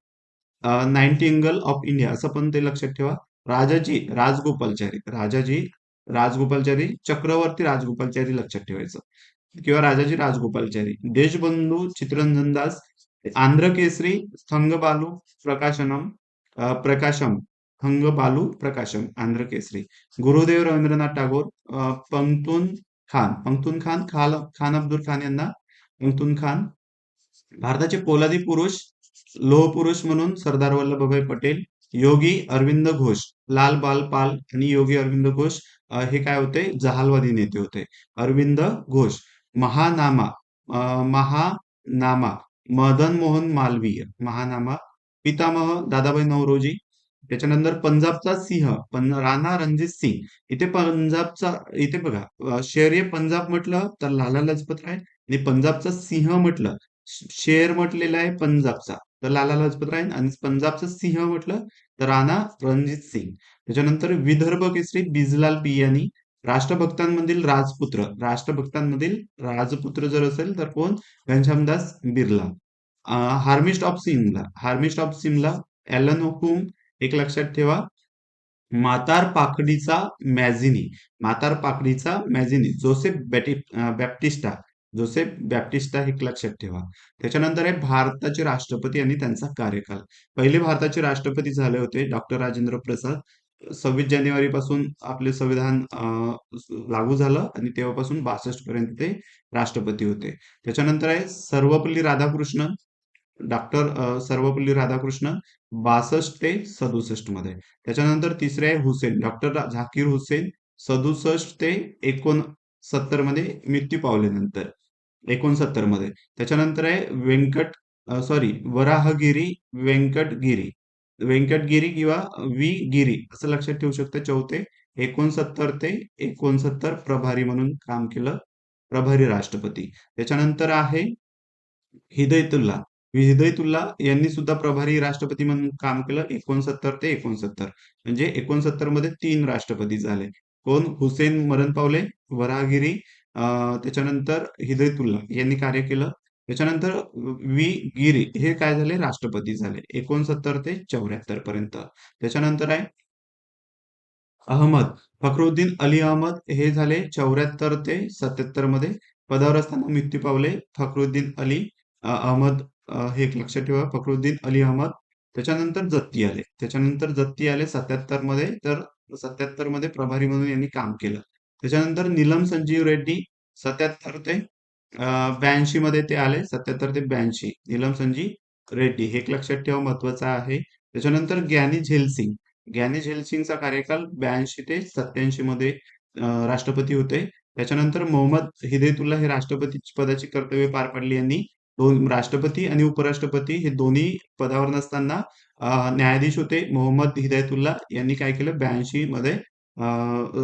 Nightingale of India असं पण ते लक्षात ठेवा, राजाजी चक्रवर्ती राजगोपालचारी लक्षात ठेवायचं, किंवा राजाजी राजगोपालचारी, देशबंधू चित्तरंजन दास, आंध्र केसरी थंगबालू प्रकाशम आंध्र केसरी, गुरुदेव रवींद्रनाथ टागोर, पंख्तून खान अब्दुल खान यांना पंख्तून खान, भारताचे पोलादी पुरुष लोह पुरुष म्हणून सरदार वल्लभभाई पटेल, योगी अरविंद घोष, लाल बाल पाल आणि योगी अरविंद घोष हे काय होते, जहालवादी नेते होते. अरविंद घोष, महानामा मदन मोहन मालवीय, महानामा, पितामह दादाभाई नौरोजी, त्याच्यानंतर पंजाबचा सिंह राणा रणजित सिंग, इथे बघा शेर पंजाब म्हटलं तर लाला लजपत राय, आणि पंजाबचा सिंह म्हटलं, शेर म्हटलेला आहे पंजाबचा तर लाला लजपत राय, आणि पंजाबचा सिंह म्हटलं तर राणा रणजित सिंग. त्याच्यानंतर विदर्भ केसरी बिजलाल पियानी, राष्ट्रभक्तांमधील राजपुत्र जर असेल तर कोण, Ghanshyamdas Birla. Hermit of Simla, Hermit of Simla, Allan Hume, एक लक्षात ठेवा. म्हातार पाकडीचा मॅझिनी, म्हातार पाकडीचा मॅझिनी, बॅप्टिस्टा, जोसेफ बॅप्टिस्टा, हे लक्षात ठेवा. त्याच्यानंतर आहे भारताचे राष्ट्रपती आणि त्यांचा कार्यकाल. पहिले भारताचे राष्ट्रपती झाले होते डॉक्टर राजेंद्र प्रसाद. 26 जानेवारी पासून आपले संविधान लागू झालं आणि तेव्हापासून 62 पर्यंत ते राष्ट्रपती होते. त्याच्यानंतर आहे सर्वपल्ली राधाकृष्णन, सर्वपल्ली राधाकृष्णन, 62 ते 67 मध्ये. त्याच्यानंतर तिसरे आहे हुसेन, डॉक्टर झाकीर हुसेन, 67 ते 69 मध्ये मृत्यू पावले नंतर, 69 मध्ये. त्याच्यानंतर आहे वराहगिरी व्यंकटगिरी, व्यंकटगिरी किंवा वी गिरी असं लक्षात ठेवू शकता. चौथे 69 ते 69 प्रभारी म्हणून काम केलं, प्रभारी राष्ट्रपती. त्याच्यानंतर आहे हिदयतुल्ला, हिदयतुल्ला यांनी सुद्धा प्रभारी राष्ट्रपती म्हणून काम केलं 69 ते 69. म्हणजे 69 मध्ये 3 राष्ट्रपती झाले. कोण? हुसेन मरण पावले, वराहगिरी, त्याच्यानंतर हिदयतुल्ला यांनी कार्य केलं. त्याच्यानंतर वी गिरी हे काय झाले? राष्ट्रपती झाले 69 ते 74 पर्यंत. त्याच्यानंतर आहे अहमद, फखरुद्दीन अली अहमद, हे झाले 74 ते 77 मध्ये. पदावर असताना मृत्यू पावले फखरुद्दीन अली अहमद, हे एक लक्षात ठेवा, फखरुद्दीन अली अहमद. त्याच्यानंतर जत्ती आले, 77 मध्ये, तर 77 मध्ये प्रभारी म्हणून यांनी काम केलं. त्याच्यानंतर नीलम संजीव रेड्डी, 77 ते 82 मध्ये ते आले, 77 ते 82, नीलम संजीव रेड्डी, हे एक लक्षात ठेवा, महत्वाचं आहे. त्याच्यानंतर ग्यानी झैल सिंग, ग्यानी झैल सिंगचा कार्यकाल 82 ते 87 मध्ये राष्ट्रपती होते. त्याच्यानंतर मोहम्मद हिदयतुल्ला हे राष्ट्रपती पदाची कर्तव्य पार पाडली यांनी. दोन राष्ट्रपती आणि उपराष्ट्रपती हे दोन्ही पदावर नसताना न्यायाधीश होते. मोहम्मद हिदयतुल्ला यांनी काय केलं? 82 मध्ये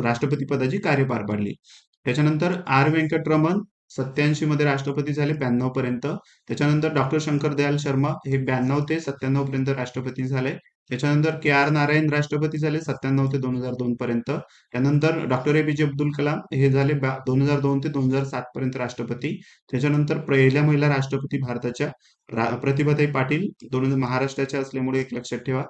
राष्ट्रपती पदाची कार्य पार पाडली. त्याच्यानंतर आर व्यंकटरमण 87 मध्ये राष्ट्रपती झाले 92 पर्यंत. त्याच्यानंतर डॉक्टर शंकर दयाल शर्मा हे 92 ते 97 पर्यंत राष्ट्रपती झाले. त्याच्यानंतर के आर नारायण राष्ट्रपती झाले 97 ते 2002 पर्यंत. त्यानंतर डॉक्टर एपीजे अब्दुल कलाम हे झाले 2002 ते 2007 पर्यंत राष्ट्रपती. त्याच्यानंतर पहिल्या महिला राष्ट्रपती भारताच्या प्रतिभाताई पाटील, महाराष्ट्राच्या असल्यामुळे एक लक्षात ठेवा,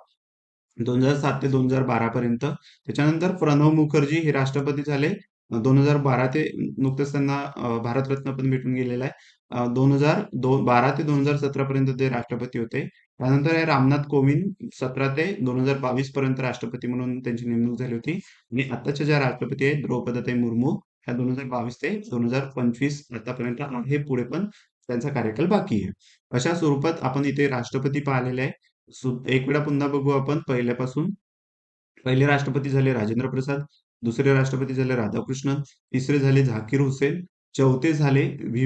2007 ते 2012 पर्यंत. त्याच्यानंतर प्रणव मुखर्जी हे राष्ट्रपती झाले 2012 ते, नुकतंच त्यांना भारतरत्न पण भेटून गेलेला आहे. 2012 ते 2017 पर्यंत ते राष्ट्रपती होते. त्यानंतर आहे रामनाथ कोविंद, 17 ते 2022 पर्यंत राष्ट्रपती म्हणून त्यांची नेमणूक झाली होती. आणि आताच्या ज्या राष्ट्रपती आहेत द्रौपदीताई मुर्मू, ह्या 2022 ते 2025 आतापर्यंत आहे. पुढे पण त्यांचा कार्यकाल बाकी आहे. अशा स्वरूपात आपण इथे राष्ट्रपती पाहिलेले आहे. एक वेळा पुन्हा बघू आपण पहिल्यापासून. पहिले राष्ट्रपती झाले राजेंद्र प्रसाद, दुसरे राष्ट्रपती झाले राधाकृष्णन, तिसरे झाले झाकीर हुसेन, चौथे झाले व्ही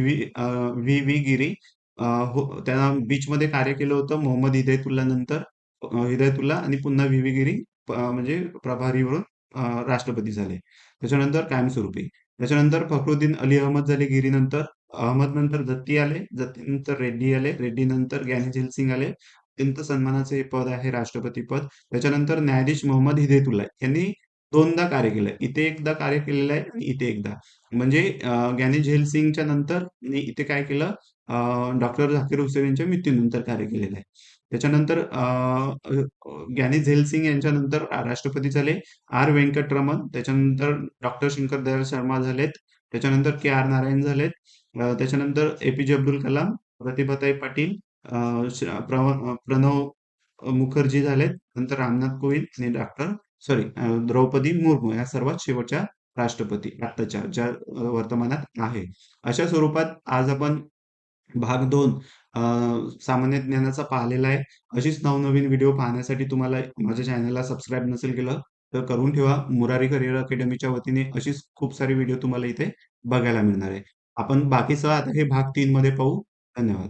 व्ही गिरी. त्यांना बीचमध्ये कार्य केलं होतं मोहम्मद हिदयतुल्ला नंतर, हिदयतुल्ला, आणि पुन्हा व्ही व्ही गिरी म्हणजे प्रभारीवरून राष्ट्रपती झाले. त्याच्यानंतर कायमस्वरूपी. त्याच्यानंतर फखरुद्दीन अली अहमद झाले गिरीनंतर. अहमद नंतर जत्ती आले, जत्तीनंतर रेड्डी आले, रेड्डी नंतर ग्यानी झैल सिंग आले. अत्यंत सन्मानाचे हे पद आहे राष्ट्रपती पद. त्याच्यानंतर न्यायाधीश मोहम्मद हिदयतुल्ला यांनी दोनदा कार्य केलंय, इथे एकदा कार्य केलेलं आहे आणि इथे एकदा. म्हणजे ग्यानी झैल सिंगच्या नंतर आणि इथे काय केलं, डॉक्टर झाकीर हुसेन यांच्या मृत्यूनंतर कार्य केलेलं आहे. त्याच्यानंतर ग्यानी झैल सिंग यांच्यानंतर राष्ट्रपती झाले आर व्यंकटरमण, त्याच्यानंतर डॉक्टर शंकर दयाल शर्मा झालेत, त्याच्यानंतर के आर नारायण झालेत, त्याच्यानंतर एपीजे अब्दुल कलाम, प्रतिभाताई पाटील, प्रणव मुखर्जी झालेत, नंतर रामनाथ कोविंद आणि द्रौपदी मुर्मू या सर्वात शेवटच्या राष्ट्रपती आताच्या ज्या वर्तमानात आहे. अशा स्वरूपात आज आपण भाग 2 सामान्य ज्ञानाचा पाहिलेला आहे. अशीच नवनवीन व्हिडिओ पाहण्यासाठी तुम्हाला माझ्या चॅनलला सबस्क्राईब नसेल केलं तर करून ठेवा. मुरारी करिअर अकॅडमीच्या वतीने अशीच खूप सारी व्हिडिओ तुम्हाला इथे बघायला मिळणार आहे. आपण बाकीचं आता हे भाग 3 मध्ये पाहू. धन्यवाद.